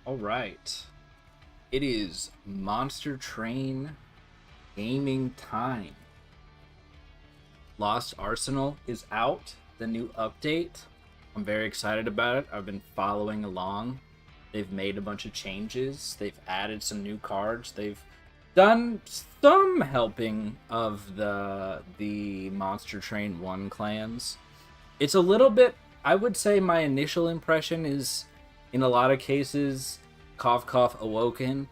All right. It is Monster Train gaming time. Lost Arsenal is out, the new update. I'm very excited about it. I've been following along. They've made a bunch of changes. They've added some new cards. They've done some helping of the Monster Train 1 clans. It's a little bit, I would say my initial impression is, in a lot of cases, cough cough awoken,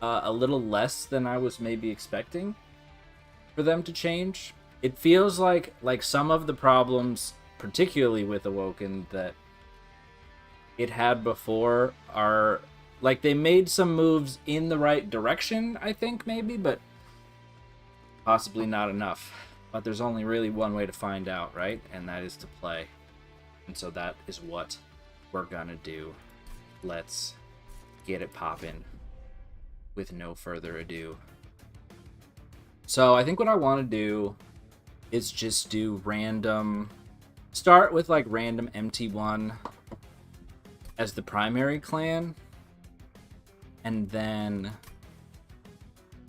a little less than I was maybe expecting for them to change. It feels like some of the problems, particularly with awoken, that it had before are like they made some moves in the right direction, I think maybe, but possibly not enough. But there's only really one way to find out, right? And that is to play. And so that is what we're gonna do. Let's get it poppin' with no further ado. So I think what I want to do is just do random, start with like random MT1 as the primary clan, and then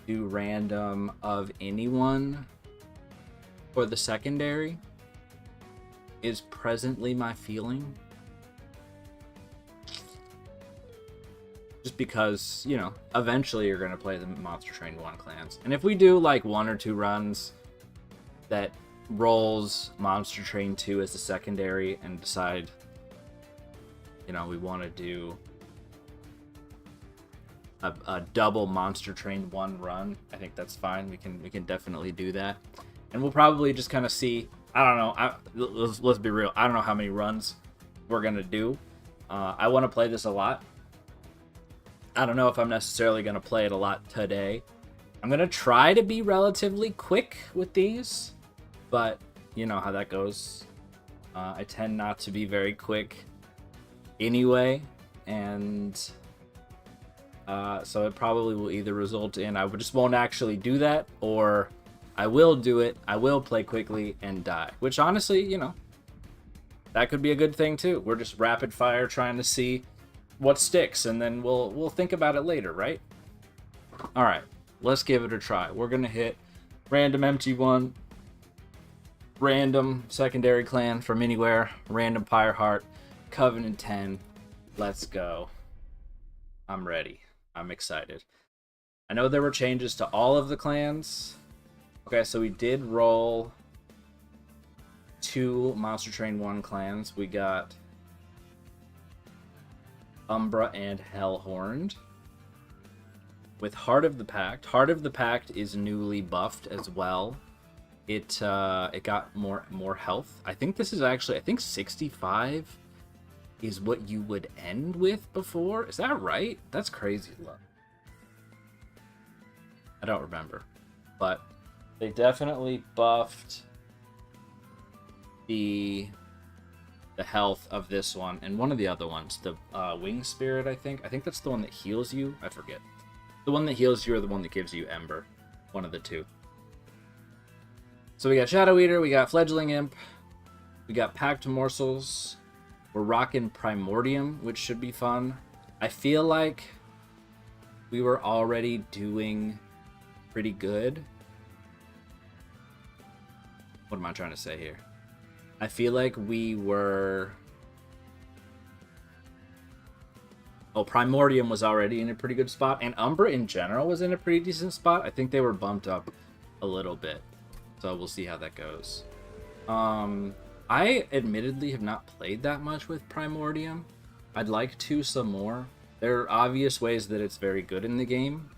do random of anyone for the secondary is presently my feeling. Just because, you know, eventually you're going to play the Monster Train 1 clans. And if we do like one or two runs that rolls Monster Train 2 as the secondary and decide, you know, we want to do a double Monster Train 1 run, I think that's fine. We can definitely do that. And we'll probably just kind of see, I don't know, let's be real. I don't know how many runs we're going to do. I want to play this a lot. I don't know if I'm necessarily going to play it a lot today. I'm going to try to be relatively quick with these, but you know how that goes. I tend not to be very quick anyway, and so it probably will either result in I just won't actually do that, or I will do it, I will play quickly and die. Which honestly, you know, that could be a good thing too. We're just rapid fire trying to see what sticks, and then we'll think about it later, right? All right, let's give it a try. We're gonna hit random MT1, random secondary clan from anywhere, random Pyre Heart, Covenant 10. Let's go. I'm ready. I'm excited. I know there were changes to all of the clans. Okay, so we did roll 2 Monster Train 1 clans. We got Umbra and Hellhorned. With Heart of the Pact. Heart of the Pact is newly buffed as well. It got more health. I think this is actually, I think 65 is what you would end with before. Is that right? That's crazy low. I don't remember. But they definitely buffed the health of this one and one of the other ones, the Wing Spirit. I think that's the one that heals you. I forget. The one that heals you or the one that gives you Ember, one of the two. So we got Shadow Eater, we got Fledgling Imp, we got Packed Morsels. We're rocking Primordium, which should be fun. I feel like we were already doing pretty good. What am I trying to say here? I feel like we were... Oh, Primordium was already in a pretty good spot, and Umbra in general was in a pretty decent spot. I think they were bumped up a little bit, so we'll see how that goes. I admittedly have not played that much with Primordium. I'd like to some more. There are obvious ways that it's very good in the game,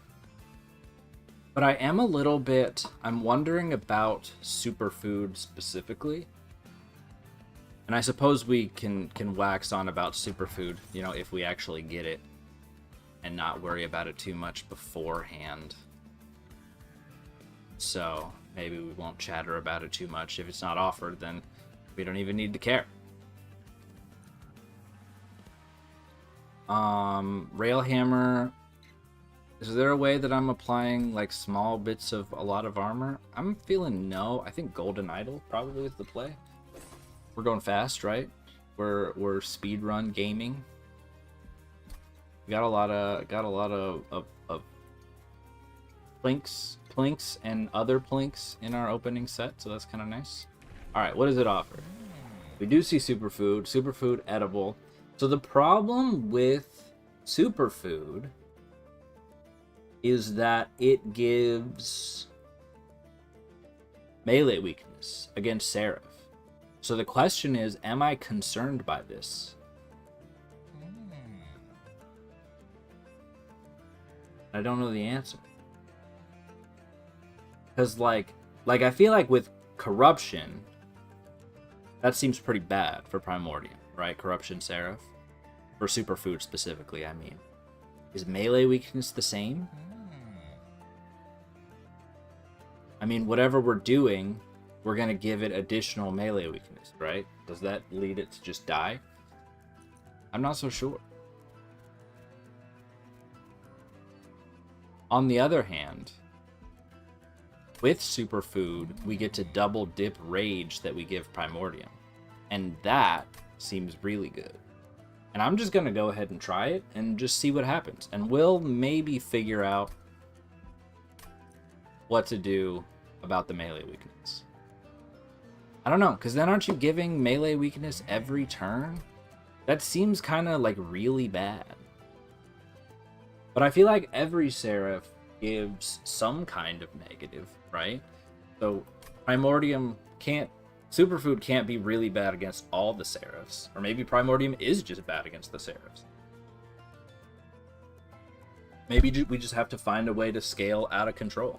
but I am a little bit... I'm wondering about Superfood specifically. And I suppose we can wax on about Superfood, you know, if we actually get it and not worry about it too much beforehand. So maybe we won't chatter about it too much. If it's not offered, then we don't even need to care. Railhammer. Is there a way that I'm applying like small bits of a lot of armor? I'm feeling no. I think Golden Idol probably is the play. We're going fast, right? We're speedrun gaming. We got a lot of plinks and other plinks in our opening set, so that's kind of nice. All right, what does it offer? We do see superfood edible. So the problem with superfood is that it gives melee weakness against Seraph. So the question is, am I concerned by this? I don't know the answer. Because, like I feel like with Corruption, that seems pretty bad for Primordium, right? Corruption Seraph. For Superfood specifically, I mean. Is melee weakness the same? I mean, whatever we're doing, we're going to give it additional melee weakness, right? Does that lead it to just die? I'm not so sure. On the other hand, with Superfood, we get to double dip Rage that we give Primordium. And that seems really good. And I'm just going to go ahead and try it and just see what happens. And we'll maybe figure out what to do about the melee weakness. I don't know, because then aren't you giving melee weakness every turn? That seems kind of like really bad. But I feel like every Seraph gives some kind of negative, right? So Primordium can't... Superfood can't be really bad against all the Seraphs. Or maybe Primordium is just bad against the Seraphs. Maybe we just have to find a way to scale out of control.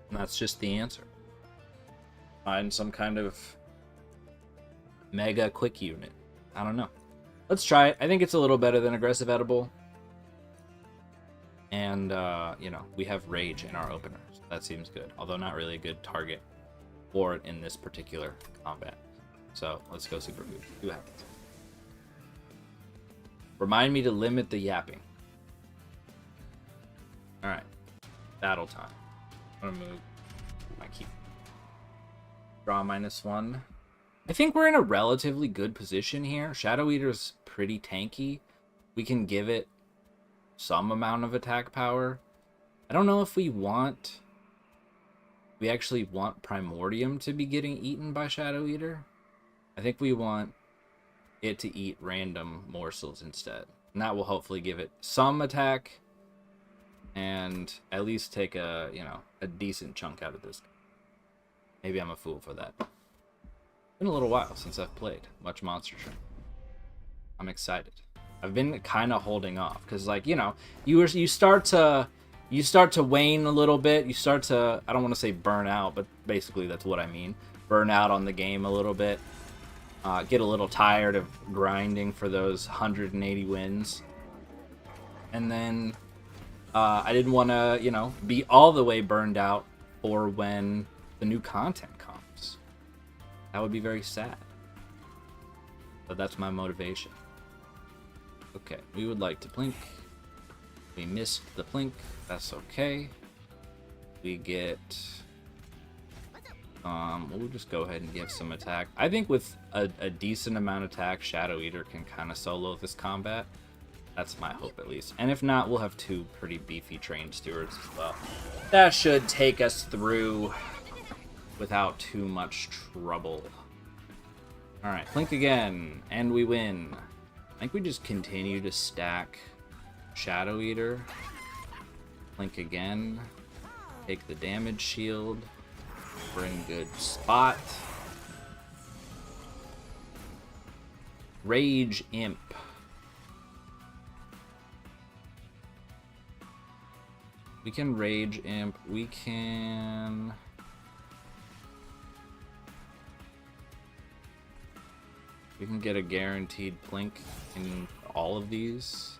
And that's just the answer. Find some kind of mega quick unit. I don't know. Let's try it. I think it's a little better than Aggressive Edible. And, you know, we have Rage in our openers. That seems good. Although not really a good target for it in this particular combat. So, let's go Superfood. See what happens. Remind me to limit the yapping. Alright. Battle time. I'm gonna move my key. Draw -1. I think we're in a relatively good position here. Shadow Eater's pretty tanky. We can give it some amount of attack power. I don't know if we actually want Primordium to be getting eaten by Shadow Eater. I think we want it to eat random morsels instead. And that will hopefully give it some attack and at least take a decent chunk out of this. Maybe I'm a fool for that. It's been a little while since I've played much Monster Truck. I'm excited. I've been kind of holding off because, like, you know, you start to wane a little bit. You start to, I don't want to say burn out, but basically that's what I mean. Burn out on the game a little bit. Get a little tired of grinding for those 180 wins. And then I didn't want to, you know, be all the way burned out for when the new content comes. That would be very sad. But that's my motivation. Okay, we would like to plink. We missed the plink. That's okay. We get... we'll just go ahead and give some attack. I think with a decent amount of attack, Shadow Eater can kind of solo this combat. That's my hope, at least. And if not, we'll have two pretty beefy trained stewards as well. That should take us through without too much trouble. Alright, plink again, and we win. I think we just continue to stack Shadow Eater. Plink again. Take the damage shield. We're in good spot. Rage Imp. We can Rage Imp. We can... We can get a guaranteed plink in all of these.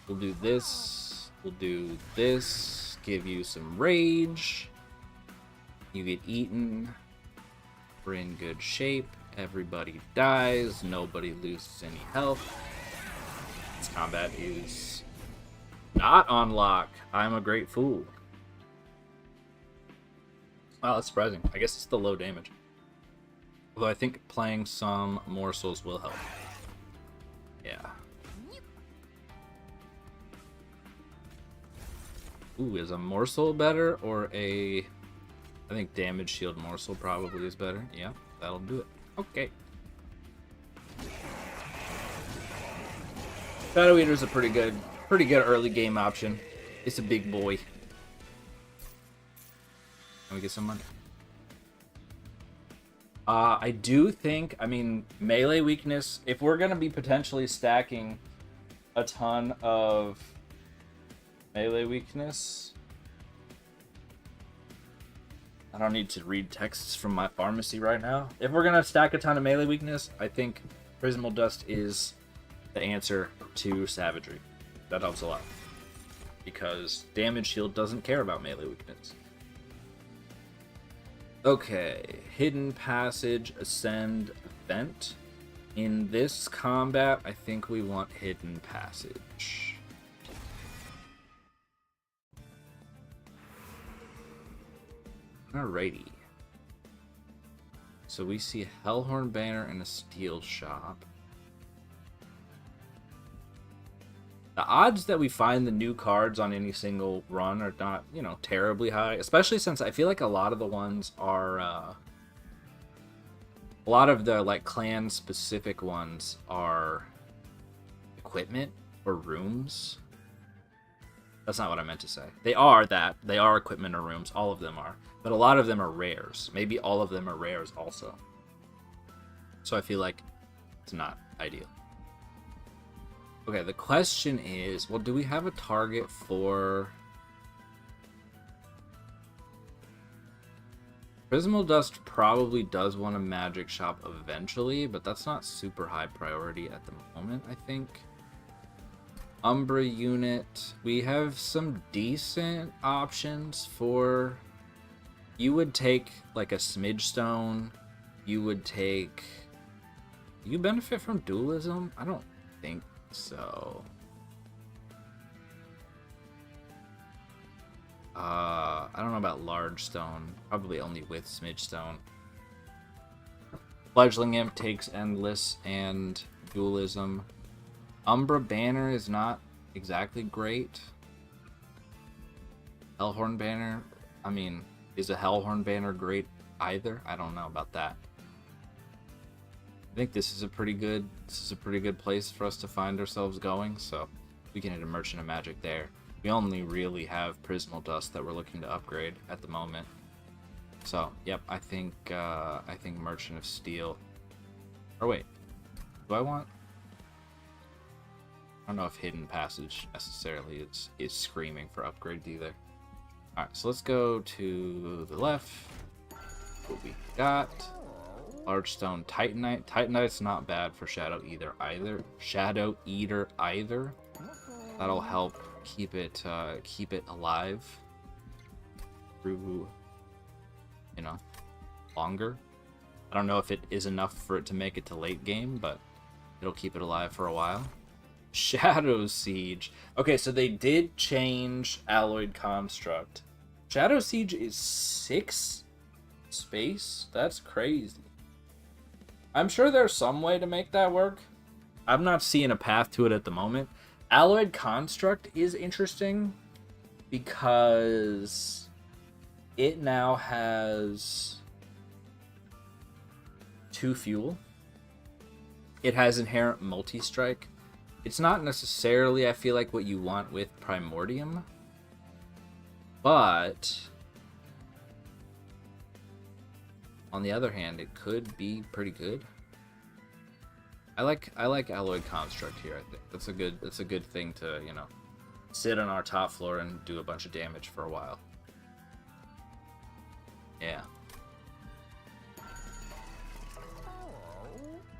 We'll do this. We'll do this. Give you some rage. You get eaten. We're in good shape. Everybody dies. Nobody loses any health. This combat is not on lock. I'm a great fool. Wow, that's surprising. I guess it's the low damage. Although I think playing some morsels will help. Yeah. Ooh, is a morsel better or a... I think damage shield morsel probably is better. Yeah, that'll do it. Okay. Shadow Eater's a pretty good early game option. It's a big boy. Can we get some money? I do think, I mean, melee weakness, if we're going to be potentially stacking a ton of melee weakness, I don't need to read texts from my pharmacy right now. If we're going to stack a ton of melee weakness, I think Prismal Dust is the answer to Savagery. That helps a lot. Because Damage Shield doesn't care about melee weakness. Okay, Hidden Passage, Ascend, Vent. In this combat, I think we want Hidden Passage. Alrighty. So we see a Hellhorn Banner and a Steel Shop. The odds that we find the new cards on any single run are not, you know, terribly high. Especially since I feel like a lot of the ones are... a lot of the, like, clan-specific ones are equipment or rooms. That's not what I meant to say. They are that. They are equipment or rooms. All of them are. But a lot of them are rares. Maybe all of them are rares also. So I feel like it's not ideal. Okay, the question is, well, do we have a target for... Prismal Dust probably does want a magic shop eventually, but that's not super high priority at the moment, I think. Umbra unit. We have some decent options for... You would take, like, a Smidge Stone. You would take... You benefit from dualism? I don't think so. I don't know about Large Stone. Probably only with Smidge Stone. Fledgling Imp takes Endless and Dualism. Umbra Banner is not exactly great. Hellhorn Banner, I mean, is a Hellhorn Banner great either? I don't know about that. I think this is a pretty good place for us to find ourselves going, so we can hit a Merchant of Magic there. We only really have Prismal Dust that we're looking to upgrade at the moment. So, yep, I think Merchant of Steel. Or wait, do I want... I don't know if Hidden Passage necessarily is screaming for upgrades either. Alright, so let's go to the left. What we got. Large Stone Titanite. Titanite's not bad for Shadow Eater either. That'll help keep it alive through, you know, longer. I don't know if it is enough for it to make it to late game, but it'll keep it alive for a while. Shadow Siege. Okay, so they did change Alloyed Construct. Shadow Siege is 6 space? That's crazy. I'm sure there's some way to make that work. I'm not seeing a path to it at the moment. Alloyed Construct is interesting because it now has 2 fuel. It has inherent multi-strike. It's not necessarily, I feel like, what you want with Primordium, but on the other hand, it could be pretty good. I like Alloyed Construct here. I think that's a good thing to, you know, sit on our top floor and do a bunch of damage for a while. Yeah.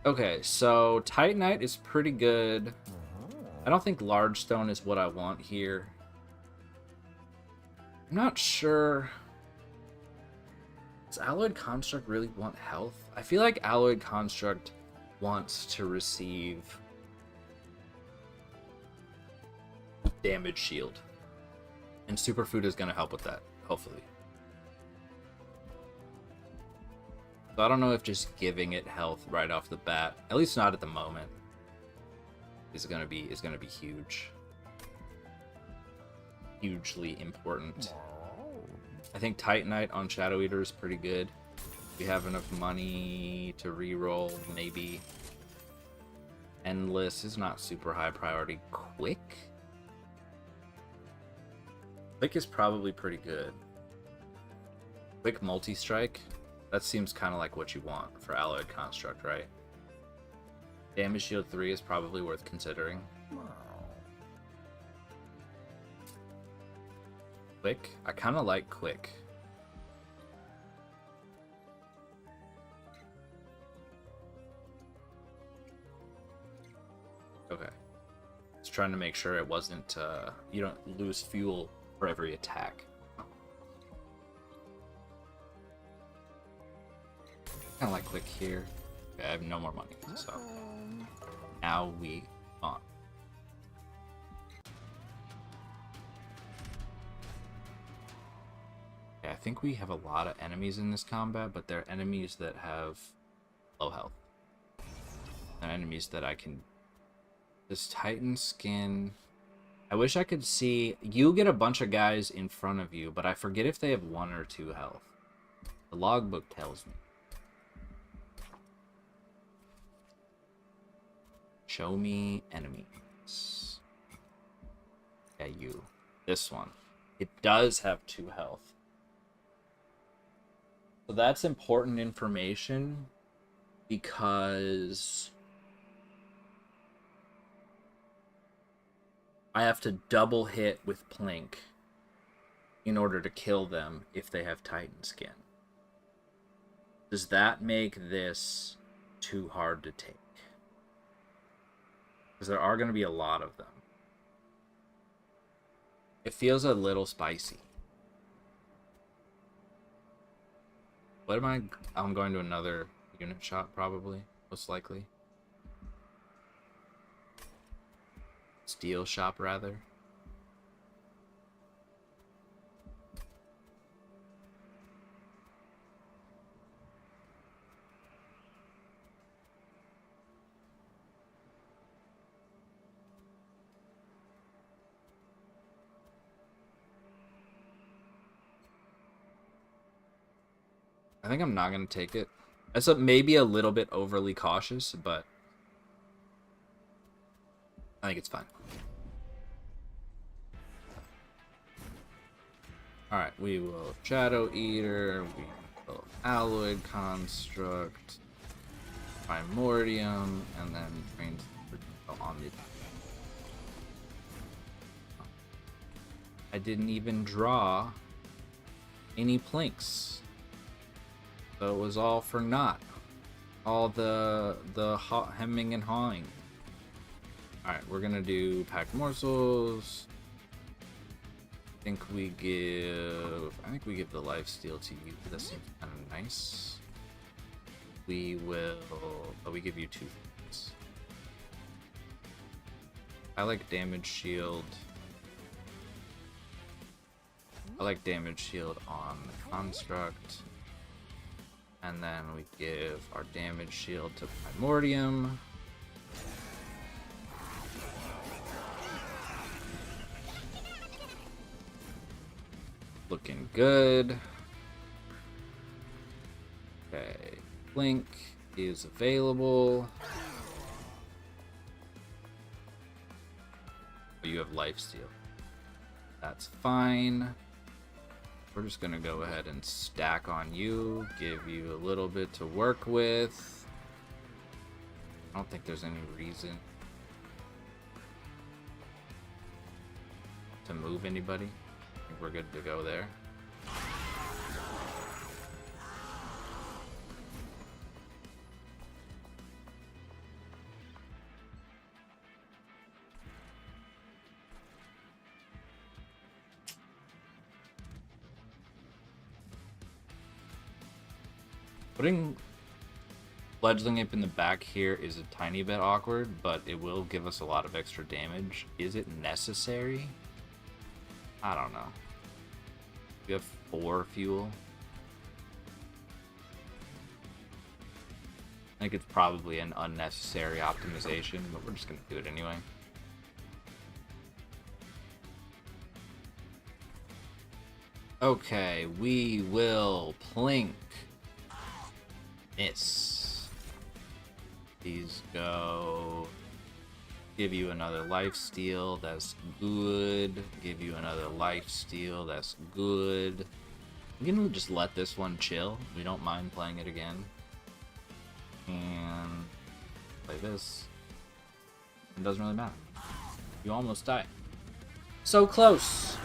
Okay, so Titanite is pretty good. I don't think Large Stone is what I want here. I'm not sure. Does Alloyed Construct really want health? I feel like Alloyed Construct wants to receive damage shield. And Superfood is going to help with that, hopefully. So I don't know if just giving it health right off the bat, at least not at the moment, is gonna be huge. hugely important. I think Titanite on Shadow Eater is pretty good. We have enough money to reroll, maybe. Endless is not super high priority. Quick? Quick is probably pretty good. Quick multi-strike? That seems kind of like what you want for Alloyed Construct, right? Damage shield 3 is probably worth considering. Quick? I kind of like quick. Okay. Just trying to make sure it wasn't, you don't lose fuel for every attack. Kind of like quick here. Okay, I have no more money, so now we on. Okay, I think we have a lot of enemies in this combat, but they're enemies that have low health. They're enemies that I can... This Titan skin... I wish I could see... You get a bunch of guys in front of you, but I forget if they have 1 or 2 health. The logbook tells me. Show me enemies. Yeah, you. This one. It does have 2 health. So that's important information because I have to double hit with Plink in order to kill them if they have Titan skin. Does that make this too hard to take? Because there are going to be a lot of them. It feels a little spicy. What am I? I'm going to another unit shop, probably. Most likely. Steel shop, rather. I think I'm not going to take it. That's maybe a little bit overly cautious, but I think it's fine. Alright, we will Shadow Eater, we will Alloyed Construct, Primordium, and then train on the... I didn't even draw any Plinks. So it was all for naught. All the hemming and hawing. Alright, we're gonna do packed morsels. I think we give the lifesteal to you. That seems kind of nice. We will, we give you 2 things. I like damage shield. I like damage shield on the construct. And then we give our damage shield to Primordium. Looking good. Okay, Blink is available. Oh, you have lifesteal. That's fine. We're just gonna go ahead and stack on you, give you a little bit to work with. I don't think there's any reason to move anybody. I think we're good to go there. Putting Fledgling Imp in the back here is a tiny bit awkward, but it will give us a lot of extra damage. Is it necessary? I don't know. We have 4 fuel. I think it's probably an unnecessary optimization, but we're just going to do it anyway. Okay, we will plink. Miss. These go. Give you another life steal. That's good. Give you another life steal. That's good. I'm gonna just let this one chill. We don't mind playing it again. And play this. It doesn't really matter. You almost die. So close.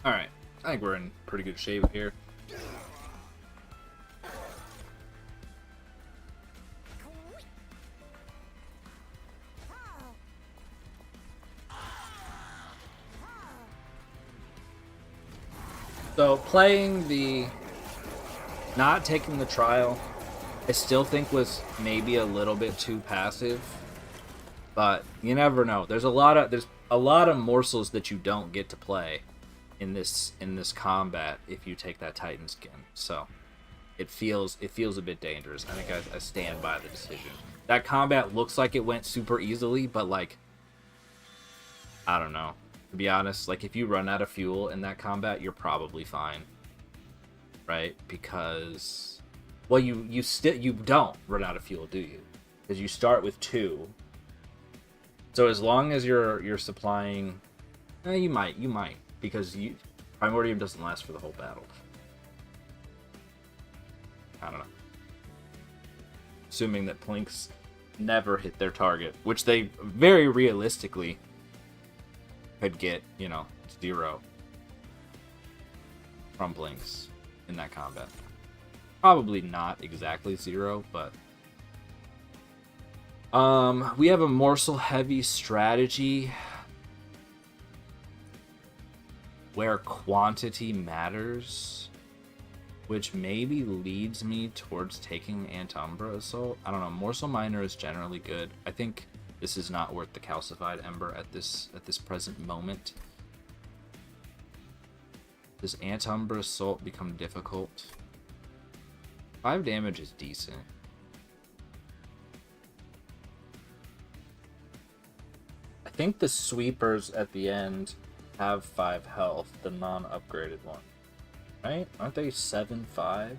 Alright. I think we're in pretty good shape here. So playing the not taking the trial, I still think was maybe a little bit too passive, but you never know. There's a lot of morsels that you don't get to play in this combat if you take that Titan skin. So it feels a bit dangerous. I think I stand by the decision. That combat looks like it went super easily, but like I don't know. To be honest, like if you run out of fuel in that combat, you're probably fine, right? Because, well, you don't run out of fuel, do you? Because you start with 2. So as long as you're supplying, you might, because Primordium doesn't last for the whole battle. I don't know. Assuming that Plinks never hit their target, which they very realistically could get, 0 from Blinks in that combat. Probably not exactly 0, but we have a morsel heavy strategy where quantity matters, which maybe leads me towards taking Antumbra Assault. I don't know. Morsel Miner is generally good. I think this is not worth the Calcified Ember at this present moment. Does Antumbra Assault become difficult? 5 damage is decent. I think the sweepers at the end have 5 health, the non-upgraded one. Right? Aren't they 7-5?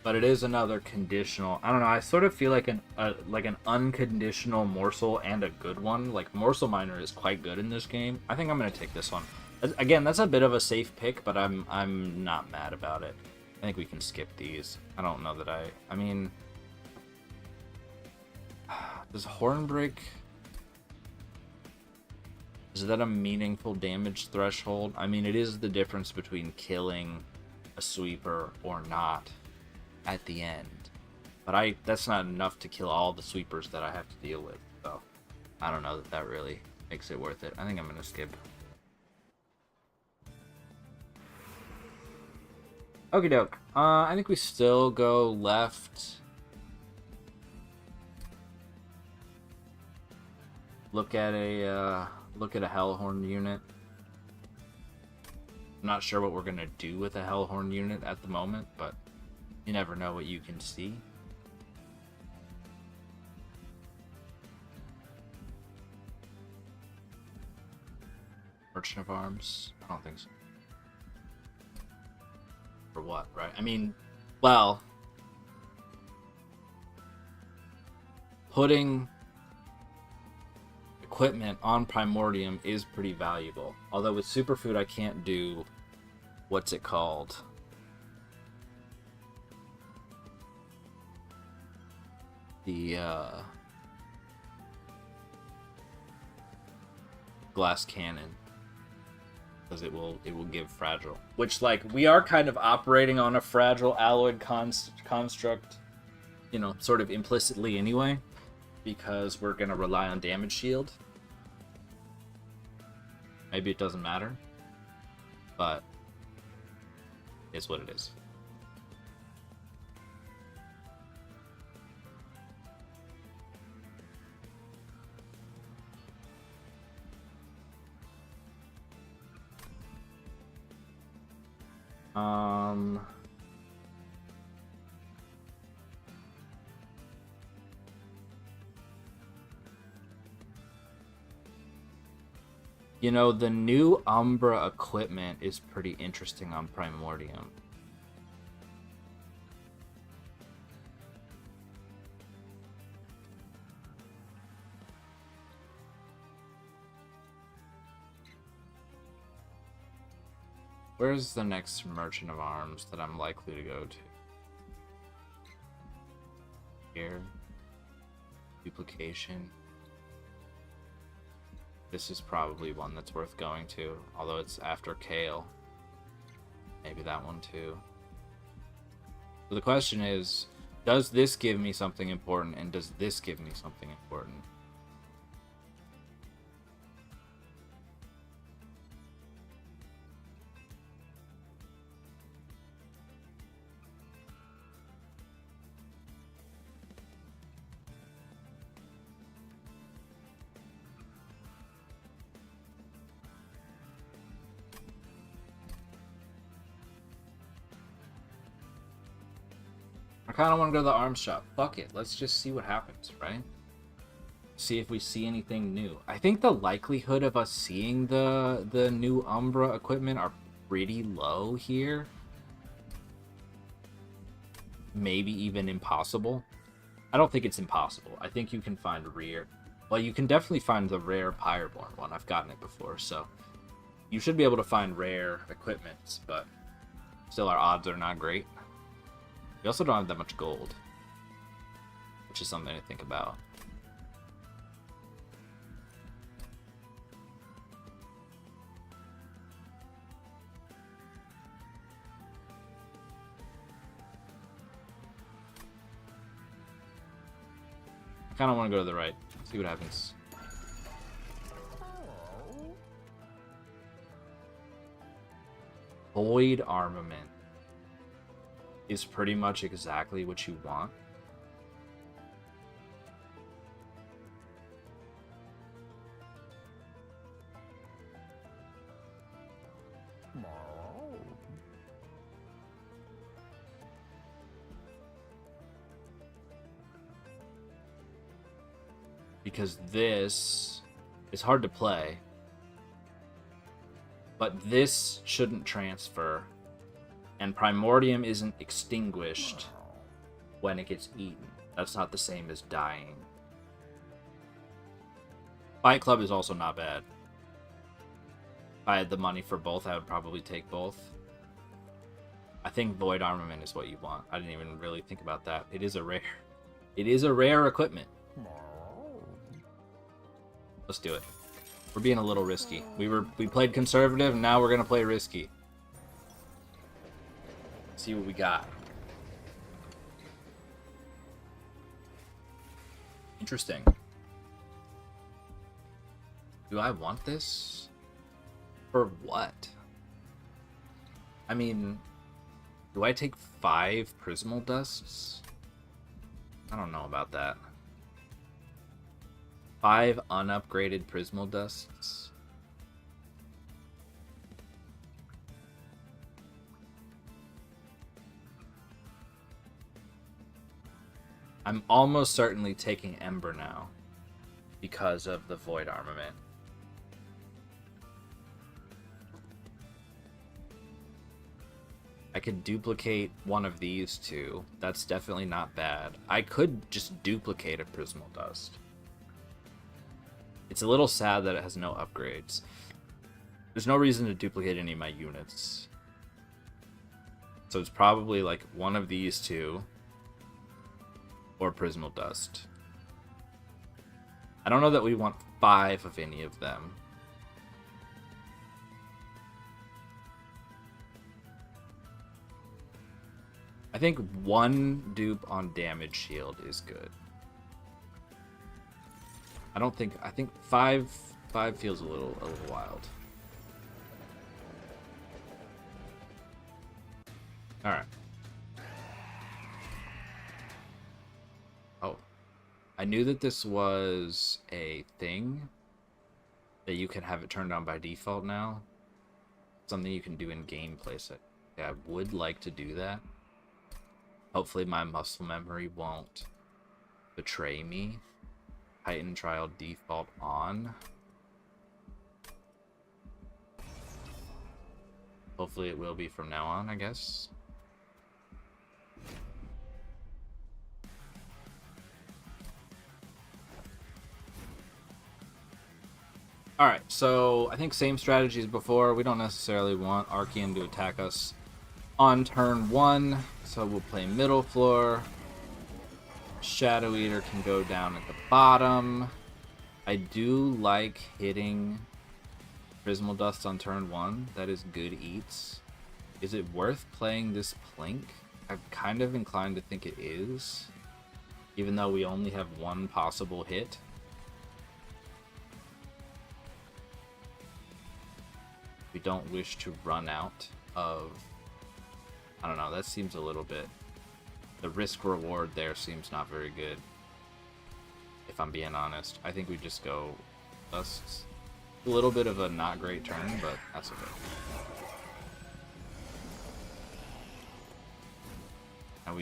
But it is another conditional. I don't know. I sort of feel like an unconditional morsel and a good one. Like Morsel Miner is quite good in this game. I think I'm gonna take this one. Again, that's a bit of a safe pick, but I'm not mad about it. I think we can skip these. I don't know that I mean, does Hornbreak, is that a meaningful damage threshold? I mean, it is the difference between killing a sweeper or not at the end, but that's not enough to kill all the sweepers that I have to deal with, so I don't know that really makes it worth it. I think I'm gonna skip. Okie doke. I think we still go left. Look at a Hellhorn unit. I'm not sure what we're gonna do with a Hellhorn unit at the moment, but you never know what you can see. Merchant of Arms? I don't think so. For what, right? I mean, well, putting equipment on Primordium is pretty valuable. Although with Superfood I can't do, what's it called? The glass cannon, because it will give fragile, which, like, we are kind of operating on a fragile alloyed construct, sort of implicitly anyway, because we're gonna rely on damage shield. Maybe it doesn't matter, but it's what it is. Um, you know, the new Umbra equipment is pretty interesting on Primordium. Where's the next Merchant of Arms that I'm likely to go to? Here. Duplication. This is probably one that's worth going to, although it's after Kale. Maybe that one too. So the question is, does this give me something important, and does this give me something important? I kind of want to go to the arms shop. Fuck it. Let's just see what happens, right? See if we see anything new. I think the likelihood of us seeing the new Umbra equipment are pretty low here. Maybe even impossible. I don't think it's impossible. I think you can find rare. Well, you can definitely find the rare Pyreborn one. I've gotten it before, so you should be able to find rare equipment, but still our odds are not great. We also don't have that much gold, which is something to think about. I kind of want to go to the right, see what happens. Void Armament is pretty much exactly what you want. Because this is hard to play, but this shouldn't transfer, and Primordium isn't extinguished when it gets eaten. That's not the same as dying. Fight Club is also not bad. If I had the money for both, I would probably take both. I think Void Armament is what you want. I didn't even really think about that. It is a rare. It is a rare equipment. Let's do it. We're being a little risky. We played conservative, and now we're gonna play risky. See what we got. Interesting. Do I want this? For what? I mean, do I take 5 Prismal Dusts? I don't know about that. 5 unupgraded Prismal Dusts. I'm almost certainly taking Ember now because of the Void Armament. I could duplicate one of these two. That's definitely not bad. I could just duplicate a Prismal Dust. It's a little sad that it has no upgrades. There's no reason to duplicate any of my units. So it's probably like one of these two or Prismal Dust. I don't know that we want 5 of any of them. I think 1 dupe on Damage Shield is good. I think 5 feels a little wild. All right. Oh, I knew that this was a thing that you can have it turned on by default now. Something you can do in gameplay. So Yeah, I would like to do that. Hopefully my muscle memory won't betray me. Titan Trial default on. Hopefully it will be from now on, I guess. Alright, so I think same strategy as before. We don't necessarily want Archean to attack us on turn 1, so we'll play middle floor. Shadow Eater can go down at the bottom. I do like hitting Prismal Dust on turn 1. That is good eats. Is it worth playing this Plink? I'm kind of inclined to think it is, even though we only have one possible hit. We don't wish to run out of... I don't know, that seems a little bit... The risk-reward there seems not very good, if I'm being honest. I think we just go Dusts. A little bit of a not great turn, but that's okay. And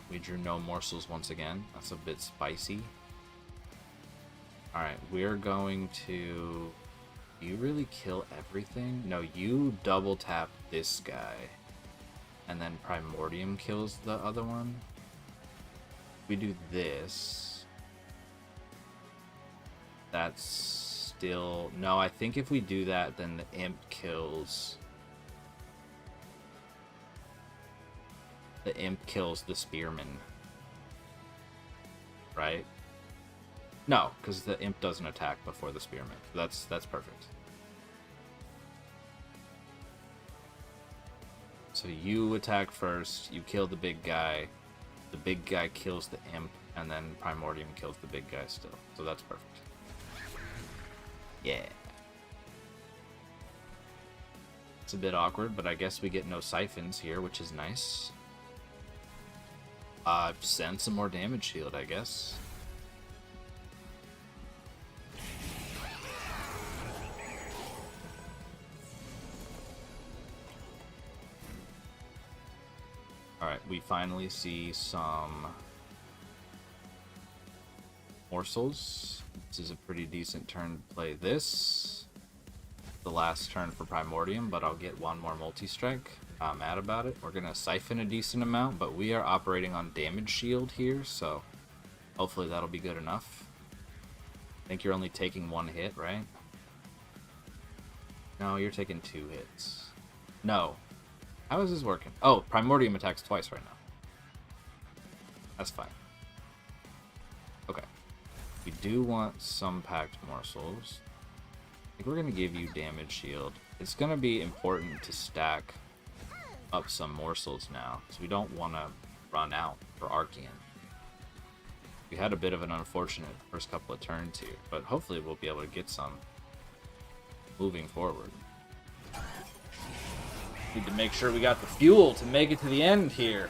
we drew no morsels once again. That's a bit spicy. Alright, we're going to... Do you really kill everything? No, you double tap this guy. And then Primordium kills the other one. We do this. That's still... No, I think if we do that, then the Imp kills... The Imp kills the Spearman. Right? No, because the Imp doesn't attack before the Spearman. That's perfect. So you attack first, you kill the big guy kills the Imp, and then Primordium kills the big guy still. So that's perfect. Yeah. It's a bit awkward, but I guess we get no siphons here, which is nice. Send some more damage shield, I guess. Alright, we finally see some morsels. This is a pretty decent turn to play this. The last turn for Primordium, but I'll get one more multi-strike. I'm mad about it. We're going to siphon a decent amount, but we are operating on damage shield here, so hopefully that'll be good enough. I think you're only taking one hit, right? No, you're taking 2 hits. No. How is this working? Oh, Primordium attacks twice right now. That's fine. Okay. We do want some Packed Morsels. I think we're going to give you damage shield. It's going to be important to stack up some morsels now, because we don't want to run out for Archean. We had a bit of an unfortunate first couple of turns here, but hopefully we'll be able to get some moving forward. Need to make sure we got the fuel to make it to the end here.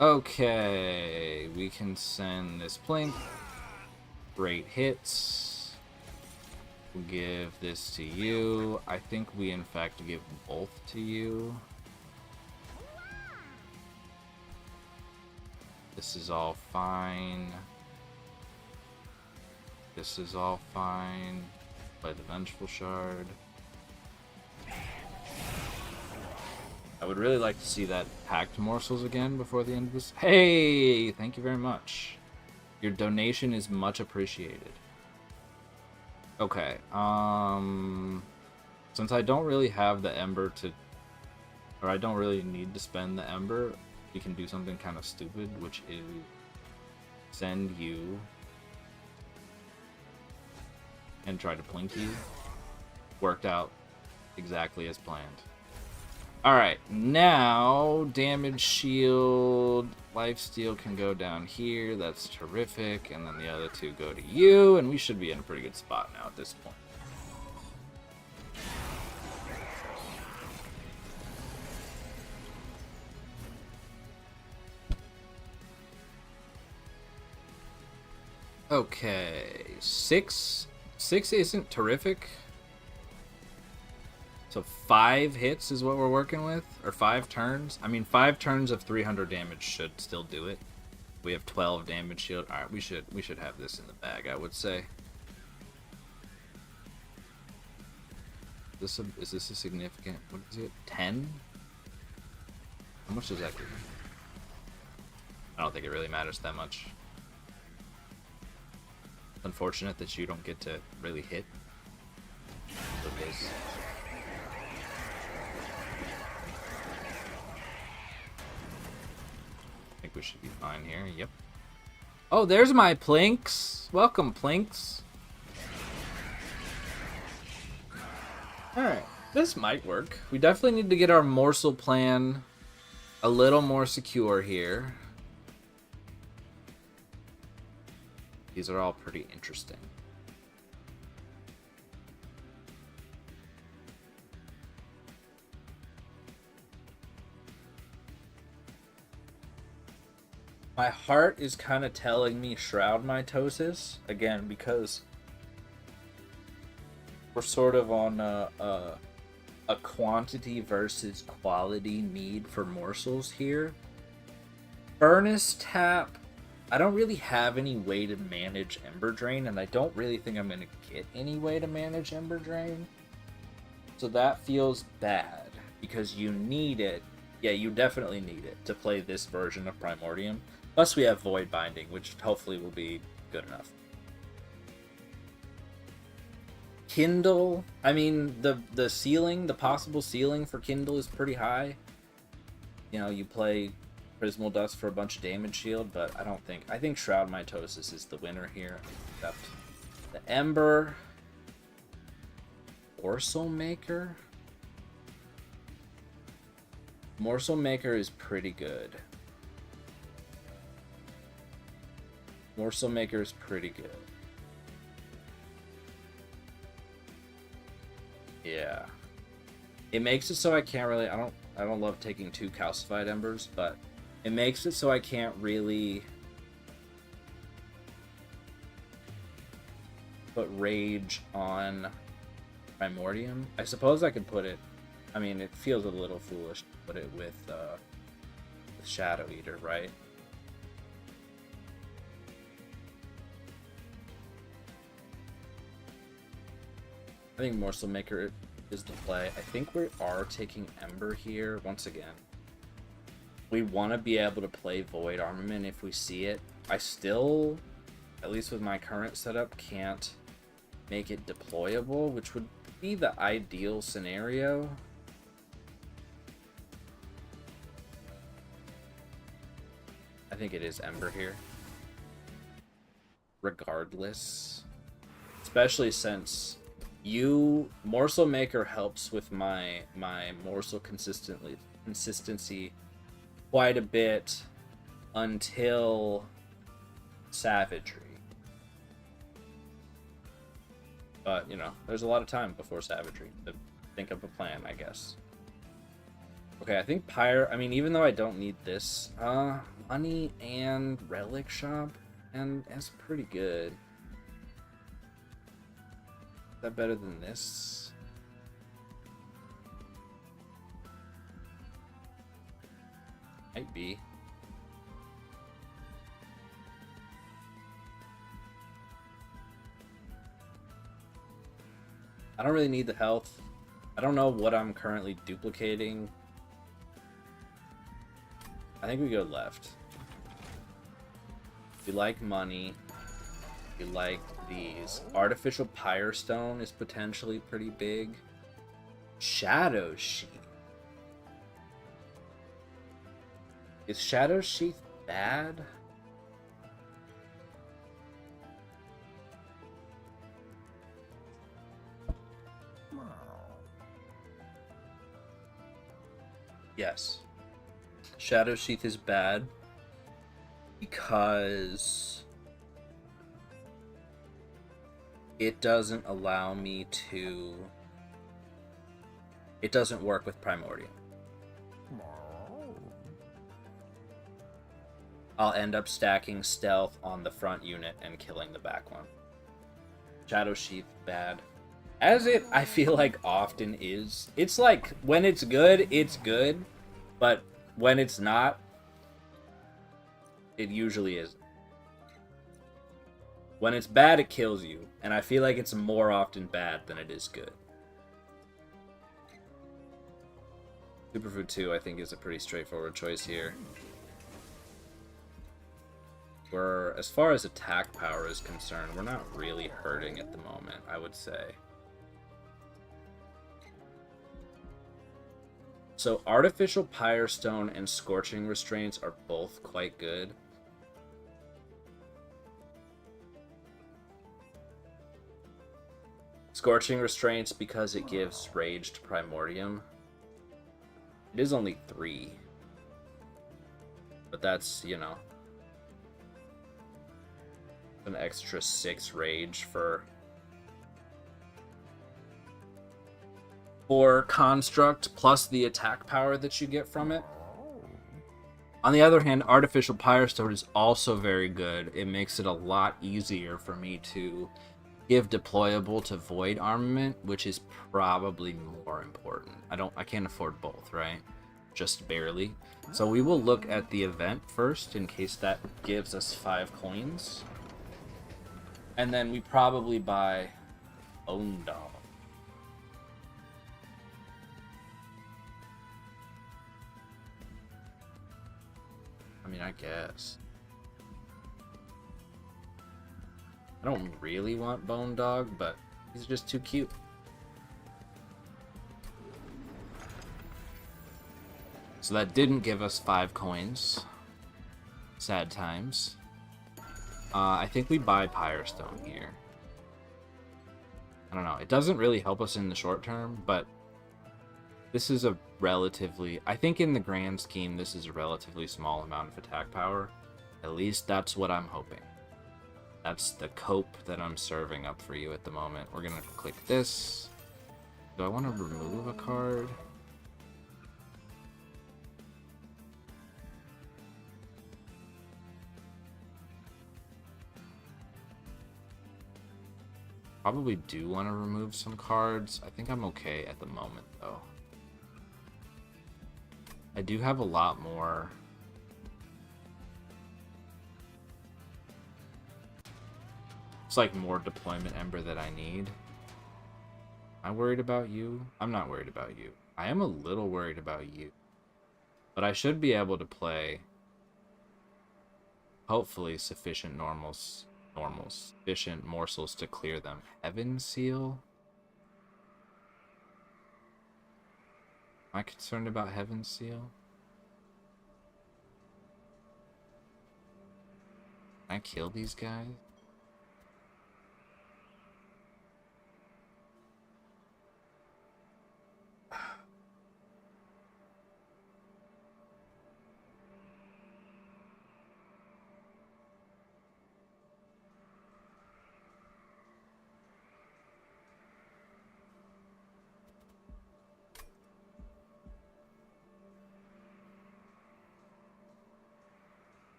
Okay, we can send this Plink. Great hits. We'll give this to you. I think we in fact give both to you. This is all fine. This is all fine. Play the Vengeful Shard. I would really like to see that Packed Morsels again before the end of this. Hey! Thank you very much. Your donation is much appreciated. Okay, since I don't really have the Ember to... Or I don't really need to spend the Ember, we can do something kind of stupid, which is send you and try to Plink you. Worked out exactly as planned. Alright, now damage shield, lifesteal can go down here. That's terrific. And then the other two go to you, and we should be in a pretty good spot now at this point. Okay, 6 isn't terrific. So 5 hits is what we're working with, or 5 turns. I mean, 5 turns of 300 damage should still do it. We have 12 damage shield. All right, we should have this in the bag, I would say. Is this a significant? What is it? 10? How much does that do? I don't think it really matters that much. It's unfortunate that you don't get to really hit. It is. I think we should be fine here. Yep. Oh, there's my Plinks. Welcome, Plinks. Alright, this might work. We definitely need to get our morsel plan a little more secure here. These are all pretty interesting. My heart is kind of telling me Shroud Mitosis, again, because we're sort of on a quantity versus quality need for morsels here. Furnace Tap, I don't really have any way to manage Ember Drain, and I don't really think I'm going to get any way to manage Ember Drain. So that feels bad, because you need it. Yeah, you definitely need it to play this version of Primordium. Plus we have Void Binding, which hopefully will be good enough. Kindle, I mean, the ceiling, the possible ceiling for Kindle is pretty high. You know, you play Prismal Dust for a bunch of damage shield, but I think Shroud Mitosis is the winner here. Except the Ember. Morsel Maker? Morsel Maker is pretty good. Morsel Maker is pretty good. Yeah. It makes it so I can't really, I don't love taking 2 calcified embers, but it makes it so I can't really put Rage on Primordium. I suppose I could put it, I mean, it feels a little foolish to put it with Shadow Eater, right? I think Morsel Maker is the play. I think we are taking Ember here once again. We want to be able to play Void Armament if we see it. I still, at least with my current setup, can't make it deployable, which would be the ideal scenario. I think it is Ember here. Regardless. Especially since Morsel Maker helps with my morsel consistency quite a bit until Savagery. But, you know, there's a lot of time before Savagery to think of a plan, I guess. Okay, I think Pyre, I mean, even though I don't need this, Money and Relic Shop, and that's pretty good. Is that better than this? Might be. I don't really need the health. I don't know what I'm currently duplicating. I think we go left. We like money. We like these. Artificial Pyre Stone is potentially pretty big. Shadow Sheath. Is Shadow Sheath bad? Yes. Shadow Sheath is bad because it doesn't allow me to... It doesn't work with Primordium. I'll end up stacking Stealth on the front unit and killing the back one. Shadow Sheath, bad. As it, I feel like, often is. It's like, when it's good, but when it's not, it usually isn't. When it's bad, it kills you, and I feel like it's more often bad than it is good. Superfood 2, I think, is a pretty straightforward choice here. As far as attack power is concerned, we're not really hurting at the moment, I would say. So Artificial Pyre Stone and Scorching Restraints are both quite good. Scorching Restraints because it gives Raged Primordium. It is only 3. But that's, you know, an extra 6 Rage for Construct, plus the attack power that you get from it. On the other hand, Artificial Pyre Stone is also very good. It makes it a lot easier for me to give deployable to Void Armament, which is probably more important. I can't afford both, right? Just barely. So we will look at the event first, in case that gives us 5 coins. And then we probably buy Bone Dog. I mean, I guess. I don't really want Bone Dog, but he's just too cute. So that didn't give us 5 coins. Sad times. I think we buy Pyre Stone here. I don't know. It doesn't really help us in the short term, but this is a relatively... I think in the grand scheme, this is a relatively small amount of attack power. At least that's what I'm hoping. That's the cope that I'm serving up for you at the moment. We're going to click this. Do I want to remove a card? Probably do want to remove some cards. I think I'm okay at the moment, though. I do have a lot more. It's like more deployment Ember that I need. Am I worried about you? I'm not worried about you. I am a little worried about you. But I should be able to play, hopefully, sufficient sufficient morsels to clear them. Heaven Seal? Am I concerned about Heaven Seal? Can I kill these guys?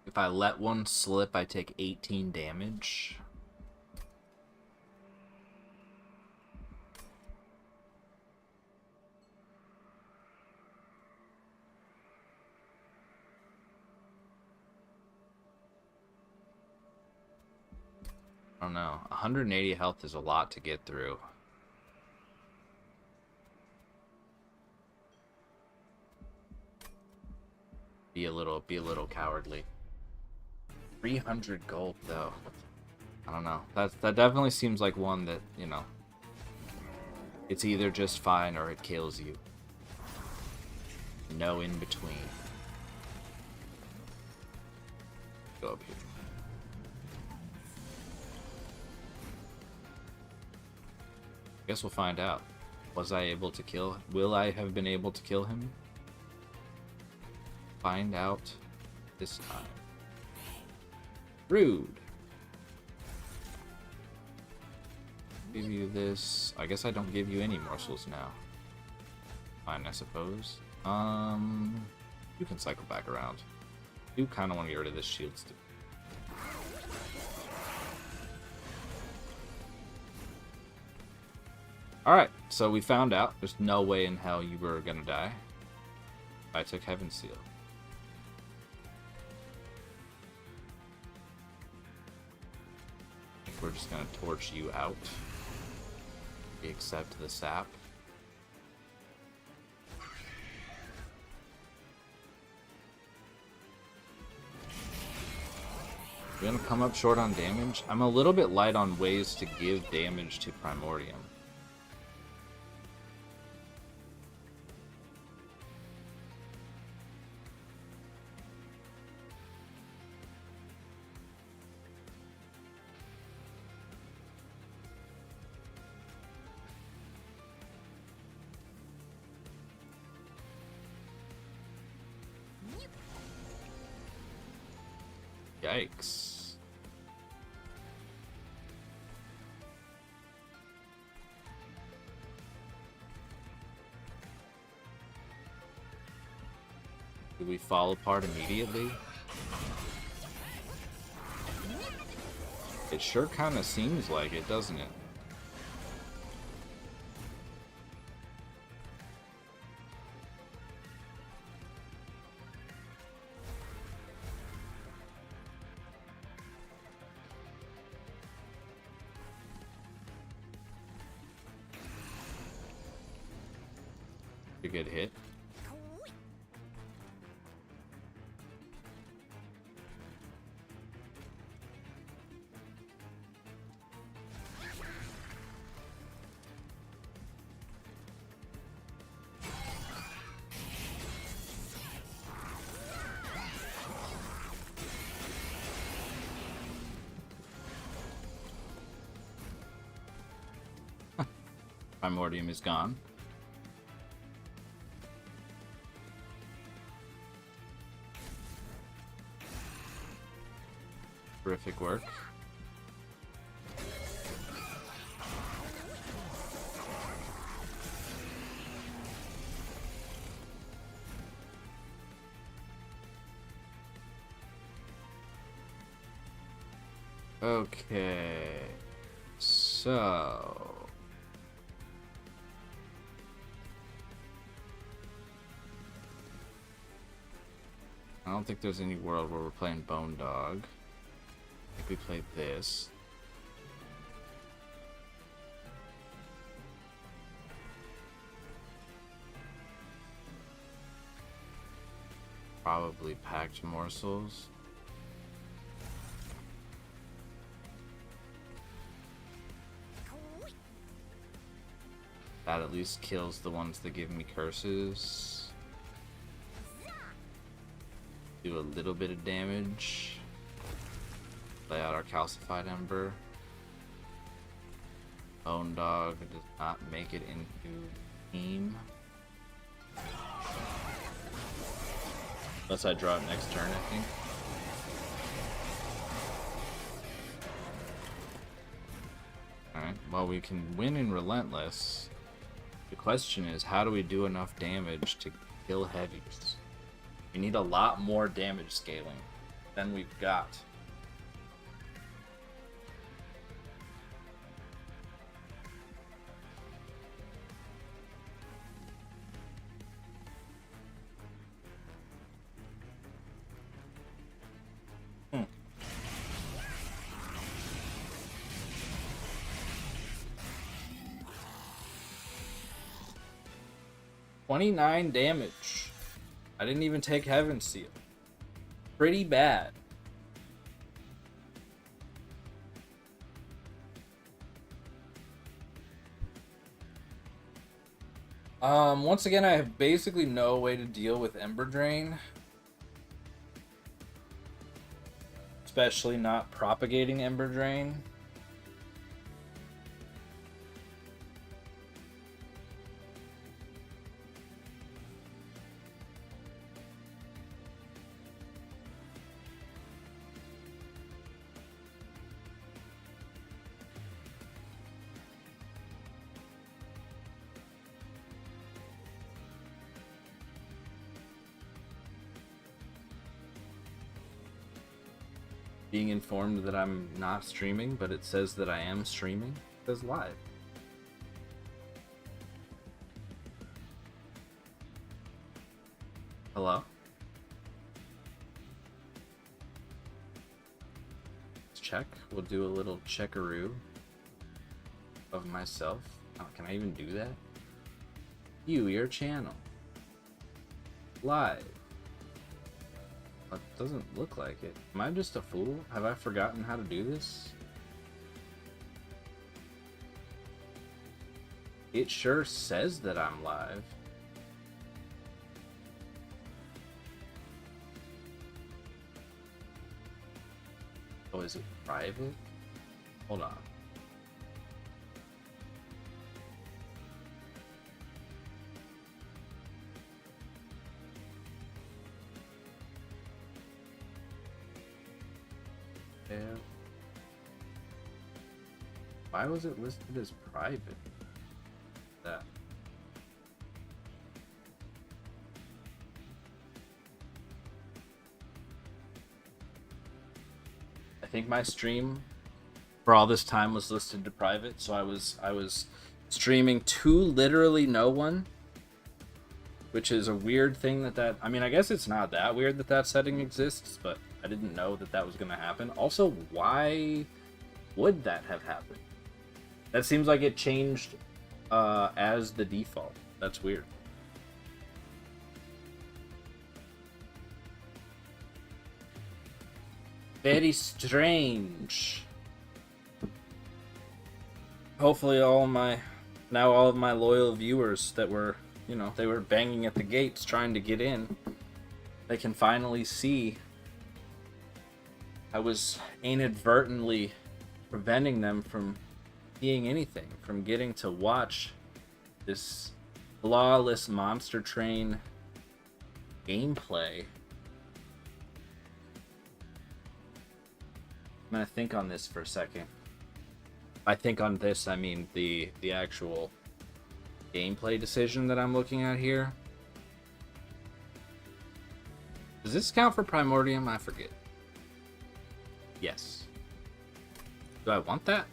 If I let one slip, I take 18 damage. I don't know. 180 health is a lot to get through. Be a little cowardly. 300 gold though. I don't know. That definitely seems like one that, you know, it's either just fine or it kills you. No in between. Go up here. Guess we'll find out. Was I able to kill? Will I have been able to kill him? Find out this time. Rude. Give you this. I guess I don't give you any morsels now. Fine, I suppose. You can cycle back around. You kind of want to get rid of this shield stick. Alright, so we found out there's no way in hell you were gonna die. I took Heaven's Seal. I think we're just gonna torch you out. We accept the sap. We're gonna come up short on damage. I'm a little bit light on ways to give damage to Primordium. Yikes. Do we fall apart immediately? It sure kind of seems like it, doesn't it? A good hit. Primordium is gone. Terrific work. Okay. So... I don't think there's any world where we're playing Bone Dog. I think we played this. Probably Packed Morsels. That at least kills the ones that give me curses. Do a little bit of damage. Play out our Calcified Ember. Bone Dog does not make it into team. Unless I draw it next turn, I think. Alright, well, we can win in Relentless. The question is, how do we do enough damage to kill heavies? We need a lot more damage scaling than we've got. Hmm. 29 damage. I didn't even take Heaven's Seal. Pretty bad. Once again, I have basically no way to deal with Ember Drain. Especially not propagating Ember Drain. Being informed that I'm not streaming, but it says that I am streaming. It says live. Hello? Let's check. We'll do a little checkaroo of myself. Oh, can I even do that? View your channel. Live. It doesn't look like it. Am I just a fool? Have I forgotten how to do this? It sure says that I'm live. Oh, is it private? Hold on. Why was it listed as private? That. I think my stream for all this time was listed to private, so I was streaming to literally no one, which is a weird thing that I mean, I guess it's not that weird that setting exists, but I didn't know that was going to happen. Also, why would that have happened? That seems like it changed as the default. That's weird. Very strange. Hopefully all of my loyal viewers that were, they were banging at the gates trying to get in, they can finally see I was inadvertently preventing them from seeing anything, from getting to watch this flawless Monster Train gameplay. I'm gonna think on this for a second. I think on this, I mean the actual gameplay decision that I'm looking at here. Does this count for Primordium? I forget. Yes. Do I want that?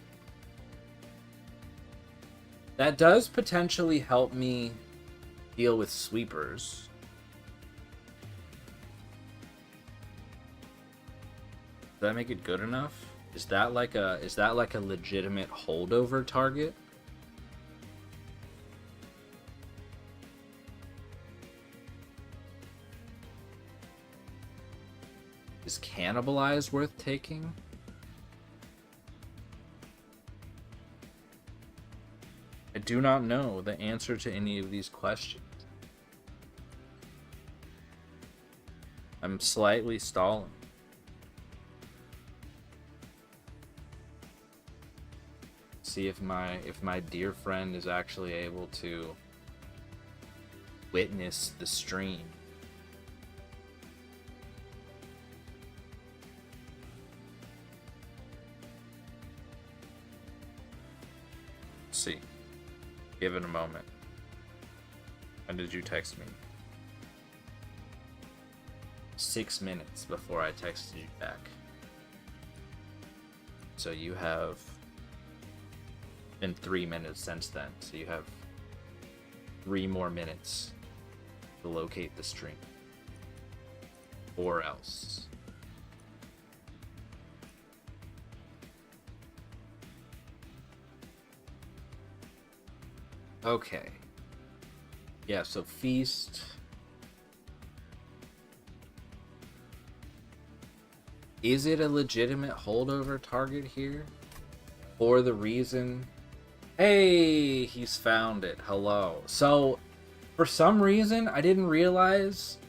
That does potentially help me deal with sweepers. Does that make it good enough? Is that like a legitimate holdover target? Is Cannibalize worth taking? I do not know the answer to any of these questions. I'm slightly stalling. See if my dear friend is actually able to witness the stream. Let's see. Give it a moment. When did you text me? 6 minutes before I texted you back. So you have been 3 minutes since then. So you have 3 more minutes to locate the stream. Or else. Okay. Yeah, so Feast. Is it a legitimate holdover target here? For the reason... Hey, he's found it. Hello. So, for some reason, I didn't realize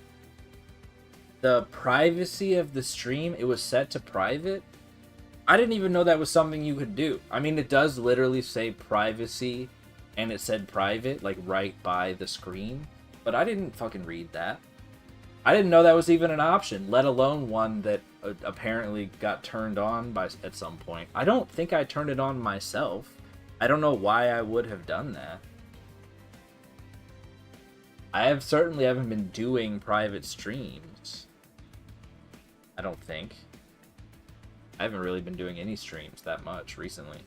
the privacy of the stream. It was set to private. I didn't even know that was something you could do. I mean, it does literally say privacy, and it said private, like, right by the screen. But I didn't fucking read that. I didn't know that was even an option, let alone one that apparently got turned on at some point. I don't think I turned it on myself. I don't know why I would have done that. I certainly haven't been doing private streams. I don't think. I haven't really been doing any streams that much recently.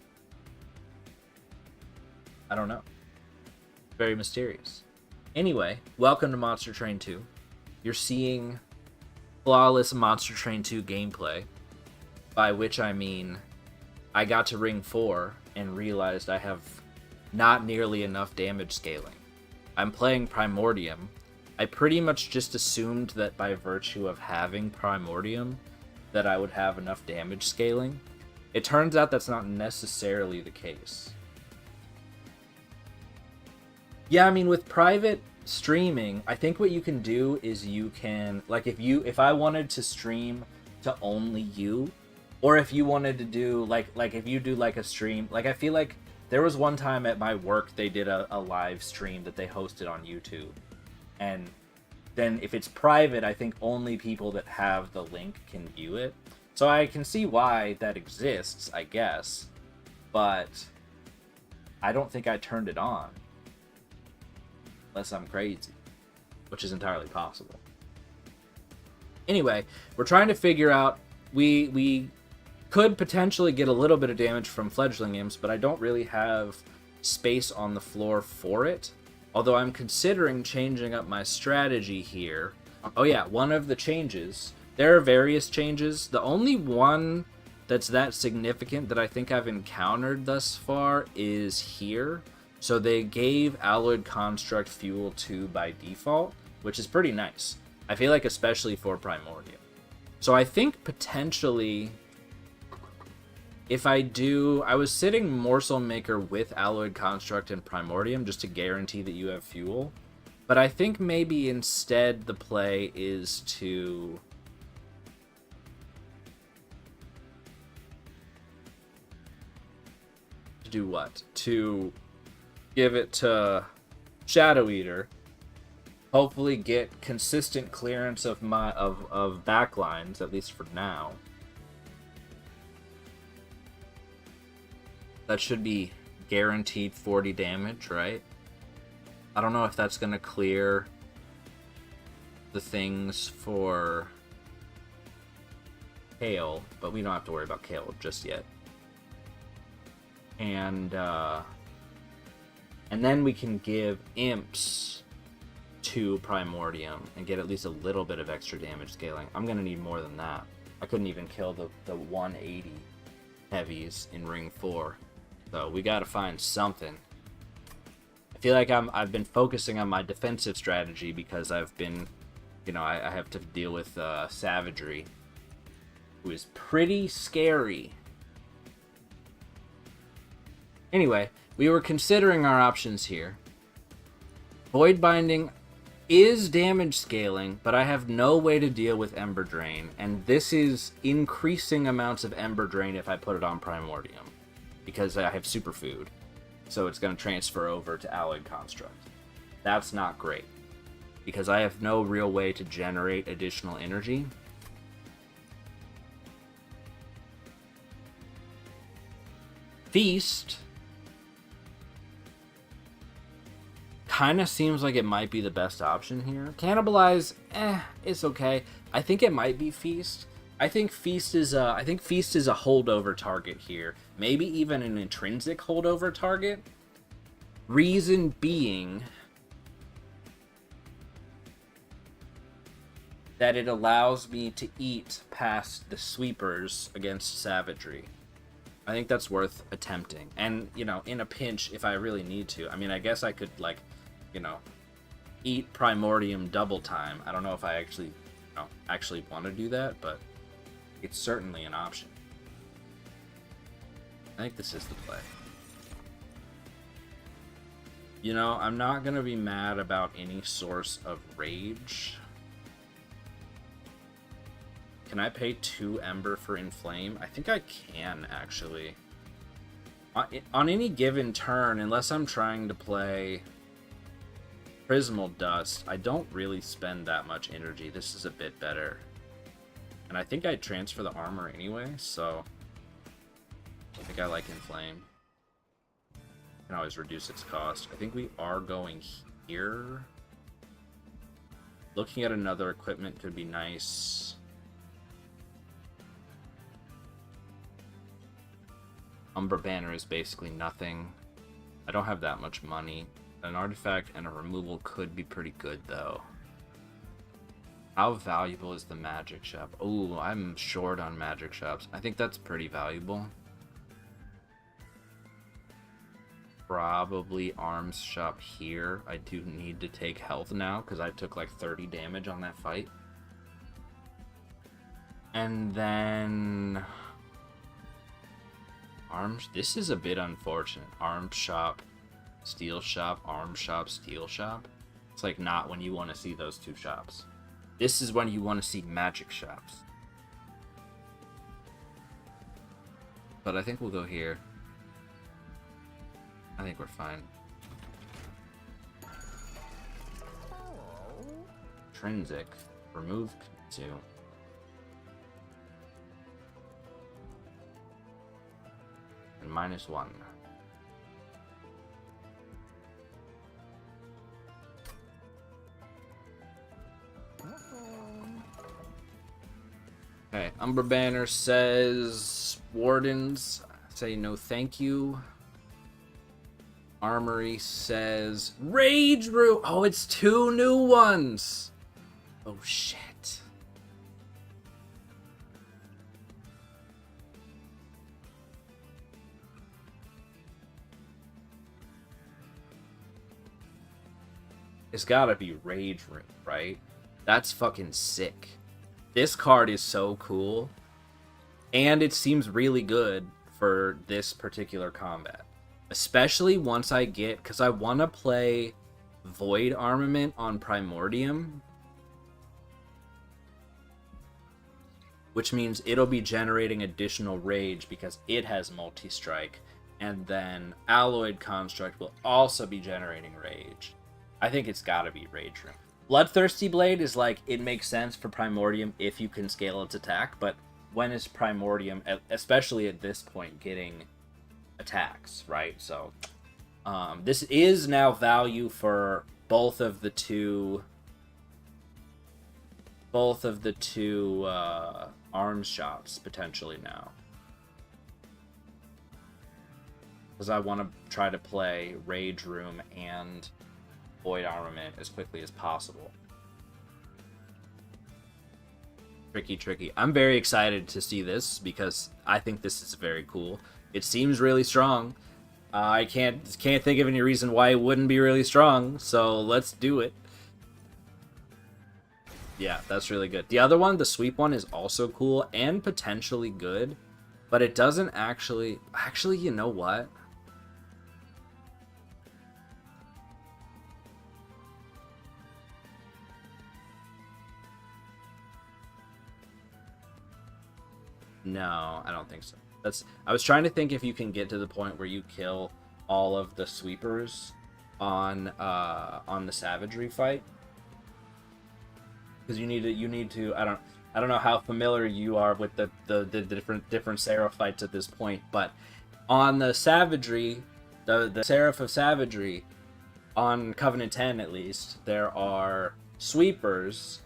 I don't know. Very mysterious. Anyway, welcome to Monster Train 2. you're seeing flawless Monster Train 2 gameplay, by which I mean I got to Ring 4 and realized I have not nearly enough damage scaling. I'm playing Primordium. I pretty much just assumed that by virtue of having Primordium that I would have enough damage scaling. It turns out that's not necessarily the case. Yeah, I mean, with private streaming, I think what you can do is you can, like, if I wanted to stream to only you, or if you wanted to do like if you do like a stream, like I feel like there was one time at my work they did a live stream that they hosted on YouTube, and then if it's private, I think only people that have the link can view it. So I can see why that exists, I guess, but I don't think I turned it on. Unless I'm crazy, which is entirely possible. Anyway, we're trying to figure out, we could potentially get a little bit of damage from fledgling imps, but I don't really have space on the floor for it. Although I'm considering changing up my strategy here. Oh yeah, one of the changes, there are various changes. The only one that's that significant that I think I've encountered thus far is here. So they gave Alloyed Construct Fuel 2 by default, which is pretty nice. I feel like especially for Primordium. So I think potentially, if I was sitting Morsel Maker with Alloyed Construct and Primordium just to guarantee that you have fuel. But I think maybe instead the play is to do what? To give it to Shadow Eater, hopefully get consistent clearance of my backlines, at least for now. That should be guaranteed 40 damage, right? I don't know if that's gonna clear the things for Kale, but we don't have to worry about Kale just yet. And then we can give imps to Primordium and get at least a little bit of extra damage scaling. I'm going to need more than that. I couldn't even kill the 180 heavies in Ring 4. So we got to find something. I feel like I've been focusing on my defensive strategy because I've been, I have to deal with Savagery, who is pretty scary. Anyway, we were considering our options here. Void Binding is damage scaling, but I have no way to deal with Ember Drain, and this is increasing amounts of Ember Drain if I put it on Primordium, because I have Superfood, so it's going to transfer over to Alloyed Construct. That's not great, because I have no real way to generate additional energy. Feast kind of seems like it might be the best option here. Cannibalize, it's okay. I think it might be Feast. I think Feast is a holdover target here. Maybe even an intrinsic holdover target. Reason being that it allows me to eat past the sweepers against Savagery. I think that's worth attempting. And, in a pinch, if I really need to. I mean, I guess I could, eat Primordium double time. I don't know if I actually want to do that, but it's certainly an option. I think this is the play. I'm not going to be mad about any source of rage. Can I pay 2 Ember for Inflame? I think I can, actually. On any given turn, unless I'm trying to play Prismal Dust, I don't really spend that much energy. This is a bit better. And I think I transfer the armor anyway, so I think I like Inflame. Can always reduce its cost. I think we are going here. Looking at another equipment could be nice. Umbra Banner is basically nothing. I don't have that much money. An artifact and a removal could be pretty good, though. How valuable is the magic shop? Oh, I'm short on magic shops. I think that's pretty valuable. Probably arms shop here. I do need to take health now because I took like 30 damage on that fight. And then arms. This is a bit unfortunate. Arms shop, steel shop, arms shop, steel shop. It's like not when you want to see those two shops. This is when you want to see magic shops. But I think we'll go here. I think we're fine. Intrinsic. Remove 2. And -1. Okay, Umber Banner says Wardens say no thank you. Armory says Rage Room. Oh, it's 2 new ones. Oh shit. It's gotta be Rage Room, right? That's fucking sick. This card is so cool. And it seems really good for this particular combat. Especially once I get... Because I want to play Void Armament on Primordium. Which means it'll be generating additional rage because it has multi-strike. And then Alloyed Construct will also be generating rage. I think it's gotta be Rage Room. Bloodthirsty Blade is like, it makes sense for Primordium if you can scale its attack, but when is Primordium, especially at this point, getting attacks, right? So, this is now value for both of the two arms shops, potentially now. Because I want to try to play Rage Room and Void Armament as quickly as possible. Tricky. I'm very excited to see this because I think this is very cool. It seems really strong. I can't think of any reason why it wouldn't be really strong, so let's do it. Yeah, that's really good. The other one, the sweep one, is also cool and potentially good, but it doesn't actually... Actually, you know what? No, I don't think so. I was trying to think if you can get to the point where you kill all of the sweepers on the savagery fight, because you need to. I don't know how familiar you are with the different Seraph fights at this point, but on the savagery, the Seraph of Savagery, on Covenant 10 at least, there are sweepers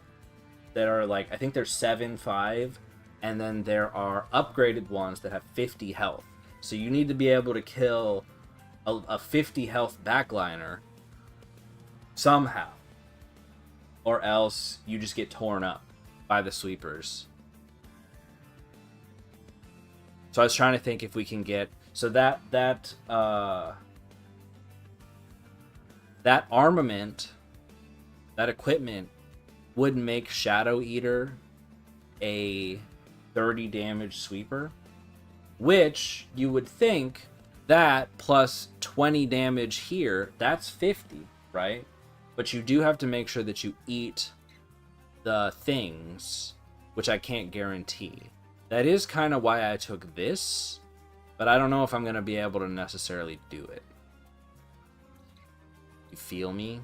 that are like, I think they're 7/5. And then there are upgraded ones that have 50 health. So you need to be able to kill a 50 health backliner somehow. Or else you just get torn up by the sweepers. So I was trying to think if we can get... So that armament, that equipment, would make Shadow Eater a 30 damage sweeper, which you would think that plus 20 damage here, that's 50, right? But you do have to make sure that you eat the things, which I can't guarantee. That is kind of why I took this, but I don't know if I'm going to be able to necessarily do it. You feel me?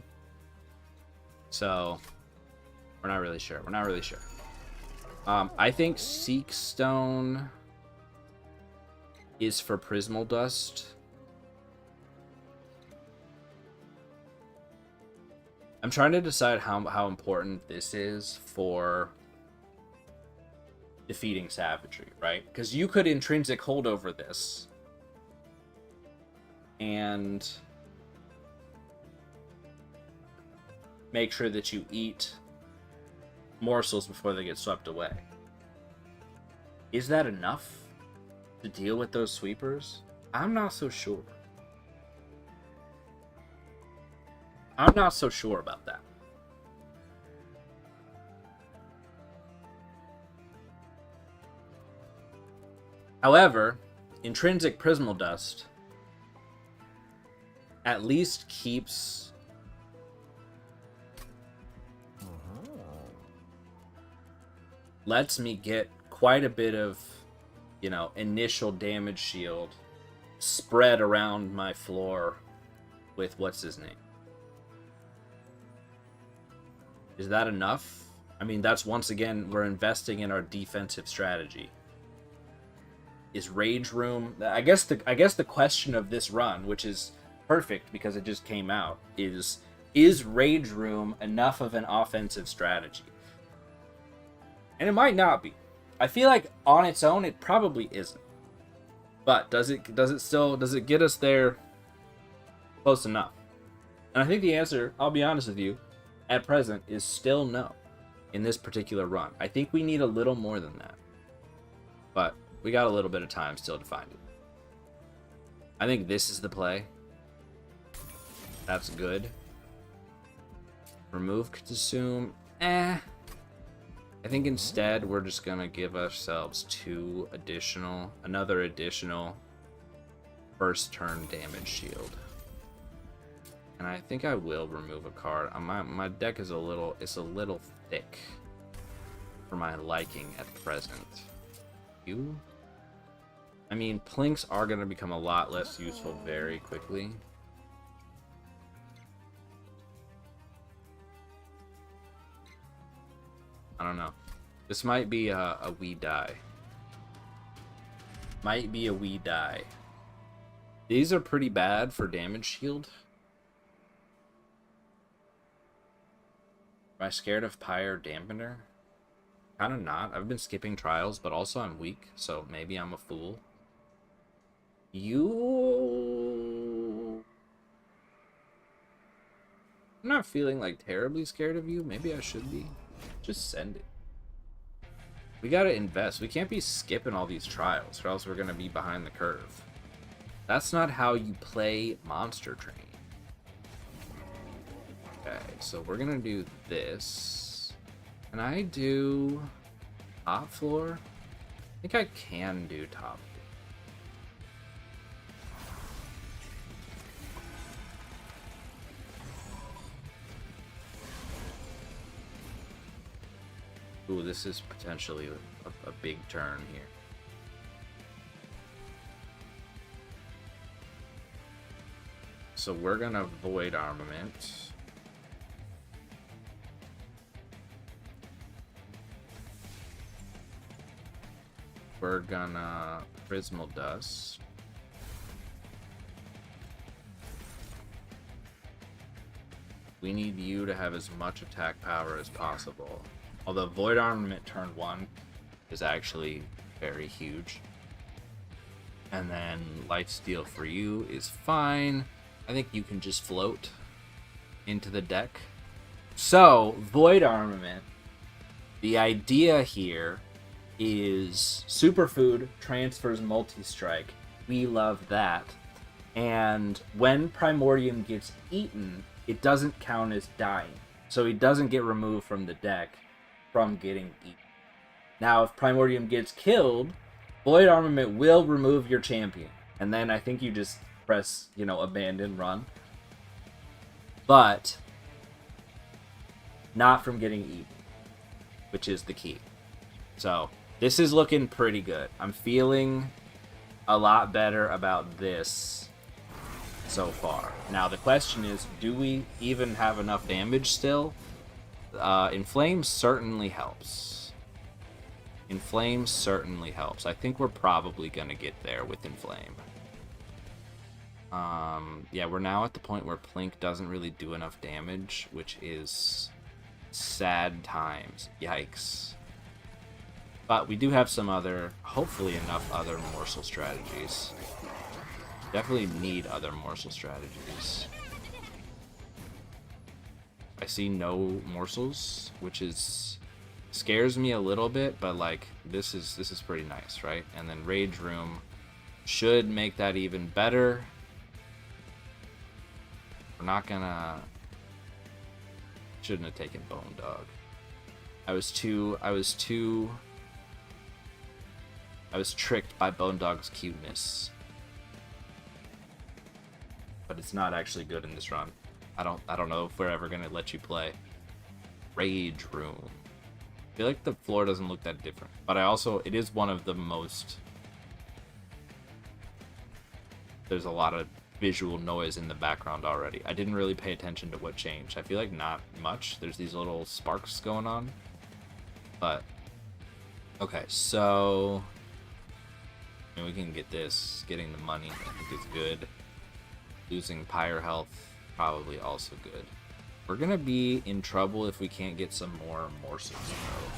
So, we're not really sure. I think Seek Stone is for Prismal Dust. I'm trying to decide how important this is for defeating Savagery, right? Because you could Intrinsic Hold over this and make sure that you eat morsels before they get swept away. Is that enough to deal with those sweepers? I'm not so sure. I'm not so sure about that. However, intrinsic Prismal Dust at least keeps lets me get quite a bit of, you know, initial damage shield spread around my floor with what's his name. Is that enough? I mean, that's once again, we're investing in our defensive strategy. Is Rage Room... I guess the question of this run, which is perfect because it just came out, is Rage Room enough of an offensive strategy? And it might not be. I feel like on its own, it probably isn't. But does it get us there close enough? And I think the answer, I'll be honest with you, at present is still no in this particular run. I think we need a little more than that. But we got a little bit of time still to find it. I think this is the play. That's good. Remove Consume. I think instead we're just gonna give ourselves another additional first turn damage shield. And I think I will remove a card. My deck is a little thick for my liking at present. I mean, Plinks are gonna become a lot less useful very quickly. I don't know. This might be a wee die. Might be a wee die. These are pretty bad for damage shield. Am I scared of Pyre Dampener? Kind of not. I've been skipping trials, but also I'm weak, so maybe I'm a fool. I'm not feeling like terribly scared of you. Maybe I should be. Just send it. We gotta invest. We can't be skipping all these trials, or else we're gonna be behind the curve. That's not how you play Monster Train. Okay, so we're gonna do this. Can I do top floor? I think I can do top floor. Ooh, this is potentially a big turn here. So we're gonna Void Armament. We're gonna Prismal Dust. We need you to have as much attack power as possible. Although Void Armament turn 1 is actually very huge. And then Lifesteal for you is fine. I think you can just float into the deck. So, Void Armament, the idea here is Superfood transfers Multi-Strike. We love that. And when Primordium gets eaten, it doesn't count as dying. So he doesn't get removed from the deck from getting eaten. Now, if Primordium gets killed, Void Armament will remove your champion. And then I think you just press, abandon, run. But not from getting eaten, which is the key. So, this is looking pretty good. I'm feeling a lot better about this so far. Now, the question is, do we even have enough damage still? Inflame certainly helps. Inflame certainly helps. I think we're probably going to get there with Inflame. Yeah, we're now at the point where Plink doesn't really do enough damage, which is sad times. Yikes. But we do have some other, hopefully enough other morsel strategies. Definitely need other morsel strategies. I see no morsels, which is scares me a little bit, but like this is pretty nice, right? And then Rage Room should make that even better. We're not gonna. Shouldn't have taken Bone Dog. I was tricked by Bone Dog's cuteness. But it's not actually good in this run. I don't know if we're ever gonna let you play. Rage Room. I feel like the floor doesn't look that different. But it is one of the most... There's a lot of visual noise in the background already. I didn't really pay attention to what changed. I feel like not much. There's these little sparks going on. But, okay, so... I mean, we can get this. Getting the money, I think, is good. Losing Pyre health, probably also good. We're gonna be in trouble if we can't get some more morsels, though.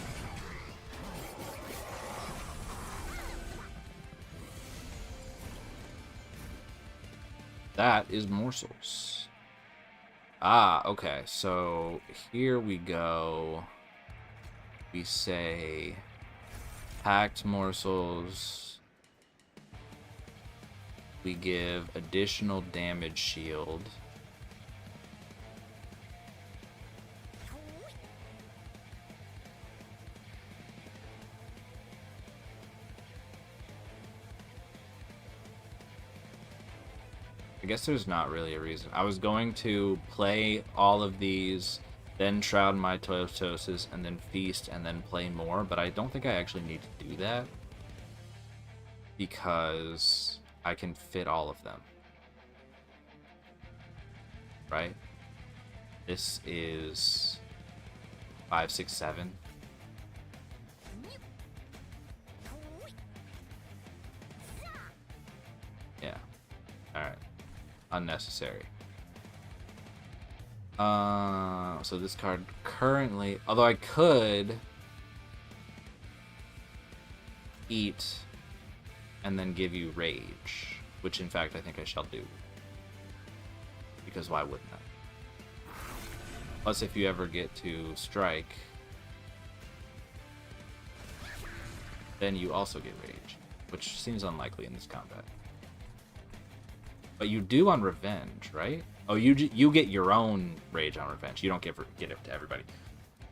That is morsels. Ah, okay. So here we go. We say packed morsels. We give additional damage shield. I guess there's not really a reason. I was going to play all of these, then Shroud my Toyotosis, and then Feast, and then play more, but I don't think I actually need to do that. Because I can fit all of them. Right? This is 5, 6, 7. Yeah. Alright. Unnecessary. So this card currently, although I could eat and then give you rage, which in fact I think I shall do. Because why wouldn't I? Plus, if you ever get to strike, then you also get rage, which seems unlikely in this combat. But you do on revenge, right? Oh, you get your own rage on revenge. You don't get it to everybody.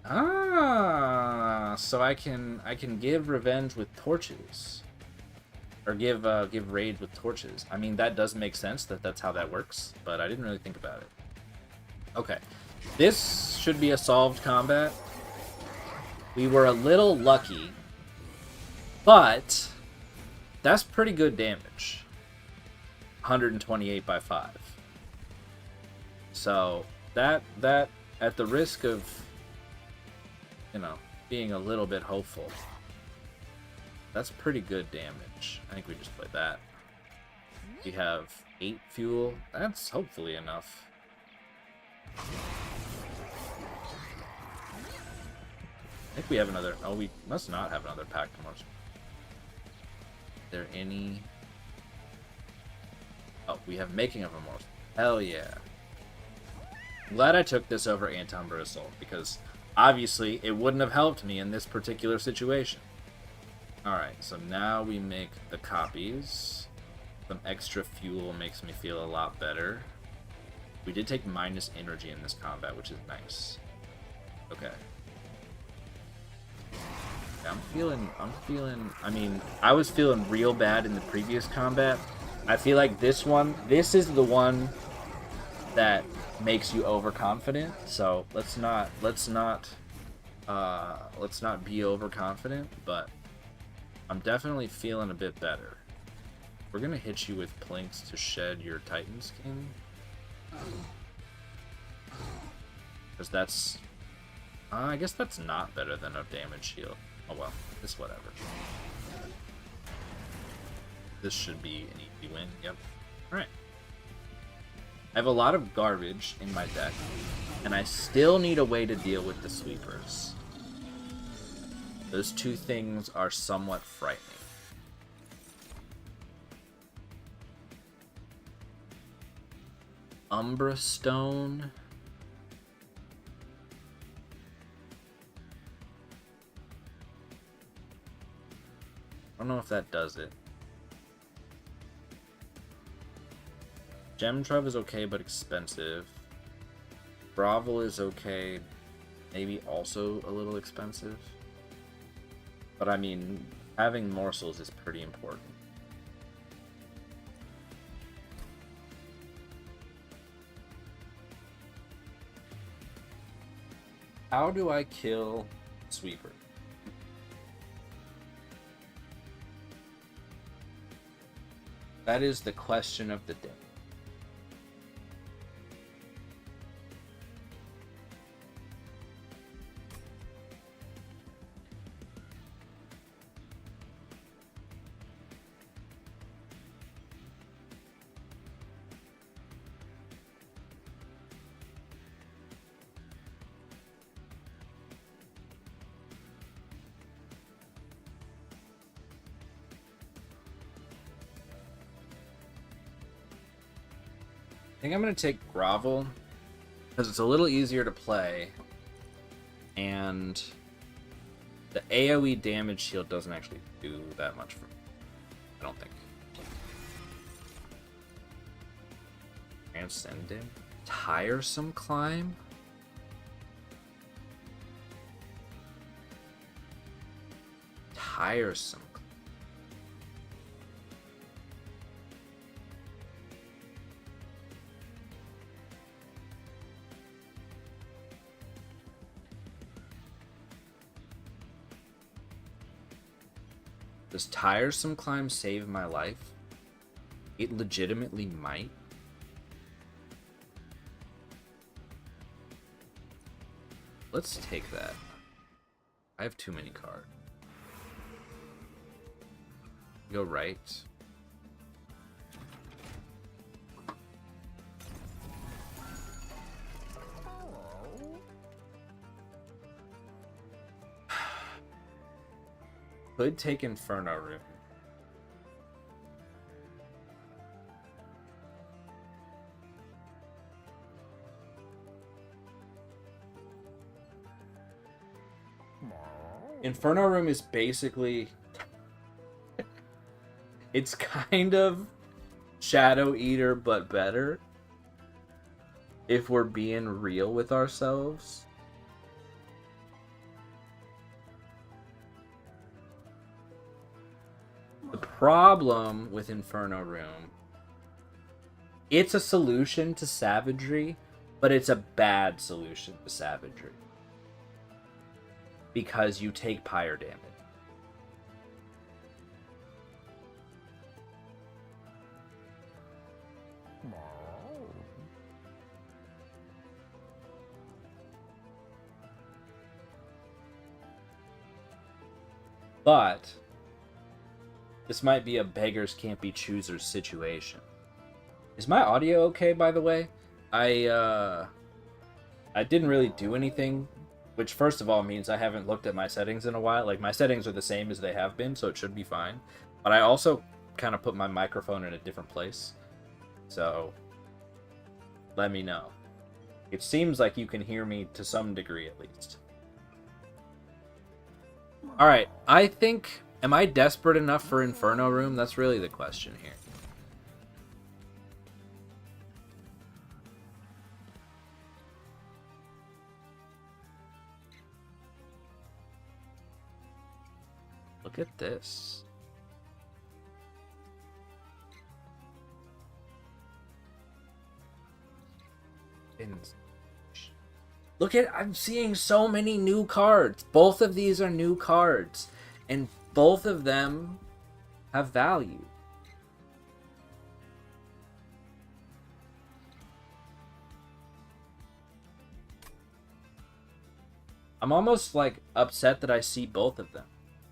Ah, so I can give revenge with torches, or give rage with torches. I mean, that does make sense that's how that works, but I didn't really think about it. Okay, this should be a solved combat. We were a little lucky, but that's pretty good damage. 128 by 5. So that at the risk of, you know, being a little bit hopeful, that's pretty good damage. I think we just play that. We have 8 fuel. That's hopefully enough. I think we have another. Oh, we must not have another pack tomorrow. Is there any? Oh, we have making of remorse. Hell yeah. I'm glad I took this over Anti-Umber Assault, because obviously it wouldn't have helped me in this particular situation. Alright, so now we make the copies. Some extra fuel makes me feel a lot better. We did take minus energy in this combat, which is nice. Okay. I'm feeling, I mean, I was feeling real bad in the previous combat. I feel like this is the one that makes you overconfident. So let's not be overconfident, but I'm definitely feeling a bit better. We're gonna hit you with Plinks to shed your Titan skin. Because that's, I guess that's not better than a damage shield. Oh well, it's whatever. This should be an easy win. Yep. Alright. I have a lot of garbage in my deck, and I still need a way to deal with the sweepers. Those two things are somewhat frightening. Umbra Stone. don't know if that does it. Gem Trove is okay, but expensive. Gravel is okay, maybe also a little expensive. But I mean, having morsels is pretty important. How do I kill Sweeper? That is the question of the day. I think I'm going to take Gravel because it's a little easier to play, and the AoE damage shield doesn't actually do that much for me, I don't think. Transcendent? Tiresome Climb? Tiresome. Does Tiresome Climb save my life? It legitimately might. Let's take that. I have too many cards. Go right. Could take Inferno Room. Inferno Room is basically... it's kind of Shadow Eater, but better. If we're being real with ourselves. The problem with Inferno Room, it's a solution to savagery, but it's a bad solution to savagery. Because you take pyre damage. But this might be a beggars can't be choosers situation. Is my audio okay, by the way? I didn't really do anything, which first of all means I haven't looked at my settings in a while. Like, my settings are the same as they have been, so it should be fine. But I also kind of put my microphone in a different place. So let me know. It seems like you can hear me to some degree at least. Alright, I think... am I desperate enough for Inferno Room? That's really the question here. Look at this. Look at... I'm seeing so many new cards. Both of these are new cards. And both of them have value. I'm almost like upset that I see both of them.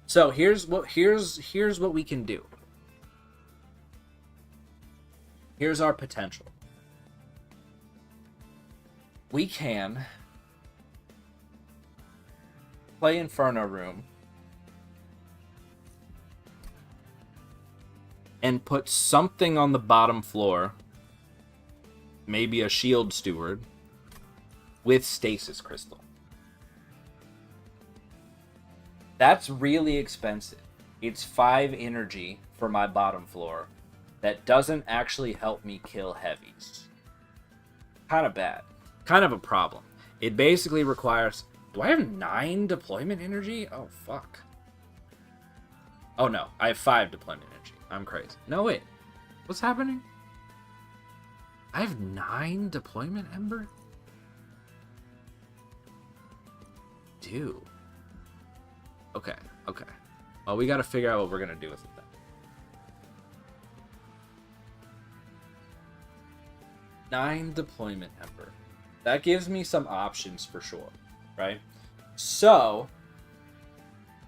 So here's what we can do. Here's our potential. We can play Inferno Room and put something on the bottom floor, maybe a Shield Steward, with Stasis Crystal. That's really expensive. It's 5 energy for my bottom floor. That doesn't actually help me kill heavies. Kind of bad. Kind of a problem. It basically requires... Do I have 9 deployment energy? Oh, fuck. Oh, no. I have 5 deployment energy. I'm crazy. No, wait. What's happening? I have 9 deployment ember? Dude. Okay, okay. Well, we gotta figure out what we're gonna do with it then. 9 deployment ember. That gives me some options for sure, right? So,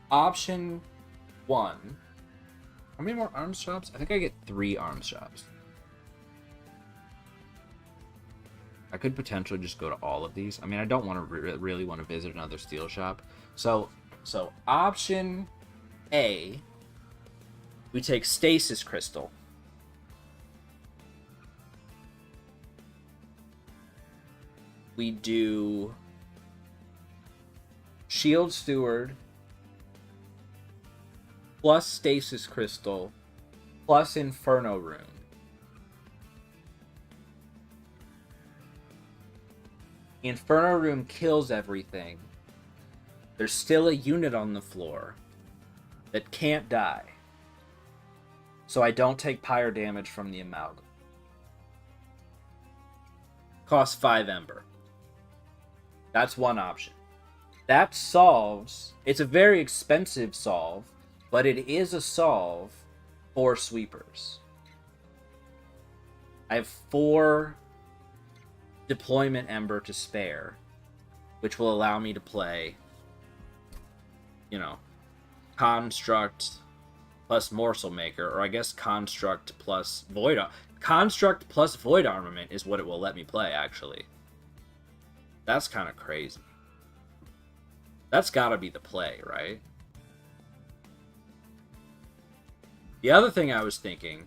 option 1. How many more arms shops? I think I get 3 arms shops. I could potentially just go to all of these. I mean, I don't want to really want to visit another steel shop. So option A, we take Stasis Crystal. We do Shield Steward plus Stasis Crystal plus Inferno Rune. Inferno Rune kills everything. There's still a unit on the floor that can't die. So I don't take pyre damage from the amalgam. Costs 5 ember. That's one option. That solves... It's a very expensive solve, but it is a solve for sweepers. I have 4 deployment ember to spare, which will allow me to play, you know, Construct plus Morsel Maker, or I guess Construct plus Void... Construct plus Void Armament is what it will let me play, actually. That's kind of crazy. That's gotta be the play, right? The other thing I was thinking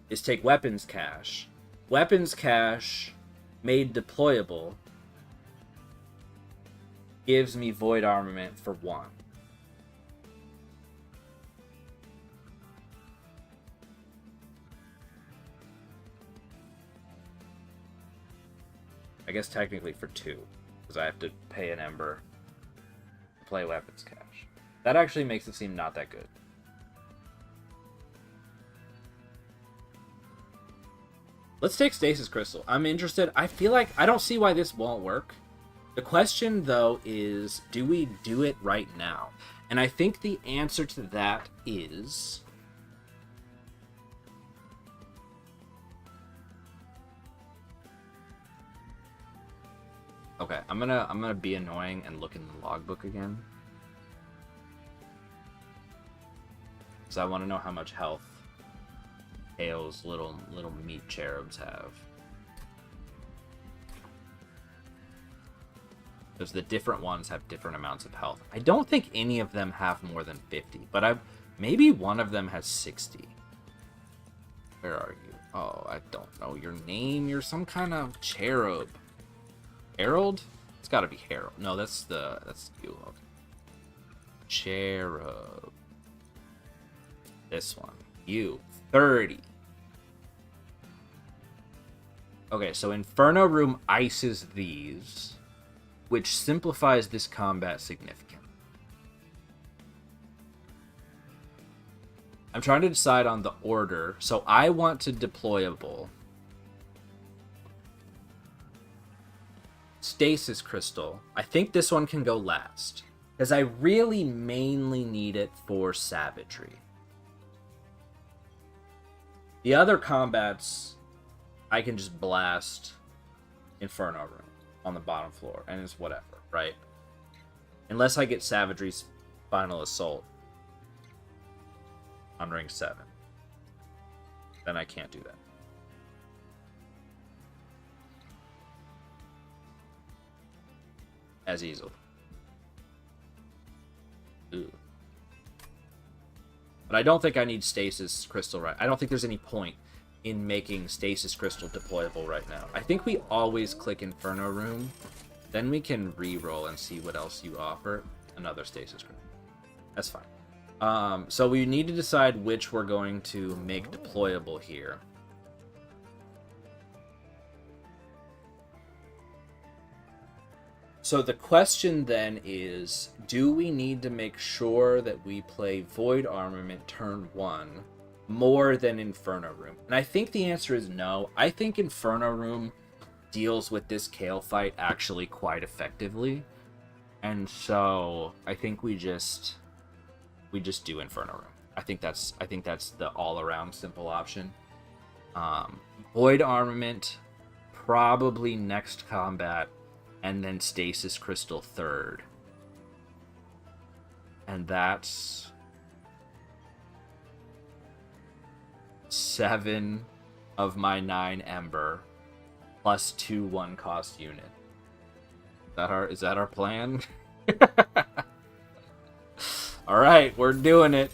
is take Weapons Cache. Weapons Cache made deployable gives me Void Armament for 1. I guess technically for 2, because I have to pay an ember to play Weapons Cache. That actually makes it seem not that good. Let's take Stasis Crystal. I'm interested. I feel like I don't see why this won't work. The question, though, is do we do it right now? And I think the answer to that is... Okay, I'm gonna be annoying and look in the logbook again. Because I want to know how much health Hale's little meat cherubs have. Because the different ones have different amounts of health. I don't think any of them have more than 50, but maybe one of them has 60. Where are you? Oh, I don't know your name. You're some kind of cherub. Harold? It's gotta be Harold. No, that's you. Okay. Cherub. This one. You. 30. Okay, so Inferno Room ices these, which simplifies this combat significantly. I'm trying to decide on the order. So I want to deployable Stasis Crystal. I think this one can go last, because I really mainly need it for savagery. The other combats, I can just blast Inferno Room on the bottom floor, and it's whatever, right? Unless I get Savagery's Final Assault on ring 7. Then I can't do that. As easily. Ooh. But I don't think I need Stasis Crystal right. I don't think there's any point in making Stasis Crystal deployable right now. I think we always click Inferno Room. Then we can re-roll and see what else you offer. Another Stasis Crystal. That's fine. So we need to decide which we're going to make deployable here. So the question then is, do we need to make sure that we play Void Armament turn 1 more than Inferno Room? And I think the answer is no. I think Inferno Room deals with this Kayle fight actually quite effectively. And so I think we just do Inferno Room. I think that's the all-around simple option. Void Armament probably next combat, and then Stasis Crystal third. And that's 7 of my 9 Ember plus 2 1-cost unit. Is that our plan? All right, we're doing it.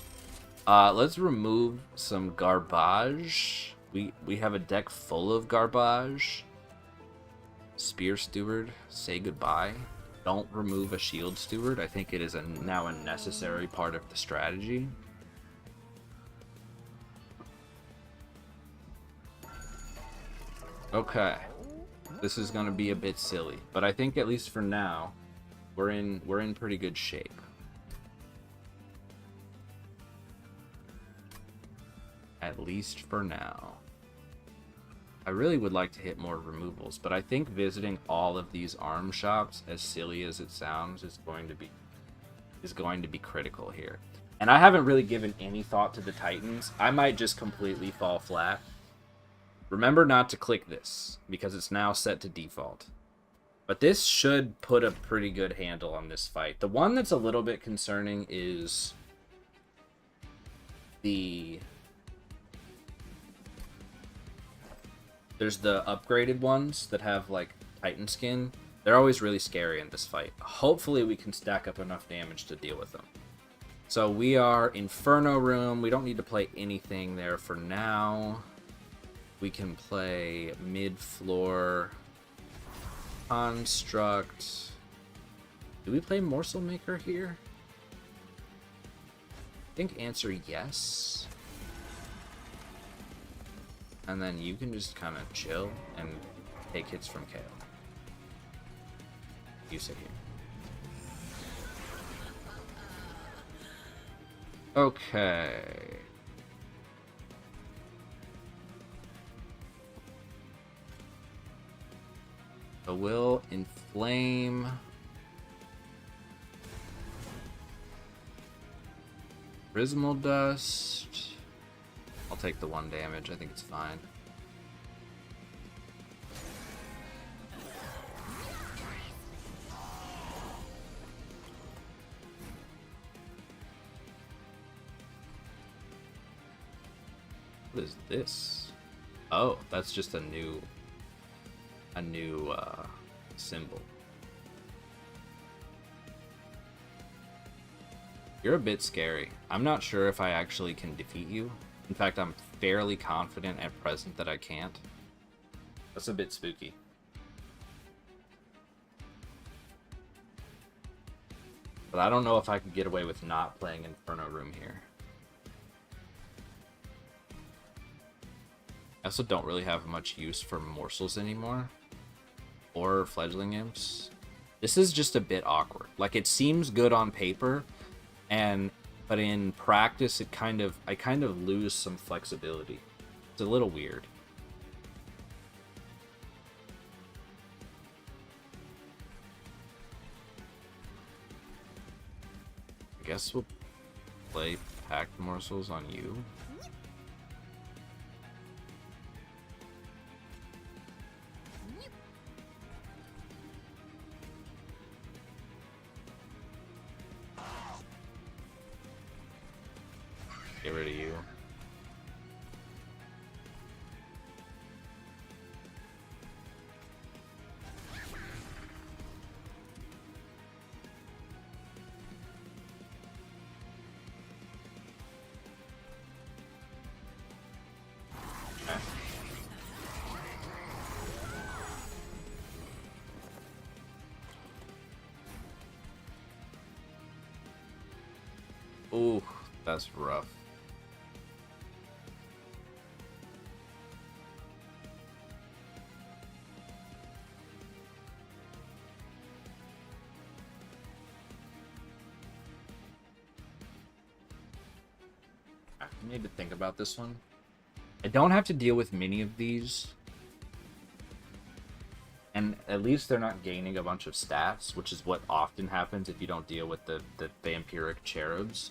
Let's remove some garbage. We have a deck full of garbage. Spear Steward, say goodbye. Don't remove a Shield Steward. I think it is now a necessary part of the strategy. Okay. This is going to be a bit silly, but I think at least for now, we're in pretty good shape. At least for now. I really would like to hit more removals, but I think visiting all of these arm shops, as silly as it sounds, is going to be critical here. And I haven't really given any thought to the Titans. I might just completely fall flat. Remember not to click this, because it's now set to default. But this should put a pretty good handle on this fight. The one that's a little bit concerning is there's the upgraded ones that have, like, Titan skin. They're always really scary in this fight. Hopefully we can stack up enough damage to deal with them. So we are Inferno Room. We don't need to play anything there for now. We can play mid-floor Construct. Do we play Morsel Maker here? I think answer yes. And then you can just kind of chill and take hits from Kayle. You sit here. Okay. So we'll inflame. Prismal Dust. I'll take the 1 damage. I think it's fine. What is this? Oh, that's just a new symbol. You're a bit scary. I'm not sure if I actually can defeat you. In fact, I'm fairly confident at present that I can't. That's a bit spooky. But I don't know if I can get away with not playing Inferno Room here. I also don't really have much use for morsels anymore. Or fledgling imps. This is just a bit awkward. Like, it seems good on paper, but in practice I kind of lose some flexibility. It's a little weird. I guess we'll play packed morsels on you. Get rid of you. Ooh, That's rough. I need to think about this one. I don't have to deal with many of these. And at least they're not gaining a bunch of stats, which is what often happens if you don't deal with the vampiric cherubs.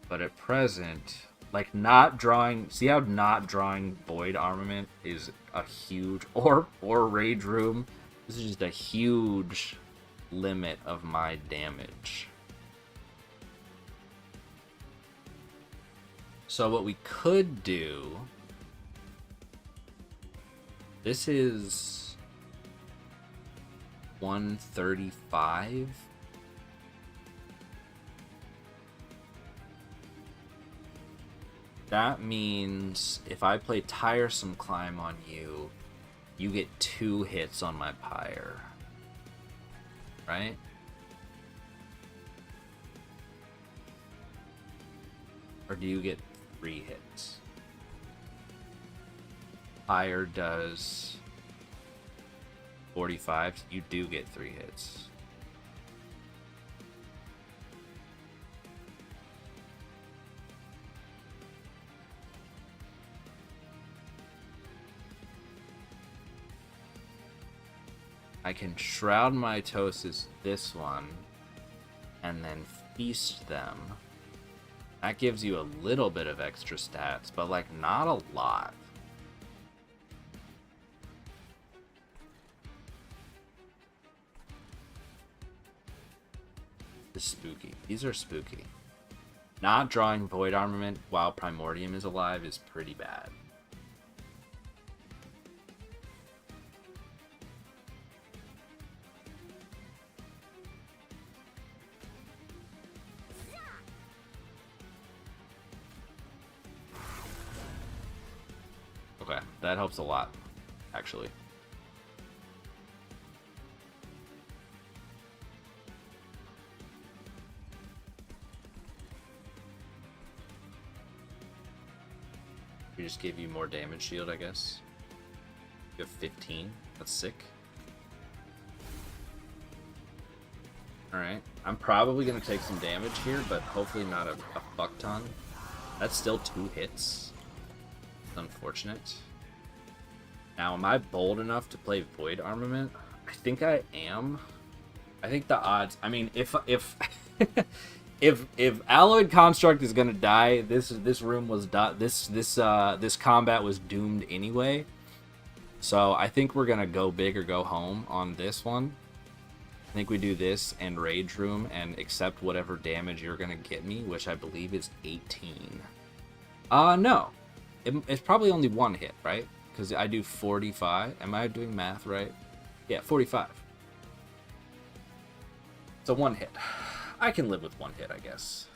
But at present, like not drawing, see how not drawing void armament is a huge, or rage room. This is just a huge limit of my damage. So what we could do, this is 135. That means if I play Tiresome Climb on you, you get 2 hits on my pyre. Right? Or do you get 3 hits? Pyre does 45. You do get 3 hits. I can Shroud Mitosis this one, and then Feast them. That gives you a little bit of extra stats, but like not a lot. This is spooky. These are spooky. Not drawing Void Armament while Primordium is alive is pretty bad. Okay, that helps a lot, actually. We just gave you more damage shield, I guess. You have 15. That's sick. Alright. I'm probably going to take some damage here, but hopefully not a fuck ton. That's still 2 hits. Unfortunate. Now, am I bold enough to play Void Armament? I think I am. I think the odds. I mean, if if Alloyed Construct is gonna die, this room was this combat was doomed anyway. So I think we're gonna go big or go home on this one. I think we do this and Rage Room and accept whatever damage you're gonna get me, which I believe is 18. No. It's probably only 1 hit, right? Because I do 45. Am I doing math right? Yeah, 45. So 1 hit. I can live with 1 hit, I guess.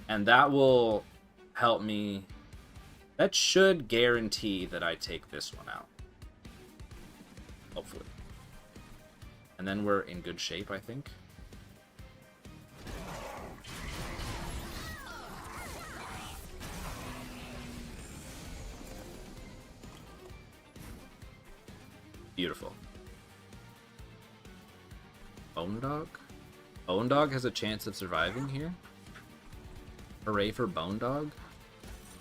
And that will help me. That should guarantee that I take this one out. Hopefully. And then we're in good shape, I think. Beautiful. Bone Dog? Bone Dog has a chance of surviving here. Hooray for Bone Dog.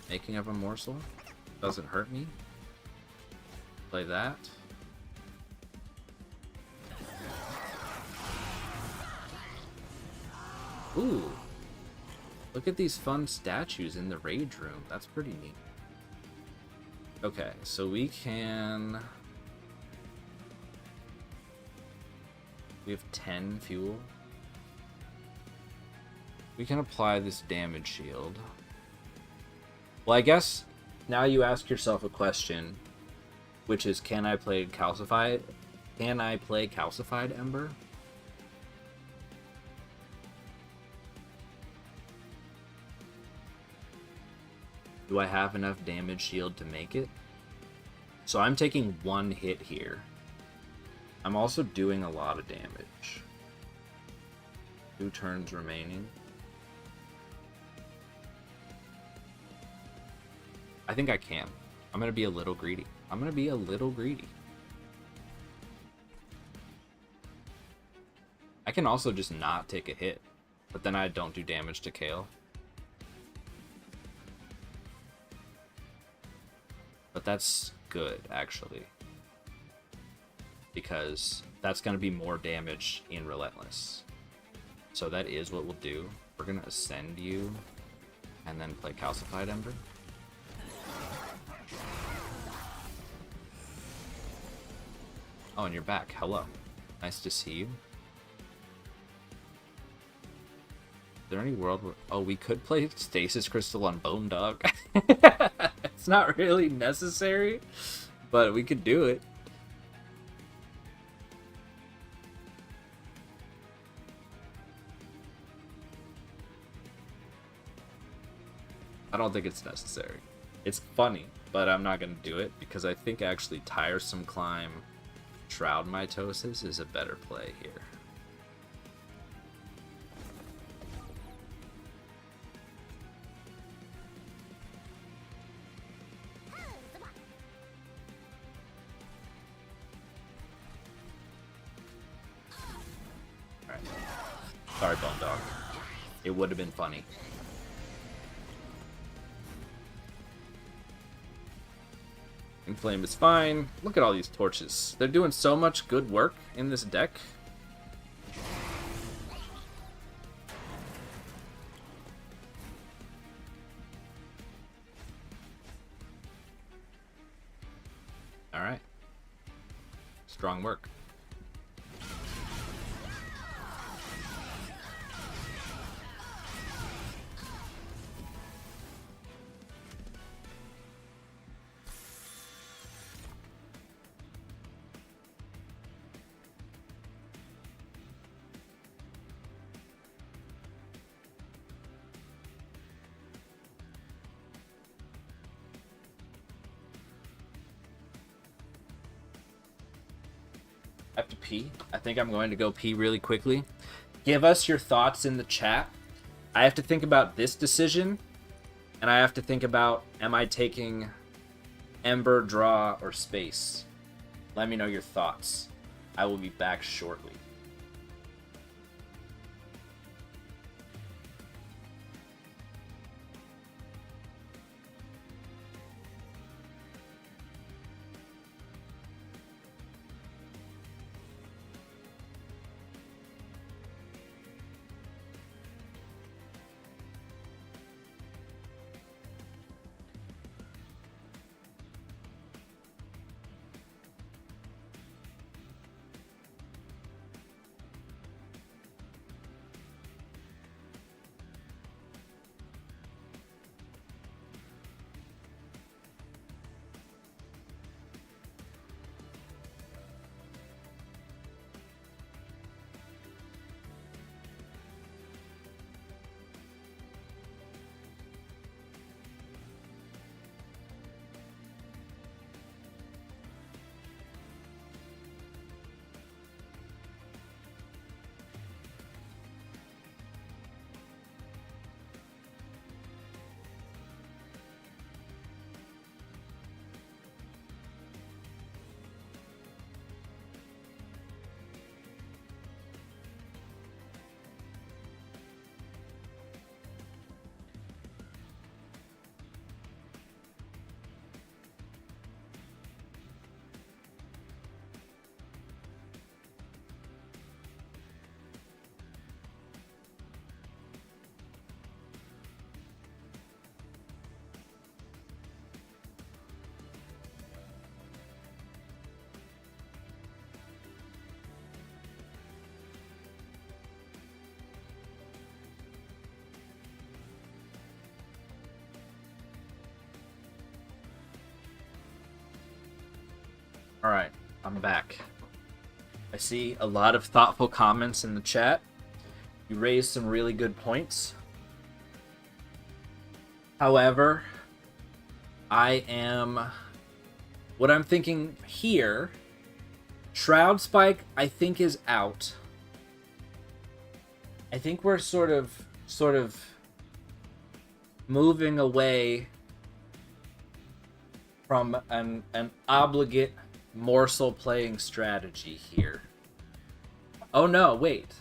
Making up a morsel. Doesn't hurt me. Play that. Ooh. Look at these fun statues in the Rage Room. That's pretty neat. Okay, so we can... We have 10 fuel. We can apply this damage shield. Well, I guess now you ask yourself a question, which is, can I play Calcified? Can I play Calcified Ember? Do I have enough damage shield to make it? So I'm taking 1 hit here. I'm also doing a lot of damage. 2 turns remaining. I think I can. I'm going to be a little greedy. I'm going to be a little greedy. I can also just not take a hit, but then I don't do damage to Kale. But that's good, actually. Because that's going to be more damage in Relentless. So that is what we'll do. We're going to Ascend you, and then play Calcified Ember. Oh, and you're back. Hello. Nice to see you. Is there any world where... Oh, we could play Stasis Crystal on Bone Dog. It's not really necessary, but we could do it. I don't think it's necessary. It's funny, but I'm not going to do it because I think actually Tiresome Climb Shroud Mitosis is a better play here. Alright. Sorry, Bone Dog. It would have been funny. Inflame is fine. Look at all these torches. They're doing so much good work in this deck. Alright. Strong work. I have to pee. I think I'm going to go pee really quickly. Give us your thoughts in the chat. I have to think about this decision, and I have to think about, am I taking Ember, Draw, or Space? Let me know your thoughts. I will be back shortly. Alright, I'm back. I see a lot of thoughtful comments in the chat. You raised some really good points. However, what I'm thinking here, Shroud Spike, I think is out. I think we're sort of moving away from an obligate morsel playing strategy here. Oh no, wait.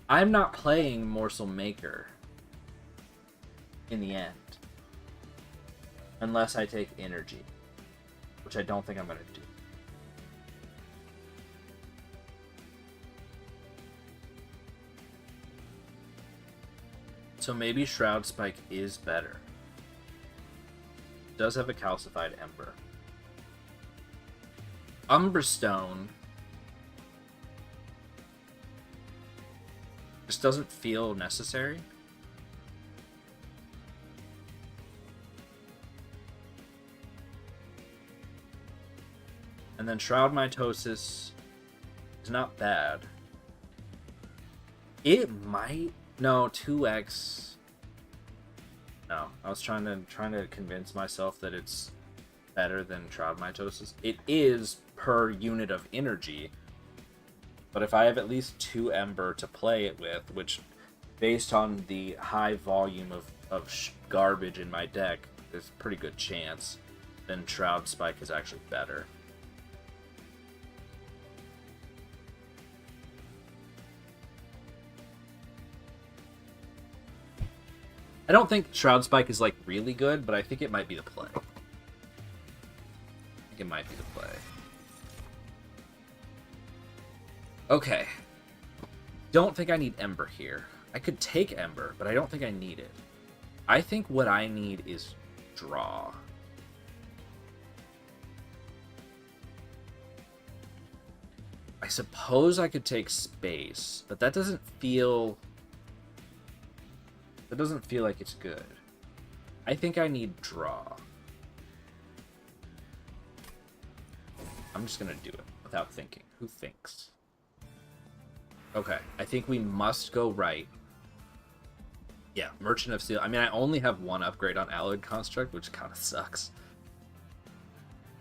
I'm not playing Morsel Maker in the end. Unless I take energy, which I don't think I'm going to do. So maybe Shroud Spike is better. It does have a calcified ember. Umberstone just doesn't feel necessary. And then Shroud Mitosis is not bad. It might... No, 2x. No, I was trying to convince myself that it's better than Shroud Mitosis. It is per unit of energy. But if I have at least 2 Ember to play it with, which, based on the high volume of garbage in my deck, there's a pretty good chance, then Shroud Spike is actually better. I don't think Shroud Spike is, like, really good, but I think it might be the play. I think it might be the play. Okay. Don't think I need Ember here. I could take Ember, but I don't think I need it. I think what I need is draw. I suppose I could take space, but that doesn't feel... That doesn't feel like it's good. I think I need draw. I'm just gonna do it without thinking. Who thinks? Okay, I think we must go right. Yeah, Merchant of Steel. I mean, I only have 1 upgrade on Alloyed Construct, which kind of sucks.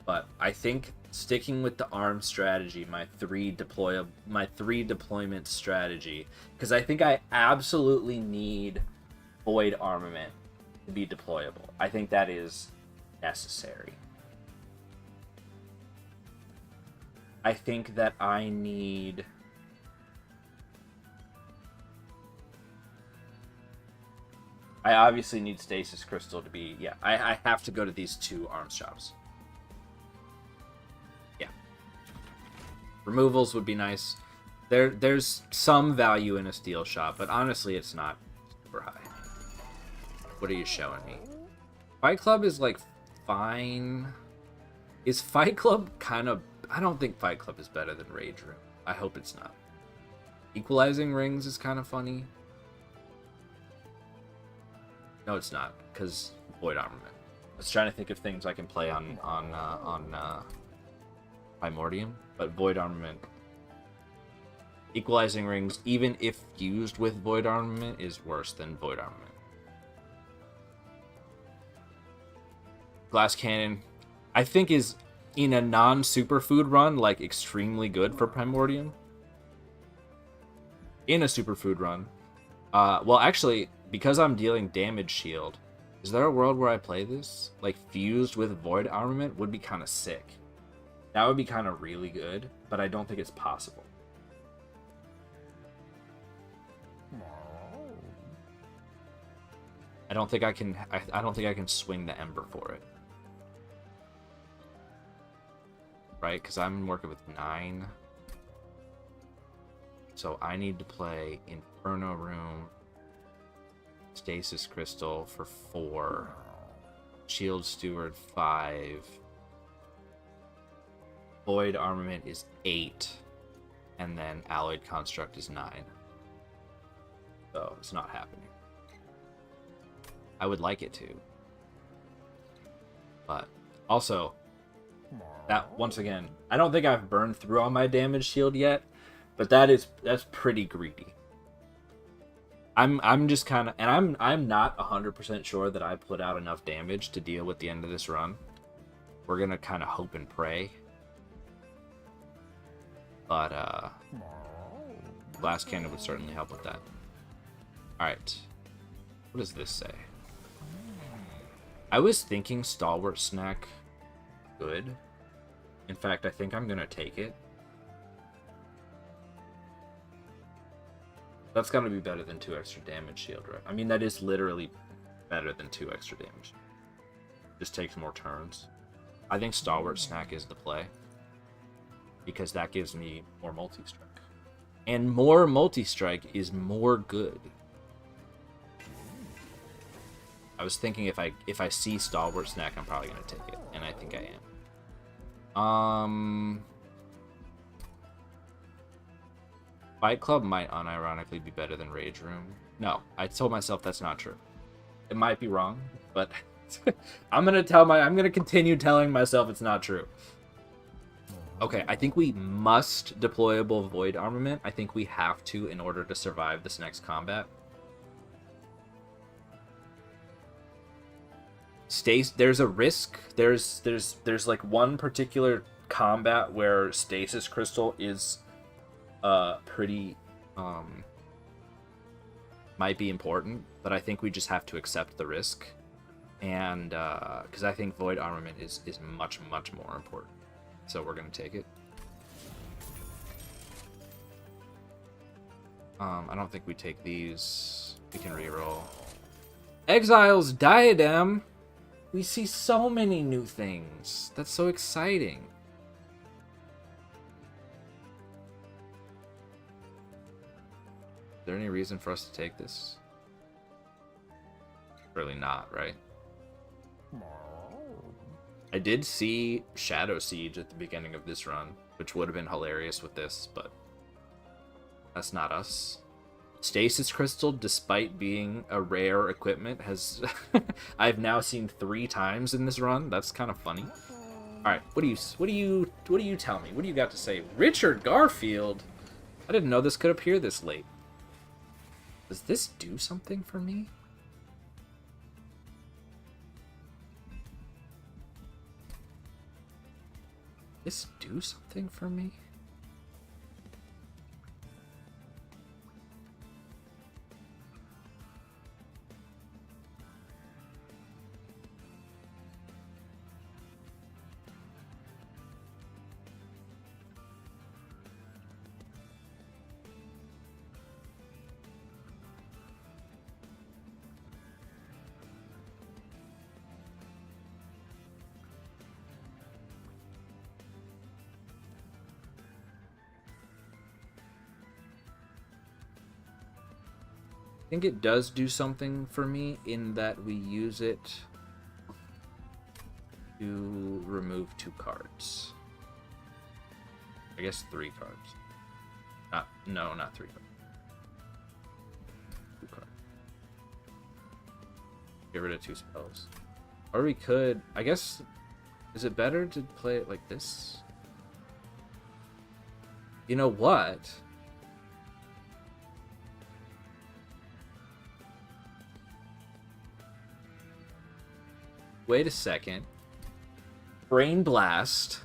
But I think sticking with the arm strategy, my 3 deployment strategy, because I think I absolutely need Void Armament to be deployable. I think that is necessary. I think that I need... I obviously need Stasis Crystal to be... Yeah, I have to go to these 2 arms shops. Yeah. Removals would be nice. There's some value in a steel shop, but honestly, it's not super high. What are you showing me? Fight Club is, like, fine. Is Fight Club kind of... I don't think Fight Club is better than Rage Room. I hope it's not. Equalizing Rings is kind of funny. No, it's not, because Void Armament. I was trying to think of things I can play on Primordium, but Void Armament... Equalizing Rings, even if used with Void Armament, is worse than Void Armament. Glass Cannon, I think, is in a non-superfood run, like, extremely good for Primordium. In a superfood run. Well, actually, because I'm dealing damage shield, is there a world where I play this? Like, fused with Void Armament would be kind of sick. That would be kind of really good, but I don't think it's possible. I don't think I can. I don't think I can swing the Ember for it. Right, because I'm working with 9. So I need to play Inferno Room, Stasis Crystal for 4, Shield Steward 5, Void Armament is 8, and then Alloyed Construct is 9. So it's not happening. I would like it to. But also, that, once again, I don't think I've burned through all my damage shield yet, but that's pretty greedy. I'm just kind of, and I'm not 100% sure that I put out enough damage to deal with the end of this run. We're gonna kind of hope and pray. But Glass Cannon would certainly help with that. All right, what does this say? I was thinking Stalwart Snack good. In fact, I think I'm gonna take it. That's gotta be better than 2 extra damage shield, right? I mean, that is literally better than 2 extra damage. Just takes more turns. I think Stalwart Snack is the play. Because that gives me more multi-strike. And more multi-strike is more good. I was thinking if I see Stalwart Snack, I'm probably gonna take it. And I think I am. Fight Club might unironically be better than Rage Room. No, I told myself that's not true. It might be wrong, but I'm gonna continue telling myself it's not true. Okay, I think we must deployable Void Armament. I think we have to in order to survive this next combat. There's a risk. There's like one particular combat where Stasis Crystal is pretty might be important, but I think we just have to accept the risk, and because I think Void Armament is much more important, so we're gonna take it. I don't think we take these. We can reroll. Exile's Diadem. We see so many new things. That's so exciting. Is there any reason for us to take this? Really not, right? I did see Shadow Siege at the beginning of this run, which would have been hilarious with this, but that's not us. Stasis Crystal, despite being a rare equipment, has I've now seen 3 times in this run. That's kind of funny. All right, what do you tell me? What do you got to say? Richard Garfield. I didn't know this could appear this late. Does this do something for me? This do something for me? I think it does do something for me in that we use it to remove 2 cards. I guess 3 cards. Not 3 cards. 2 cards. Get rid of 2 spells. Or we could, I guess, is it better to play it like this? You know what? Wait a second. Brain Blast.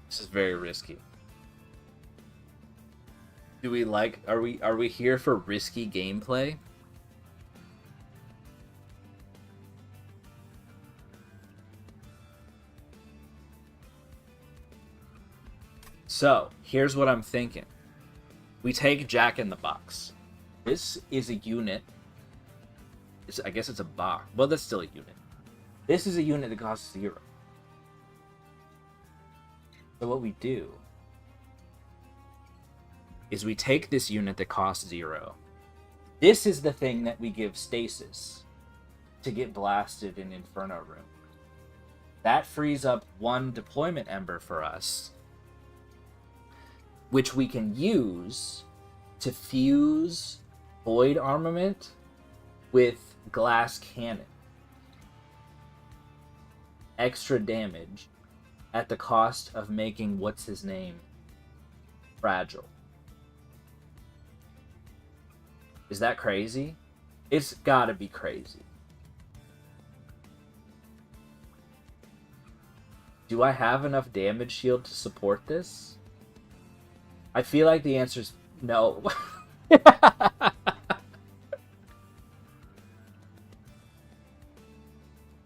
This is very risky. Do we like, are we here for risky gameplay? So, here's what I'm thinking. We take Jack in the Box. This is a unit. I guess it's a box. Well, that's still a unit. This is a unit that costs 0. So what we do is we take this unit that costs 0. This is the thing that we give Stasis to get blasted in Inferno Room. That frees up 1 deployment ember for us, which we can use to fuse Void Armament with Glass Cannon. Extra damage at the cost of making what's his name fragile. Is that crazy? It's gotta be crazy. Do I have enough damage shield to support this? I feel like the answer is no.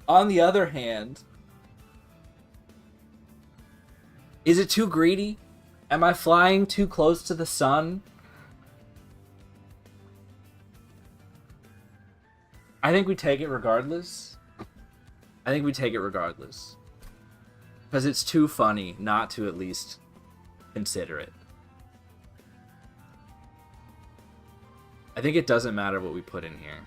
On the other hand, is it too greedy? Am I flying too close to the sun? I think we take it regardless. I think we take it regardless. Because it's too funny not to at least consider it. I think it doesn't matter what we put in here.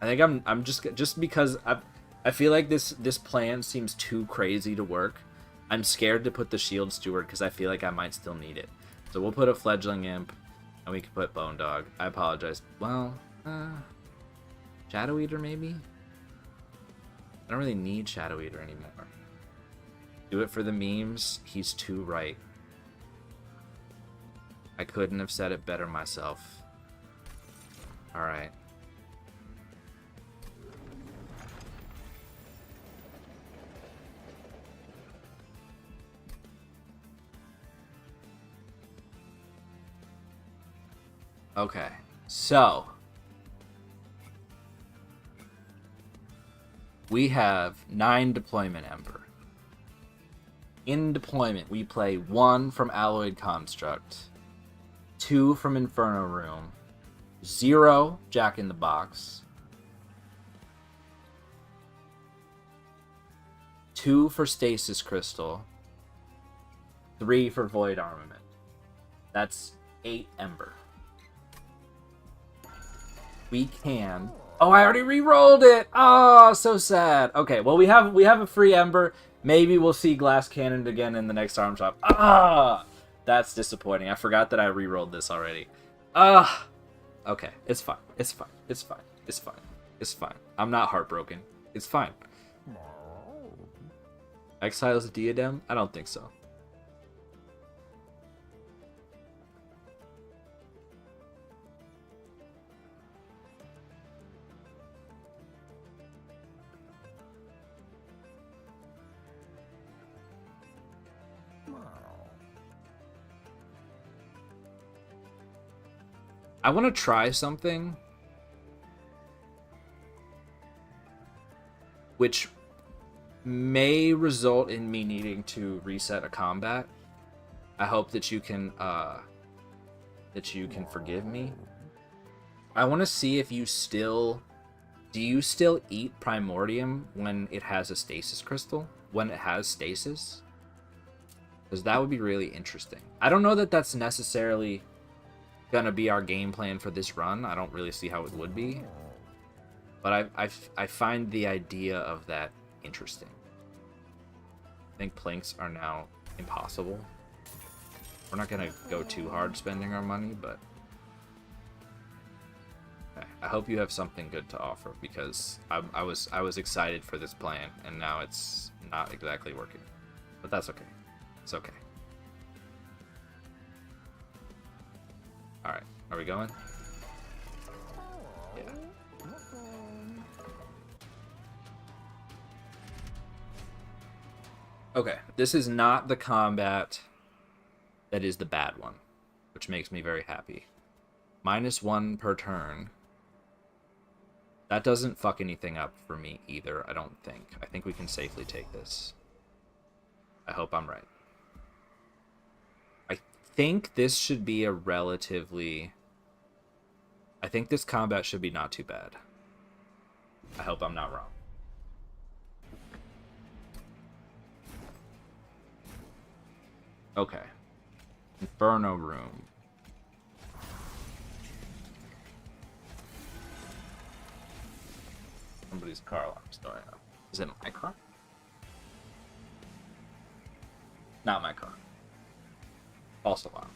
I think I'm just because I feel like this plan seems too crazy to work. I'm scared to put the Shield Steward because I feel like I might still need it. So we'll put a Fledgling Imp, and we can put Bone Dog. I apologize. Well, Shadow Eater maybe? I don't really need Shadow Eater anymore. Do it for the memes. He's too right. I couldn't have said it better myself. Alright. Okay, so we have 9 Deployment Ember. In deployment, we play 1 from Alloyed Construct, 2 from Inferno Room, 0 Jack in the Box, 2 for Stasis Crystal, 3 for Void Armament. That's 8 Ember. We can... Oh, I already re-rolled it! Oh, so sad. Okay, well, we have a free Ember. Maybe we'll see Glass Cannon again in the next Arm Shop. Ah! That's disappointing. I forgot that I re-rolled this already. Ah! Okay, it's fine. It's fine. It's fine. It's fine. It's fine. I'm not heartbroken. It's fine. Exiles a Diadem? I don't think so. I want to try something which may result in me needing to reset a combat. I hope that you can forgive me. I want to see if you still... Do you still eat Primordium when it has a Stasis Crystal? When it has Stasis? Because that would be really interesting. I don't know that that's necessarily gonna be our game plan for this run. I don't really see how it would be. But I find the idea of that interesting. I think Planks are now impossible. We're not gonna go too hard spending our money, but... Okay. I hope you have something good to offer, because I was excited for this plan, and now it's not exactly working. But that's okay. It's okay. Alright, are we going? Yeah. Okay, this is not the combat that is the bad one, which makes me very happy. -1 per turn. That doesn't fuck anything up for me either, I don't think. I think we can safely take this. I hope I'm right. I think this should be a relatively... I think this combat should be not too bad. I hope I'm not wrong. Okay. Inferno Room. Somebody's car alarm's going off. Is it my car? Not my car. False alarm.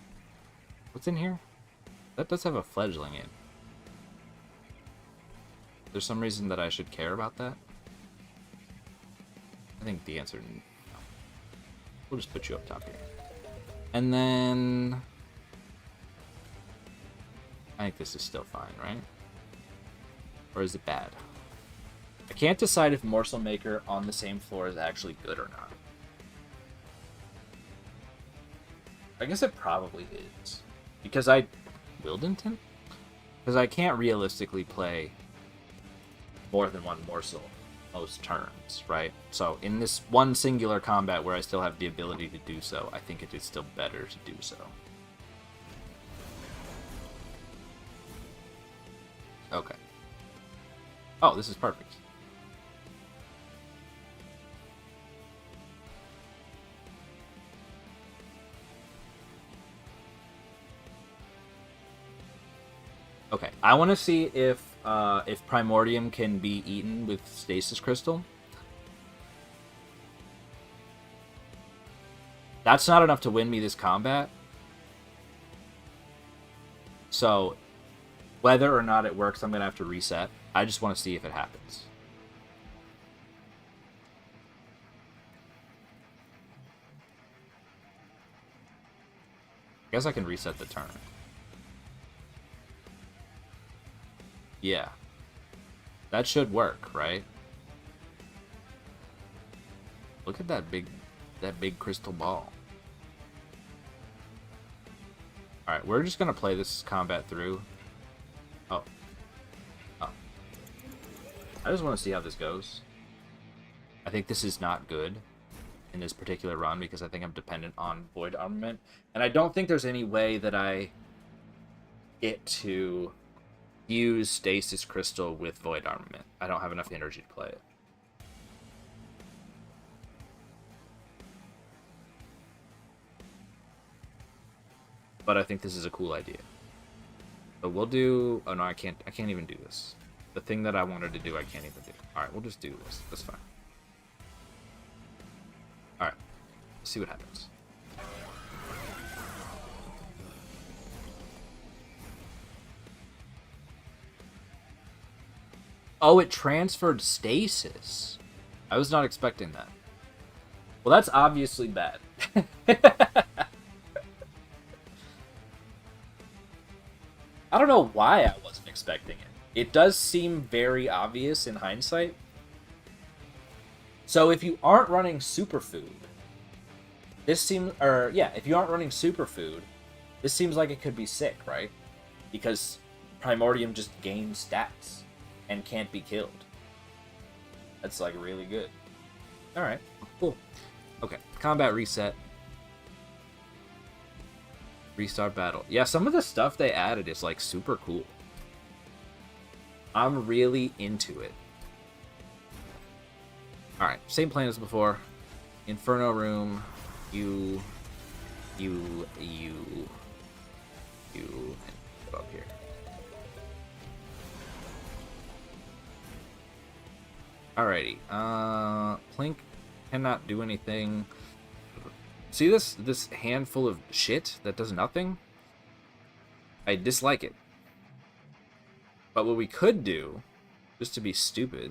What's in here? That does have a fledgling in. There's some reason that I should care about that? I think the answer... No. We'll just put you up top here. And then... I think this is still fine, right? Or is it bad? I can't decide if Morsel Maker on the same floor is actually good or not. I guess it probably is. Because Wildenton? Because I can't realistically play more than one Morsel most turns, right? So in this one singular combat where I still have the ability to do so, I think it is still better to do so. Okay. Oh, this is perfect. Okay, I want to see if Primordium can be eaten with Stasis Crystal. That's not enough to win me this combat. So, whether or not it works, I'm going to have to reset. I just want to see if it happens. I guess I can reset the turn. Yeah. That should work, right? Look at that big crystal ball. Alright, we're just gonna play this combat through. Oh. Oh. I just want to see how this goes. I think this is not good in this particular run because I think I'm dependent on Void Armament. And I don't think there's any way that I get to use Stasis Crystal with Void Armament. I don't have enough energy to play it. But I think this is a cool idea. So we'll do... Oh no, I can't even do this. The thing that I wanted to do, I can't even do. Alright, we'll just do this. That's fine. Alright. Let's see what happens. Oh, it transferred Stasis. I was not expecting that. Well, that's obviously bad. I don't know why I wasn't expecting it. It does seem very obvious in hindsight. So if you aren't running Superfood, this seems... Or, yeah, if you aren't running Superfood, this seems like it could be sick, right? Because Primordium just gains stats and can't be killed. That's, like, really good. Alright, cool. Okay, combat reset. Restart battle. Yeah, some of the stuff they added is, like, super cool. I'm really into it. Alright, same plan as before. Inferno room. You, and go up here. Alrighty. Plink cannot do anything. See this handful of shit that does nothing? I dislike it. But what we could do, just to be stupid,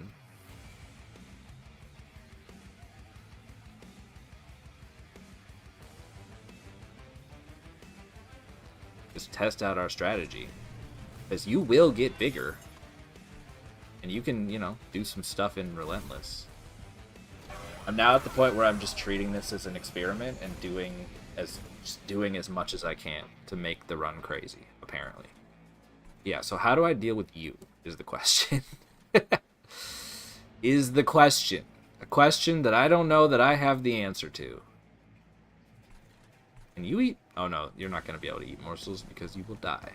is test out our strategy. Because you will get bigger. And you can, you know, do some stuff in Relentless. I'm now at the point where I'm just treating this as an experiment and doing as much as I can to make the run crazy, apparently. Yeah, so how do I deal with you, is the question. Is the question. A question that I don't know that I have the answer to. Can you eat? Oh no, you're not going to be able to eat morsels because you will die.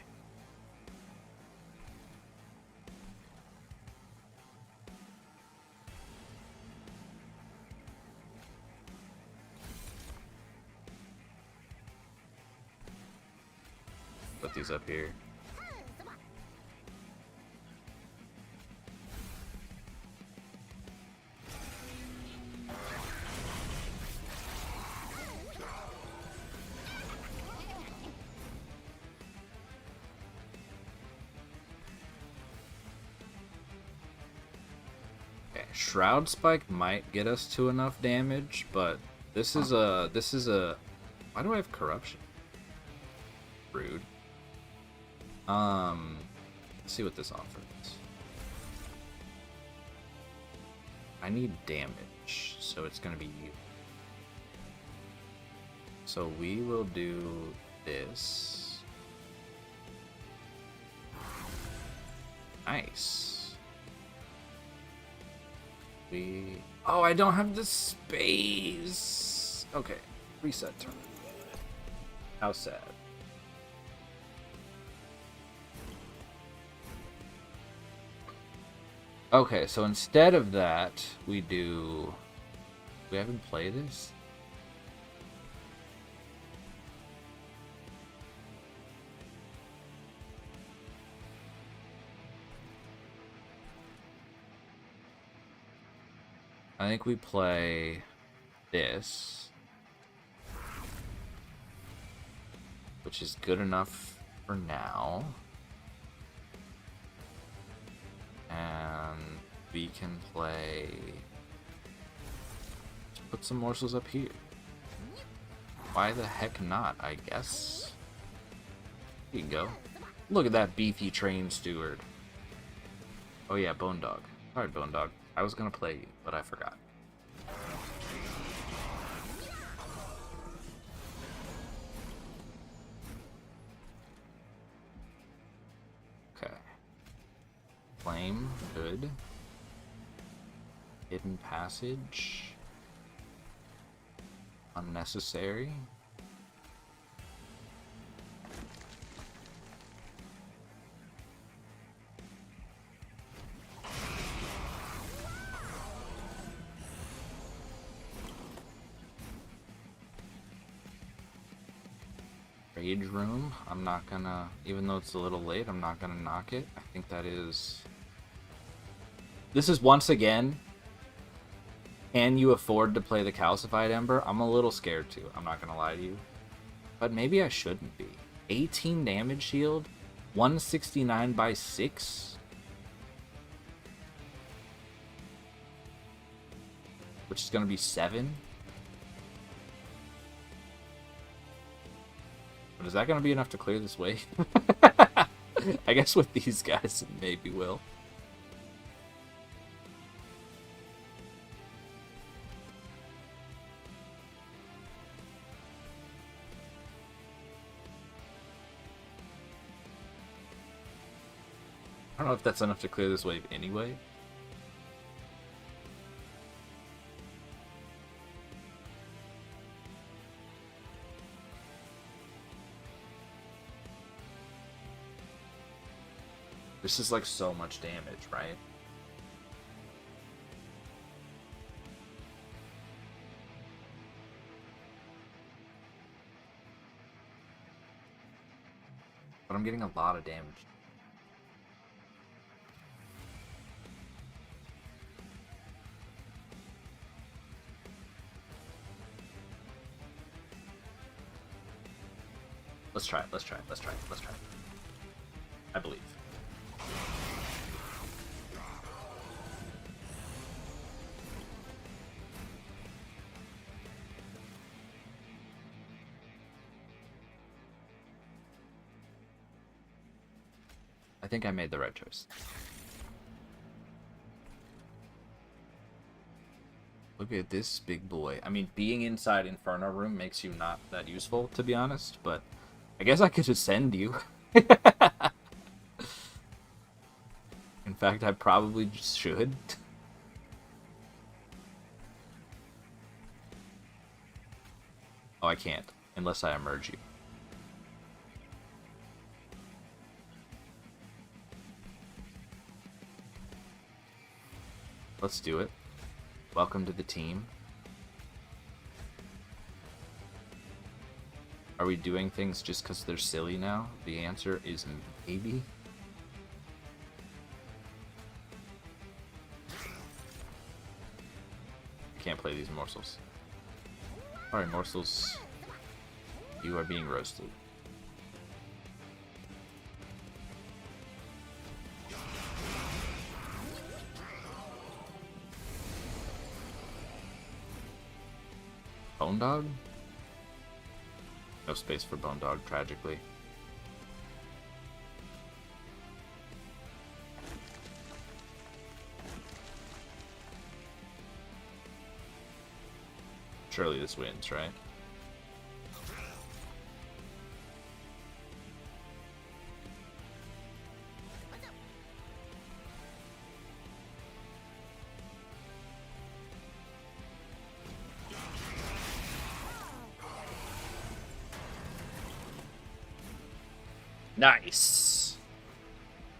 Put these up here. Okay, Shroud Spike might get us to enough damage, but this is a why do I have corruption? Rude. Let's see what this offers. I need damage, so it's gonna be you. So we will do this. Nice. Oh, I don't have the space. Okay, reset turn. How sad. Okay, so instead of that, we haven't played this? I think we play this, which is good enough for now. And we can play... Let's put some morsels up here. Why the heck not, I guess? Here you go. Look at that beefy train steward. Oh yeah, Bone Dog. Alright, Bone Dog. I was gonna play you, but I forgot. Okay. Flame, good. Hidden Passage. Unnecessary. Rage Room, I'm not gonna, even though it's a little late, I'm not gonna knock it. I think that is... This is once again, can you afford to play the Calcified Ember? I'm a little scared too, I'm not gonna lie to you. But maybe I shouldn't be. 18 damage shield, 169 by 6? Which is gonna be 7? But is that going to be enough to clear this wave? I guess with these guys, it maybe will. I don't know if that's enough to clear this wave anyway. This is like so much damage, right? But I'm getting a lot of damage. Let's try it, let's try it, let's try it, let's try it. I believe. I think I made the right choice. Look at this big boy. I mean, being inside Inferno Room makes you not that useful, to be honest, but I guess I could just send you. In fact, I probably just should. Oh, I can't, unless I emerge you. Let's do it. Welcome to the team. Are we doing things just because they're silly now? The answer is maybe. Can't play these morsels. Alright, morsels. You are being roasted. Bone Dog? No space for Bone Dog, tragically. surely this wins, right? Nice.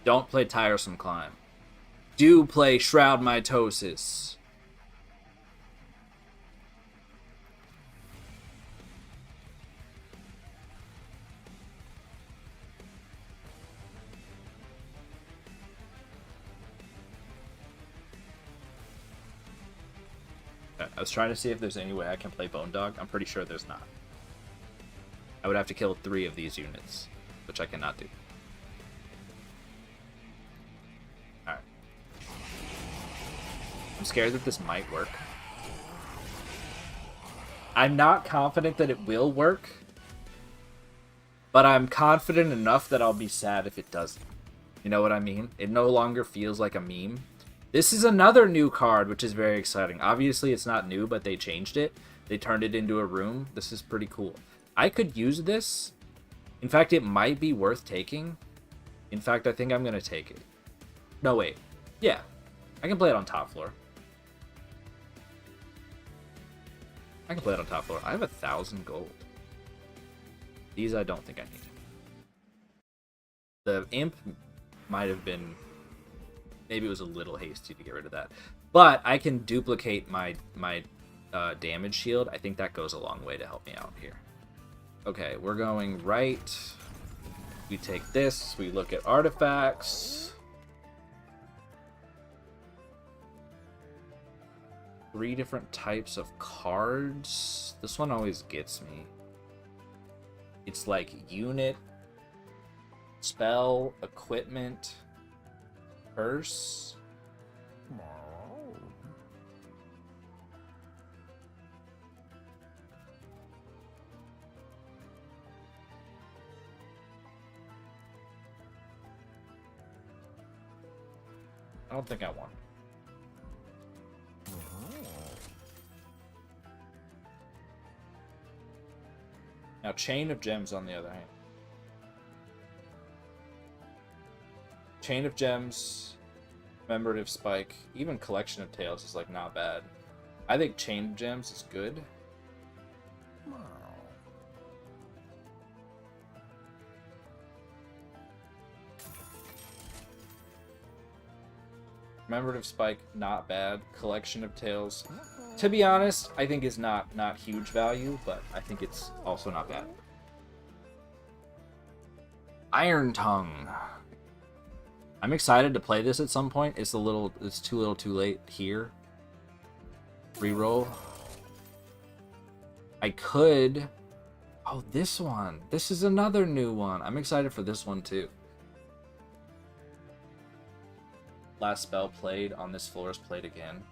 Don't play Tiresome Climb. Do play Shroud Mitosis. I was trying to see if there's any way I can play Bone Dog. I'm pretty sure there's not. I would have to kill 3 of these units, which I cannot do. Alright. I'm scared that this might work. I'm not confident that it will work, but I'm confident enough that I'll be sad if it doesn't. You know what I mean? It no longer feels like a meme. This is another new card, which is very exciting. Obviously, it's not new, but they changed it. They turned it into a room. This is pretty cool. I could use this. In fact, it might be worth taking. In fact, I think I'm going to take it. No, wait. Yeah. I can play it on top floor. I can play it on top floor. I have 1,000 gold. These I don't think I need. The imp might have been... Maybe it was a little hasty to get rid of that. But I can duplicate my damage shield. I think that goes a long way to help me out here. Okay, we're going right. We take this. We look at artifacts. 3 different types of cards. This one always gets me. It's like unit, spell, equipment, curse. I don't think I want it. Now, Chain of Gems, on the other hand. Chain of Gems, Commemorative Spike, even Collection of Tales is, like, not bad. I think Chain of Gems is good. Commemorative Spike, not bad. Collection of Tales, to be honest, I think is not huge value, but I think it's also not bad. Iron Tongue. I'm excited to play this at some point. It's too late here. Reroll. I could. Oh, this one. This is another new one. I'm excited for this one too. Last spell played on this floor is played again.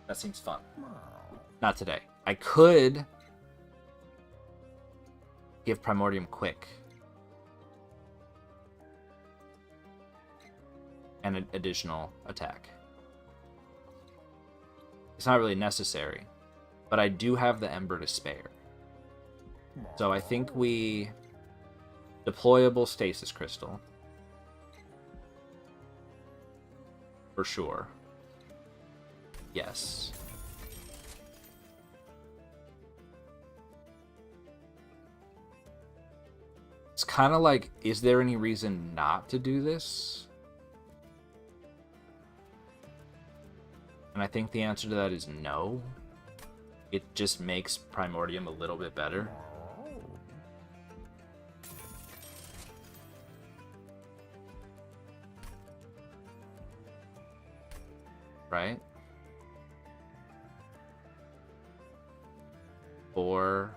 That seems fun. Not today. I could give Primordium quick. And an additional attack. It's not really necessary, but I do have the Ember to spare. So I think we... Deployable Stasis Crystal. For sure. Yes. It's kind of like, is there any reason not to do this? And I think the answer to that is no. It just makes Primordium a little bit better. Right? 4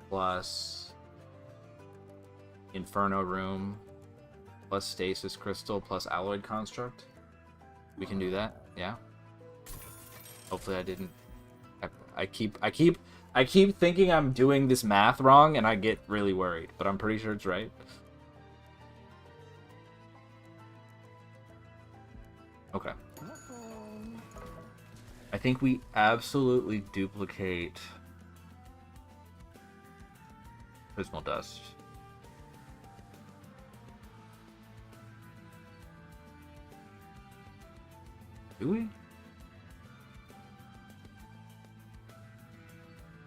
plus Inferno Room plus Stasis Crystal plus Alloyed Construct. We can do that, yeah. Hopefully I didn't. I keep thinking I'm doing this math wrong, and I get really worried, but I'm pretty sure it's right. Okay. I think we absolutely duplicate Prismal Dust. Do we?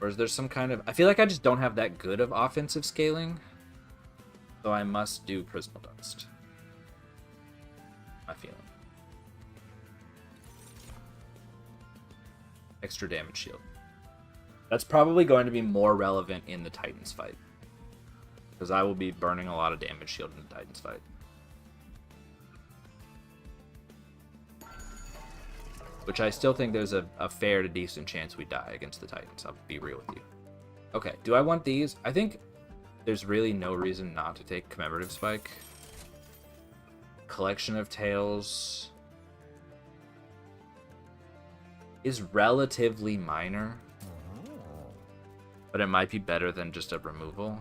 Or is there some kind of... I feel like I just don't have that good of offensive scaling. So I must do Prismal Dust. My feeling. Extra damage shield. That's probably going to be more relevant in the Titans fight. Because I will be burning a lot of damage shield in the Titans fight. Which I still think there's a fair to decent chance we die against the Titans. I'll be real with you. Okay, do I want these? I think there's really no reason not to take Commemorative Spike. Collection of Tails is relatively minor. But it might be better than just a removal.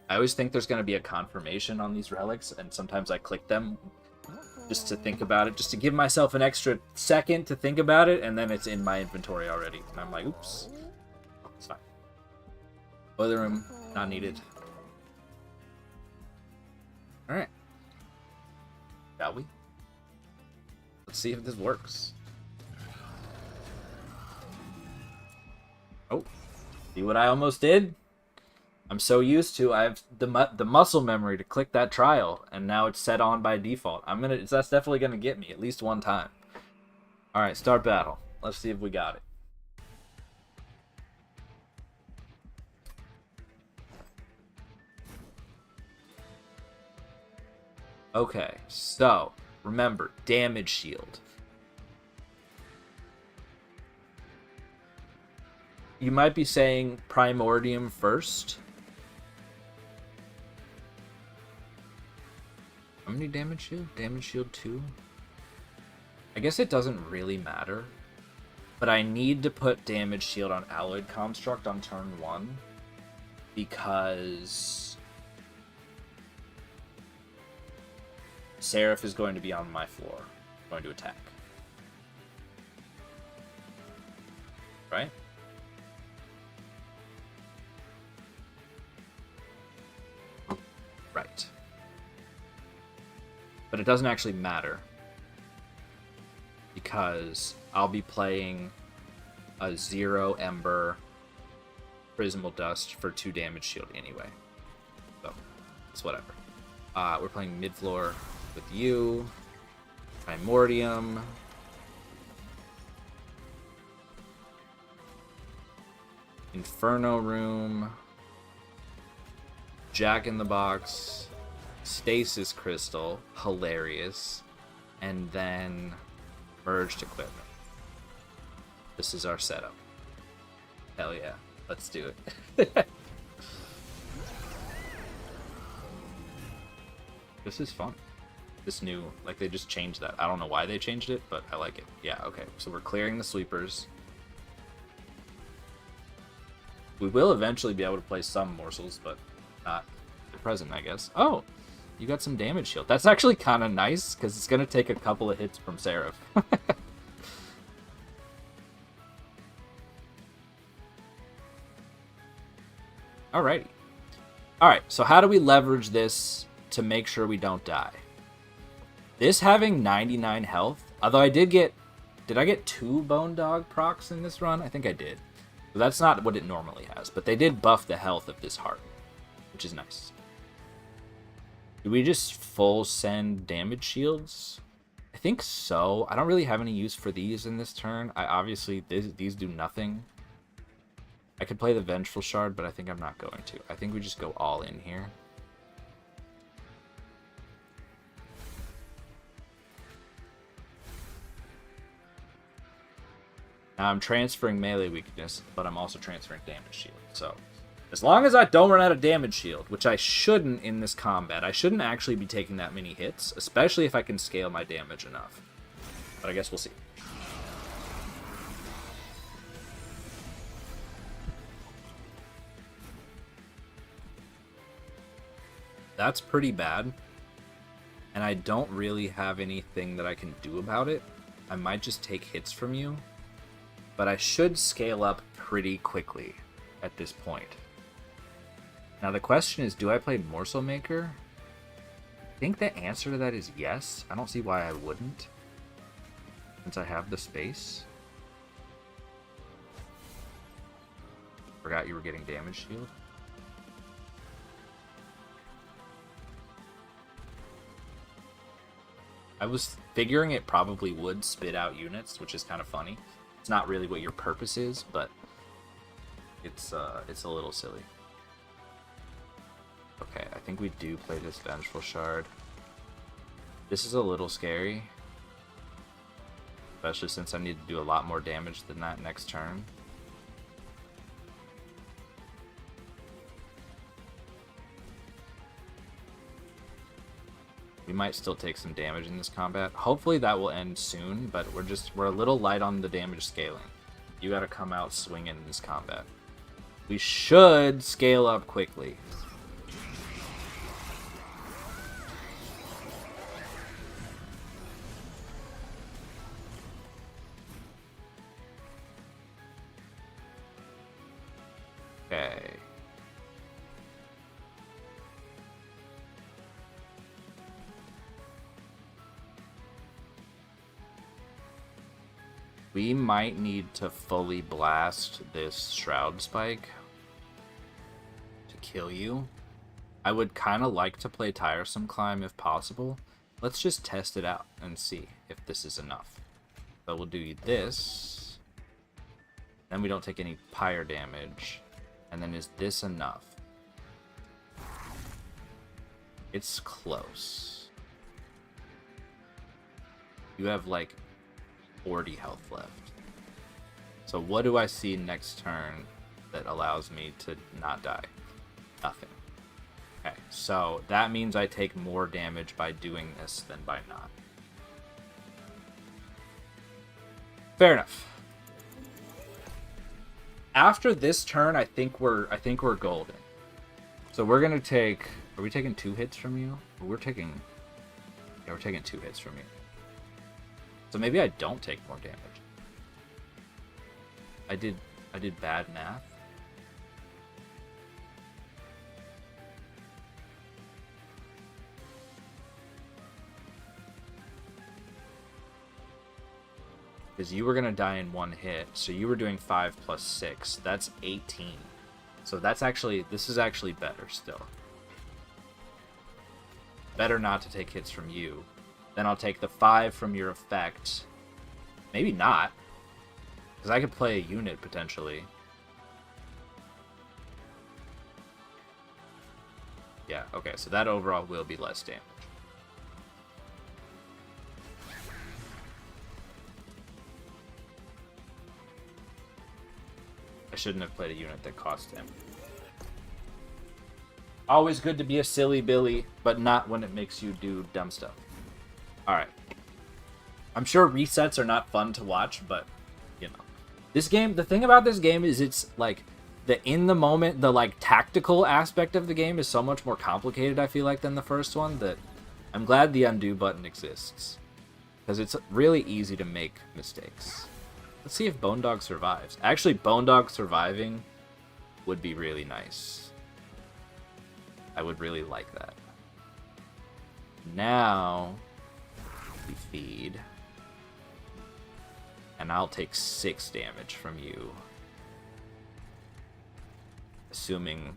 I always think there's going to be a confirmation on these relics, and sometimes I click them just to think about it, just to give myself an extra second to think about it, and then it's in my inventory already. And I'm like, oops. It's fine. Boiler room, not needed. Alright. Shall we? Let's see if this works. Oh. See what I almost did? I'm so used to, I have the muscle memory to click that trial, and now it's set on by default. That's definitely gonna get me at least one time. All right, start battle. Let's see if we got it. Okay, so remember, damage shield. You might be saying Primordium first. How many damage shield? Damage shield 2? I guess it doesn't really matter. But I need to put damage shield on Alloyed Construct on turn 1. Because Seraph is going to be on my floor. Going to attack. Right? Right. But it doesn't actually matter. Because I'll be playing a 0 Ember Prismal Dust for 2 damage shield anyway. So, it's whatever. We're playing mid-floor with you. Primordium. Inferno Room. Jack in the Box. Stasis Crystal, hilarious, and then merged equipment. This is our setup. Hell yeah, let's do it. This is fun. This new, like, they just changed that. I don't know why they changed it, but I like it. Yeah, okay, so we're clearing the sweepers. We will eventually be able to play some morsels, but not at present, I guess. Oh! You got some damage shield. That's actually kind of nice, because it's going to take a couple of hits from Seraph. Alrighty. Alright, so how do we leverage this to make sure we don't die? This having 99 health, although I did get... Did I get 2 Bone Dog procs in this run? I think I did. So that's not what it normally has, but they did buff the health of this heart, which is nice. Do we just full send damage shields? I think so. I don't really have any use for these in this turn. Obviously, these do nothing. I could play the Vengeful Shard, but I think I'm not going to. I think we just go all in here. Now I'm transferring melee weakness, but I'm also transferring damage shield. So, as long as I don't run out of damage shield, which I shouldn't in this combat, I shouldn't actually be taking that many hits, especially if I can scale my damage enough. But I guess we'll see. That's pretty bad. And I don't really have anything that I can do about it. I might just take hits from you. But I should scale up pretty quickly at this point. Now the question is, do I play Morsel Maker? I think the answer to that is yes. I don't see why I wouldn't, since I have the space. Forgot you were getting damage shield. I was figuring it probably would spit out units, which is kind of funny. It's not really what your purpose is, but it's a little silly. Okay, I think we do play this Vengeful Shard. This is a little scary, especially since I need to do a lot more damage than that next turn. We might still take some damage in this combat. Hopefully that will end soon, but we're a little light on the damage scaling. You gotta come out swinging in this combat. We should scale up quickly. Okay. We might need to fully blast this Shroud Spike to kill you. I would kind of like to play Tiresome Climb if possible. Let's just test it out and see if this is enough. So we'll do this. Then we don't take any pyre damage. And then is this enough? It's close. You have like 40 health left. So what do I see next turn that allows me to not die? Nothing. Okay, so that means I take more damage by doing this than by not. Fair enough. After this turn, I think we're golden. So we're gonna take. Are we taking 2 hits from you? We're taking 2 hits from you. So maybe I don't take more damage. I did bad math. Because you were gonna die in 1 hit, so you were doing 5 plus 6. That's 18. So this is actually better still. Better not to take hits from you. Then I'll take the 5 from your effect. Maybe not. Because I could play a unit potentially. Yeah, okay, so that overall will be less damage. I shouldn't have played a unit that cost him. Always good to be a silly Billy, but not when it makes you do dumb stuff. Alright. I'm sure resets are not fun to watch, but, you know. This game, the thing about this game is it's, like, the in-the-moment, the, like, tactical aspect of the game is so much more complicated, I feel like, than the first one, that I'm glad the undo button exists. Because it's really easy to make mistakes. Let's see if Bone Dog survives. Actually, Bone Dog surviving would be really nice. I would really like that. Now, we feed. And I'll take 6 damage from you. Assuming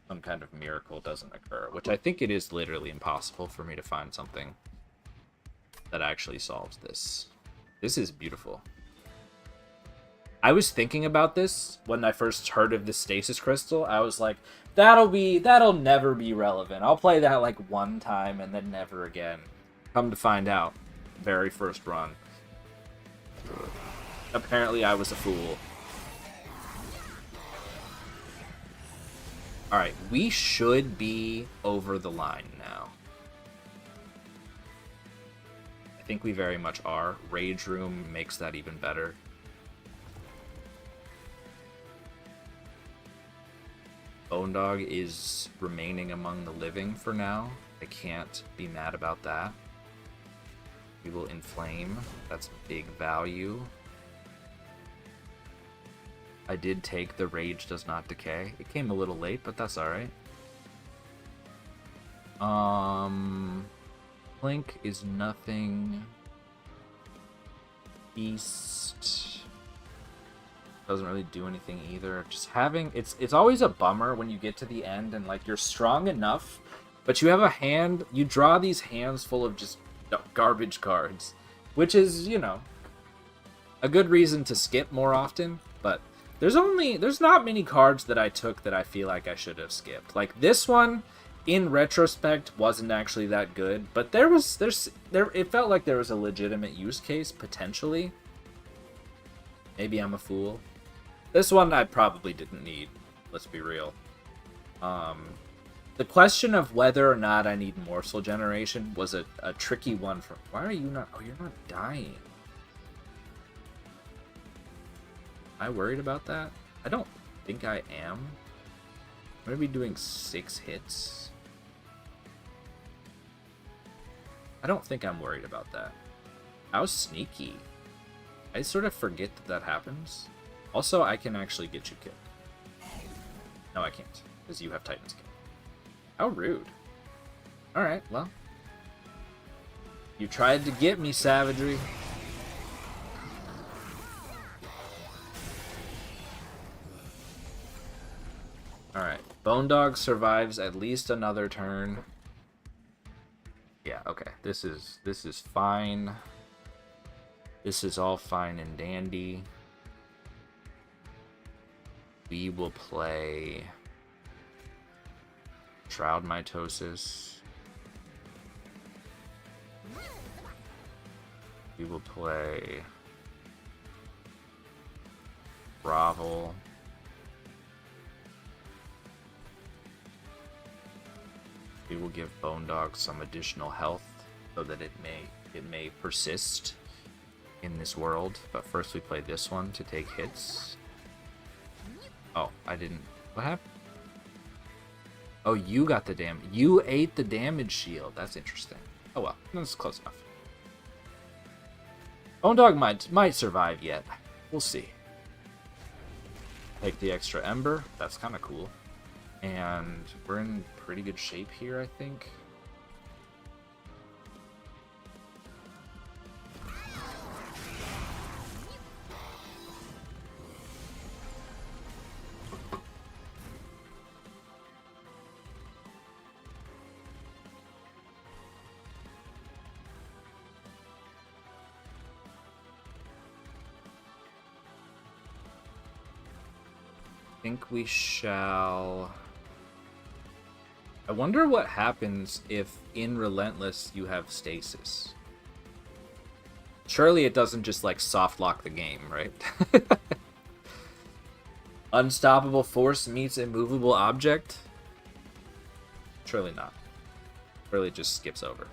some kind of miracle doesn't occur. Which I think it is literally impossible for me to find something that actually solves this. This is beautiful. I was thinking about this when I first heard of the Stasis Crystal. I was like, that'll never be relevant. I'll play that like 1 time and then never again. Come to find out, very first run. Apparently I was a fool. Alright, we should be over the line now. I think we very much are. Rage Room makes that even better. Bone Dog is remaining among the living for now. I can't be mad about that. We will inflame. That's big value. I did take the Rage Does Not Decay. It came a little late, but that's alright. Blink is nothing. Beast doesn't really do anything either. Just having it's always a bummer when you get to the end and like you're strong enough, but you have a hand. You draw these hands full of just garbage cards, which is, you know, a good reason to skip more often. But there's not many cards that I took that I feel like I should have skipped. Like this one, in retrospect, wasn't actually that good, but it felt like there was a legitimate use case potentially. Maybe I'm a fool. This one I probably didn't need. Let's be real. The question of whether or not I need morsel generation was a tricky one. For why are you not? Oh, you're not dying. Am I worried about that? I don't think I am. I'm gonna be doing 6 hits. I don't think I'm worried about that. How sneaky. I sort of forget that happens. Also, I can actually get you killed. No, I can't, because you have Titan's Kill. How rude. Alright, well. You tried to get me, savagery. Alright, Bone Dog survives at least another turn. Yeah, okay. This is fine. This is all fine and dandy. We will play Shroud Mitosis. We will play Grovel. We will give Bone Dog some additional health so that it may persist in this world. But first we play this one to take hits. Oh, I didn't. What happened? Oh, you got the damage. You ate the damage shield. That's interesting. Oh well, that's close enough. Bone Dog might survive yet. We'll see. Take the extra Ember. That's kind of cool. And we're in pretty good shape here, I think. I think we shall... I wonder what happens if in Relentless you have stasis. Surely it doesn't just like soft lock the game, right? Unstoppable force meets immovable object? Surely not. Surely it just skips over.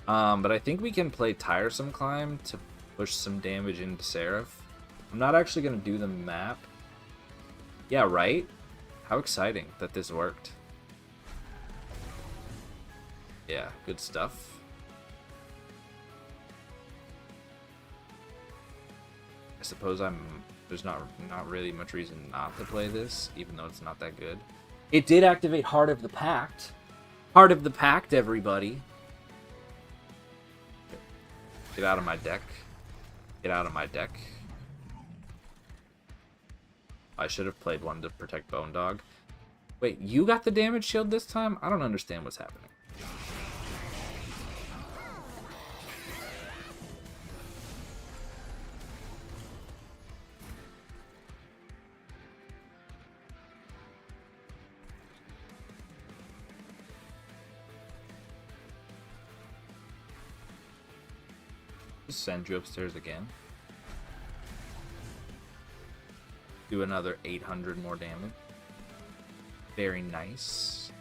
But I think we can play Tiresome Climb to push some damage into Seraph. I'm not actually going to do the map. Yeah, right? How exciting that this worked. Yeah, good stuff. I suppose there's not really much reason not to play this, even though it's not that good. It did activate Heart of the Pact. Heart of the Pact, everybody. Get out of my deck. Get out of my deck. I should have played one to protect Bone Dog. Wait, you got the damage shield this time? I don't understand what's happening. Just send you upstairs again. Do another 800 more damage. Very nice.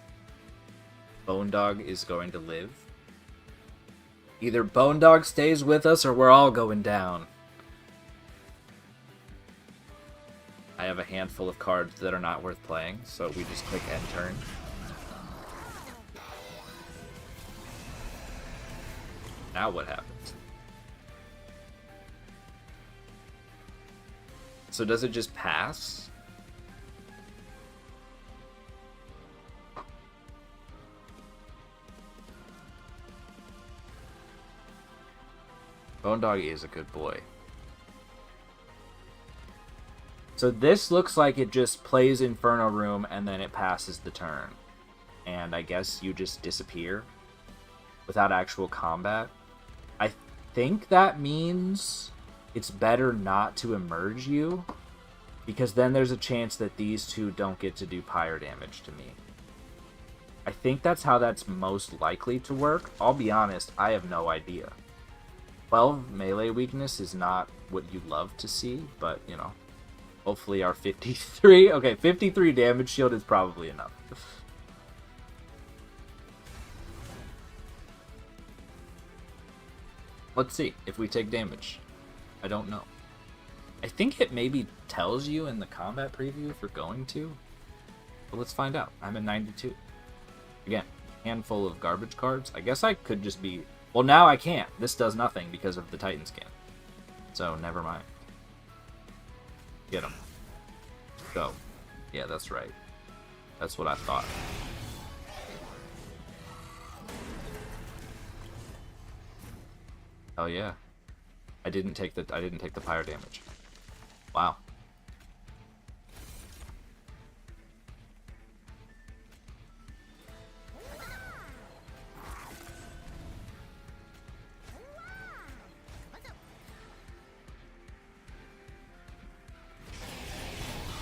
Bone Dog is going to live. Either Bone Dog stays with us or we're all going down. I have a handful of cards that are not worth playing, so we just click end turn. Now what happens? So does it just pass? Bone Dog is a good boy. So this looks like it just plays Inferno Room and then it passes the turn. And I guess you just disappear without actual combat. I think that means it's better not to emerge you, because then there's a chance that these two don't get to do pyre damage to me. I think that's how that's most likely to work. I'll be honest, I have no idea. 12 melee weakness is not what you love to see, but, you know, hopefully our 53... Okay, 53 damage shield is probably enough. Let's see if we take damage. I don't know. I think it maybe tells you in the combat preview if we're going to. But let's find out. I'm at 92. Again, handful of garbage cards. I guess I could just be... Well, now I can't. This does nothing because of the Titan scan. So, never mind. Get him. Go. Yeah, that's right. That's what I thought. Oh yeah. I didn't take the pyre damage. Wow.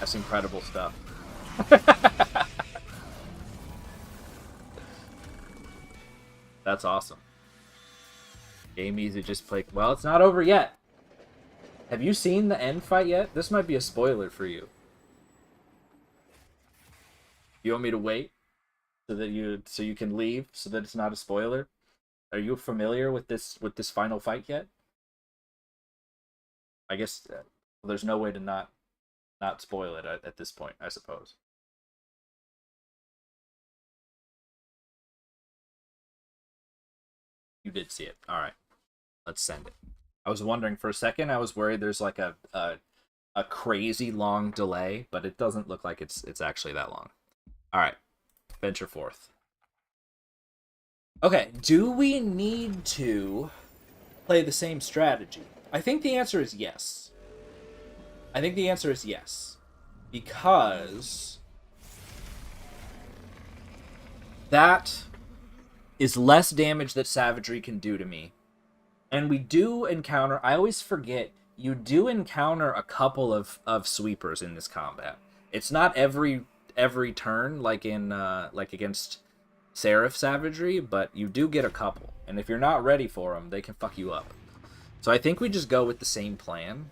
That's incredible stuff. That's awesome. Game easy, just play. Well, it's not over yet. Have you seen the end fight yet? This might be a spoiler for you. You want me to wait so you can leave so that it's not a spoiler? Are you familiar with this final fight yet? I guess there's no way to not spoil it at this point, I suppose. You did see it. All right. Let's send it. I was wondering for a second. I was worried there's like a crazy long delay, but it doesn't look like it's actually that long. All right. Venture forth. Okay. Do we need to play the same strategy? I think the answer is yes. Because that is less damage that Savagery can do to me. And we do encounter, I always forget, you do encounter a couple of sweepers in this combat. It's not every turn like in like against Seraph Savagery, but you do get a couple. And if you're not ready for them, they can fuck you up. So I think we just go with the same plan.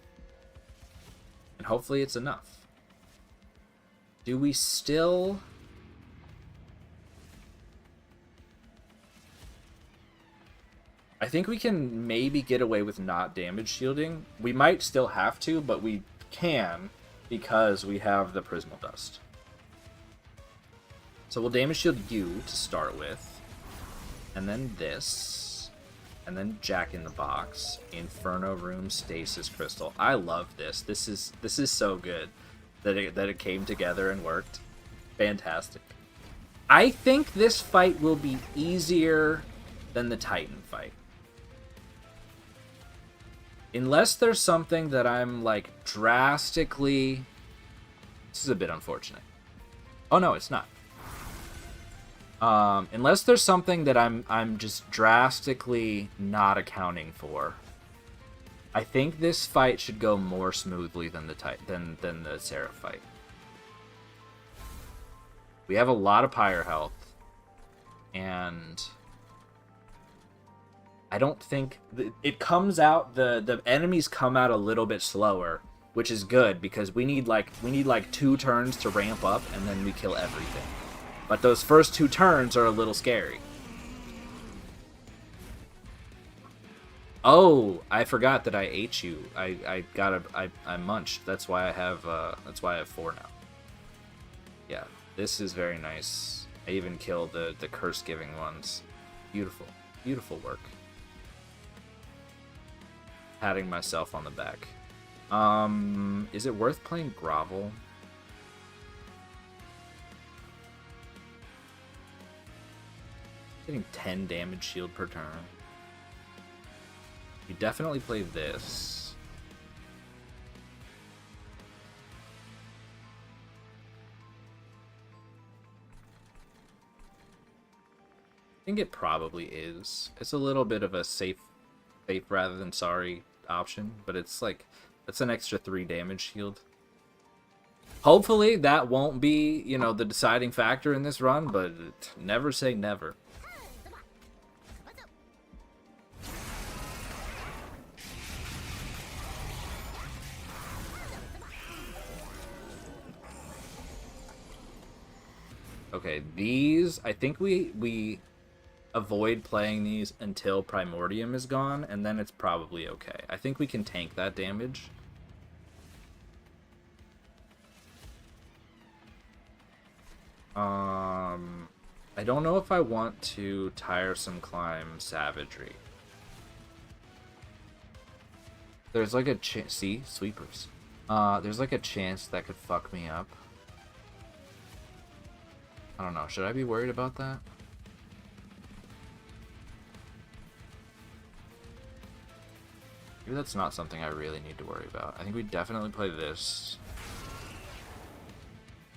And hopefully it's enough. Do we still... I think we can maybe get away with not damage shielding. We might still have to, but we can because we have the Prismal Dust. So we'll damage shield you to start with. And then this. And then Jack in the Box. Inferno Room, Stasis Crystal. I love this. This is so good that it came together and worked. Fantastic. I think this fight will be easier than the Titan fight. Unless there's something that I'm, like, drastically... This is a bit unfortunate. Oh, no, it's not. Unless there's something that I'm just drastically not accounting for. I think this fight should go more smoothly than the Seraph fight. We have a lot of Pyre health. And... I don't think it comes out, the enemies come out a little bit slower, which is good because we need like 2 turns to ramp up and then we kill everything. But those first 2 turns are a little scary. Oh, I forgot that I ate you. I munched. That's why I have 4 now. Yeah, this is very nice. I even killed the curse giving ones. Beautiful. Beautiful work. Patting myself on the back. Is it worth playing Grovel? Getting 10 damage shield per turn. You definitely play this. I think it probably is. It's a little bit of a safe rather than sorry option, but it's like, that's an extra 3 damage shield. Hopefully that won't be, you know, the deciding factor in this run, but never say never. Okay, these, I think we avoid playing these until Primordium is gone, and then it's probably okay. I think we can tank that damage. I don't know if I want to Tiresome Climb Savagery. There's like a chance, see? Sweepers. There's like a chance that could fuck me up. I don't know, should I be worried about that? Maybe that's not something I really need to worry about. I think we definitely play this.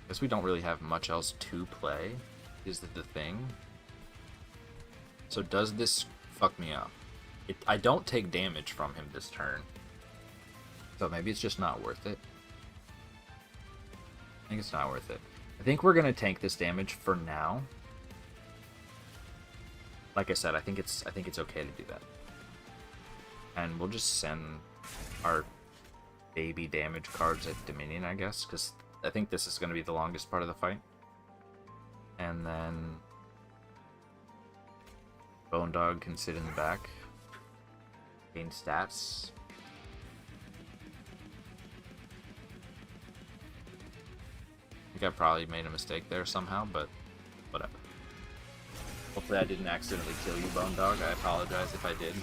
Guess we don't really have much else to play, is the thing. So does this fuck me up? I don't take damage from him this turn. So maybe it's just not worth it. I think it's not worth it. I think we're gonna tank this damage for now. Like I said, I think it's okay to do that. And we'll just send our baby damage cards at Dominion, I guess, because I think this is going to be the longest part of the fight. And then Bone Dog can sit in the back. Gain stats. I think I probably made a mistake there somehow, but whatever. Hopefully I didn't accidentally kill you, Bone Dog. I apologize if I did.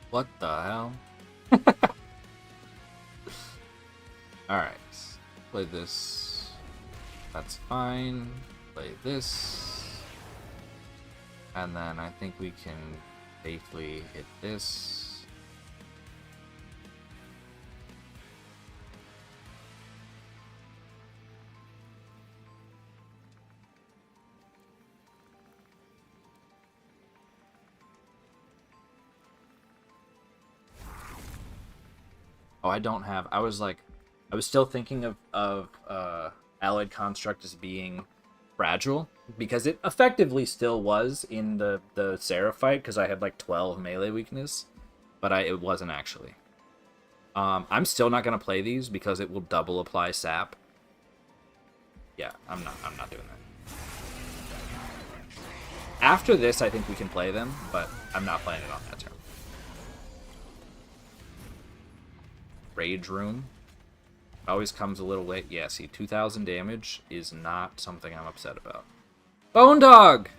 What the hell? Alright. Play this. That's fine. Play this. And then I think we can safely hit this. Oh, I don't have... I was still thinking of Allied Construct as being fragile, because it effectively still was in the Seraph fight, because I had like 12 melee weakness, but it wasn't actually. I'm still not going to play these, because it will double apply sap. Yeah, I'm not doing that. After this, I think we can play them, but I'm not playing it on that turn. Rage Room always comes a little late. Yeah, see, 2,000 damage is not something I'm upset about. Bone Dog!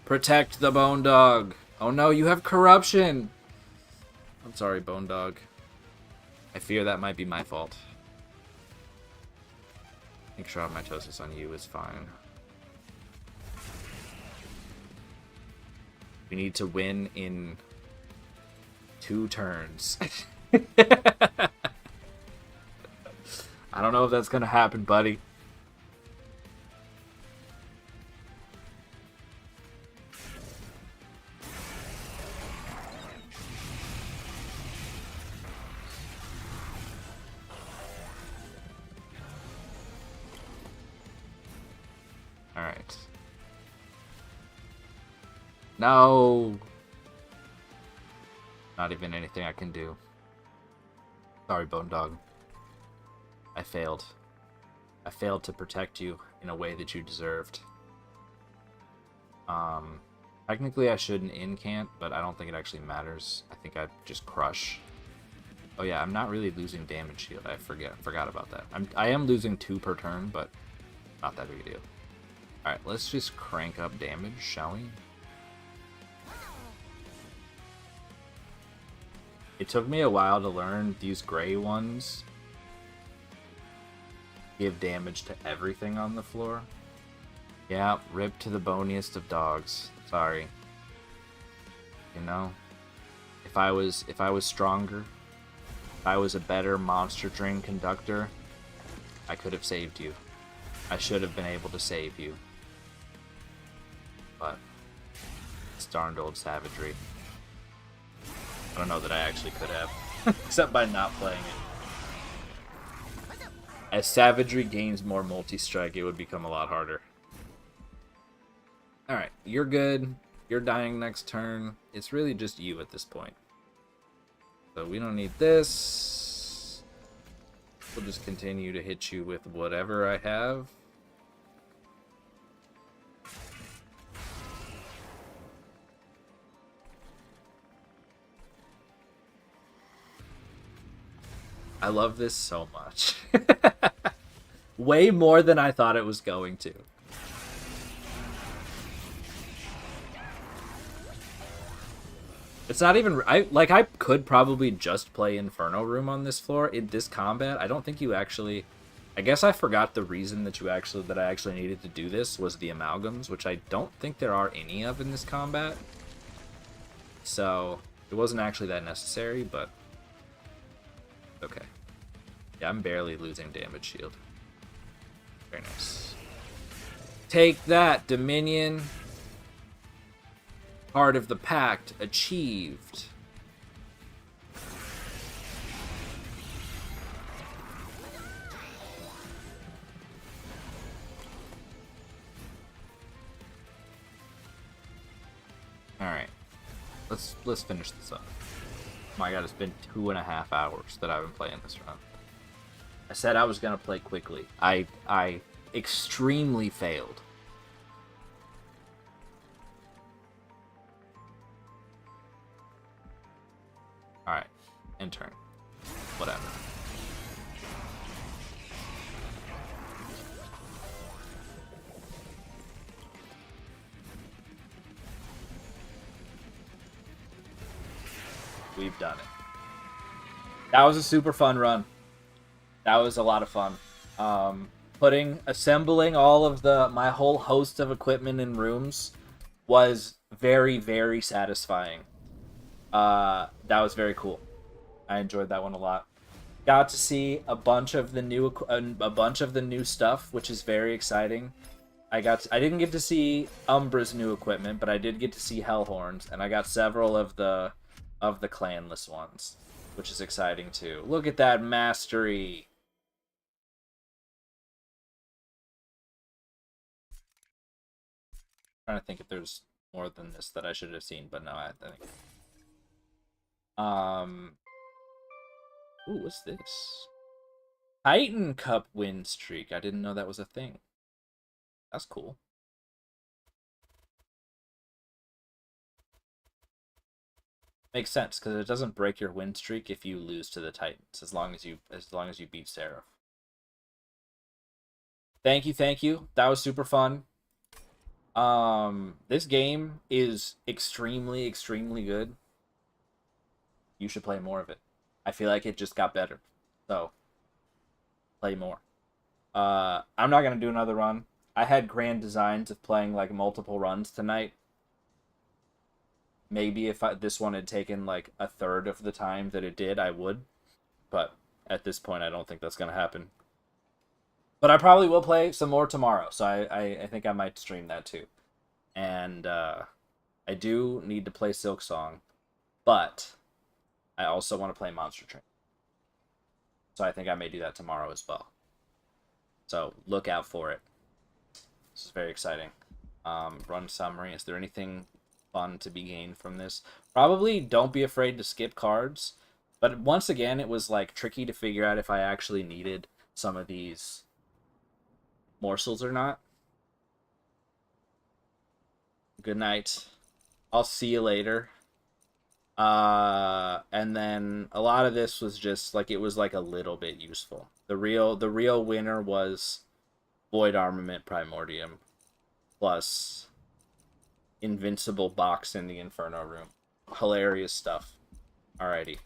Protect the Bone Dog. Oh no, you have corruption. I'm sorry, Bone Dog. I fear that might be my fault. I think Shroud Mitosis on you is fine. We need to win in 2 turns. I don't know if that's gonna happen, buddy. Alright. No! Not even anything I can do. Sorry, Bone Dog. I failed. I failed to protect you in a way that you deserved. Technically I shouldn't incant, but I don't think it actually matters. I think I just crush. Oh yeah, I'm not really losing damage shield. I forgot about that. I am losing 2 per turn, but not that big a deal. Alright, let's just crank up damage, shall we? It took me a while to learn these gray ones give damage to everything on the floor. Yeah, rip to the boniest of dogs. Sorry. You know, if I was stronger, if I was a better monster train conductor, I could have saved you. I should have been able to save you. But it's darned old savagery. I don't know that I actually could have, except by not playing it. As savagery gains more multi-strike, it would become a lot harder. Alright, you're good. You're dying next turn. It's really just you at this point. So we don't need this. We'll just continue to hit you with whatever I have. I love this so much. Way more than I thought it was going to. It's not even... I could probably just play Inferno Room on this floor. In this combat, I don't think you actually... I guess I forgot the reason that I actually needed to do this was the amalgams, which I don't think there are any of in this combat. So, it wasn't actually that necessary, but... Okay. Yeah, I'm barely losing damage shield. Very nice. Take that, Dominion! Part of the pact achieved. Alright. Let's finish this up. My god, it's been 2.5 hours that I've been playing this run. I said I was gonna play quickly. I extremely failed. Alright, in turn. Whatever. We've done it. That was a super fun run. That was a lot of fun. Assembling all of my whole host of equipment in rooms was very, very satisfying. That was very cool. I enjoyed that one a lot. Got to see a bunch of the new stuff, which is very exciting. I didn't get to see Umbra's new equipment, but I did get to see Hellhorns, and I got several of the clanless ones, which is exciting too. Look at that mastery. I'm trying to think if there's more than this that I should have seen, but no, I think. Ooh, what's this? Titan Cup win streak. I didn't know that was a thing. That's cool. Makes sense because it doesn't break your win streak if you lose to the Titans, as long as you beat Seraph. Thank you. That was super fun. This game is extremely, extremely good. You should play more of it. I feel like it just got better. So, play more. I'm not going to do another run. I had grand designs of playing, like, multiple runs tonight. Maybe if this one had taken, like, a third of the time that it did, I would. But at this point, I don't think that's going to happen. But I probably will play some more tomorrow, so I think I might stream that too. And I do need to play Silksong, but I also want to play Monster Train. So I think I may do that tomorrow as well. So look out for it. This is very exciting. Run summary. Is there anything fun to be gained from this? Probably don't be afraid to skip cards. But once again, it was like tricky to figure out if I actually needed some of these morsels or not. Good night. I'll see you later. And then a lot of this was just like, it was like a little bit useful. The real winner was Void Armament Primordium plus Invincible Box in the Inferno Room. Hilarious stuff. Alrighty.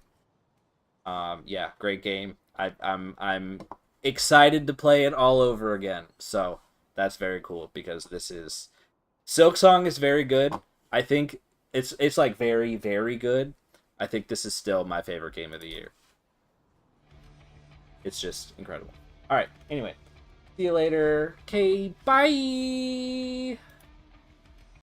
Yeah, great game. I'm excited to play it all over again. So that's very cool because this is Silksong is very good. I think it's like very, very good. I think this is still my favorite game of the year. It's just incredible. All right. Anyway, see you later. Okay, bye.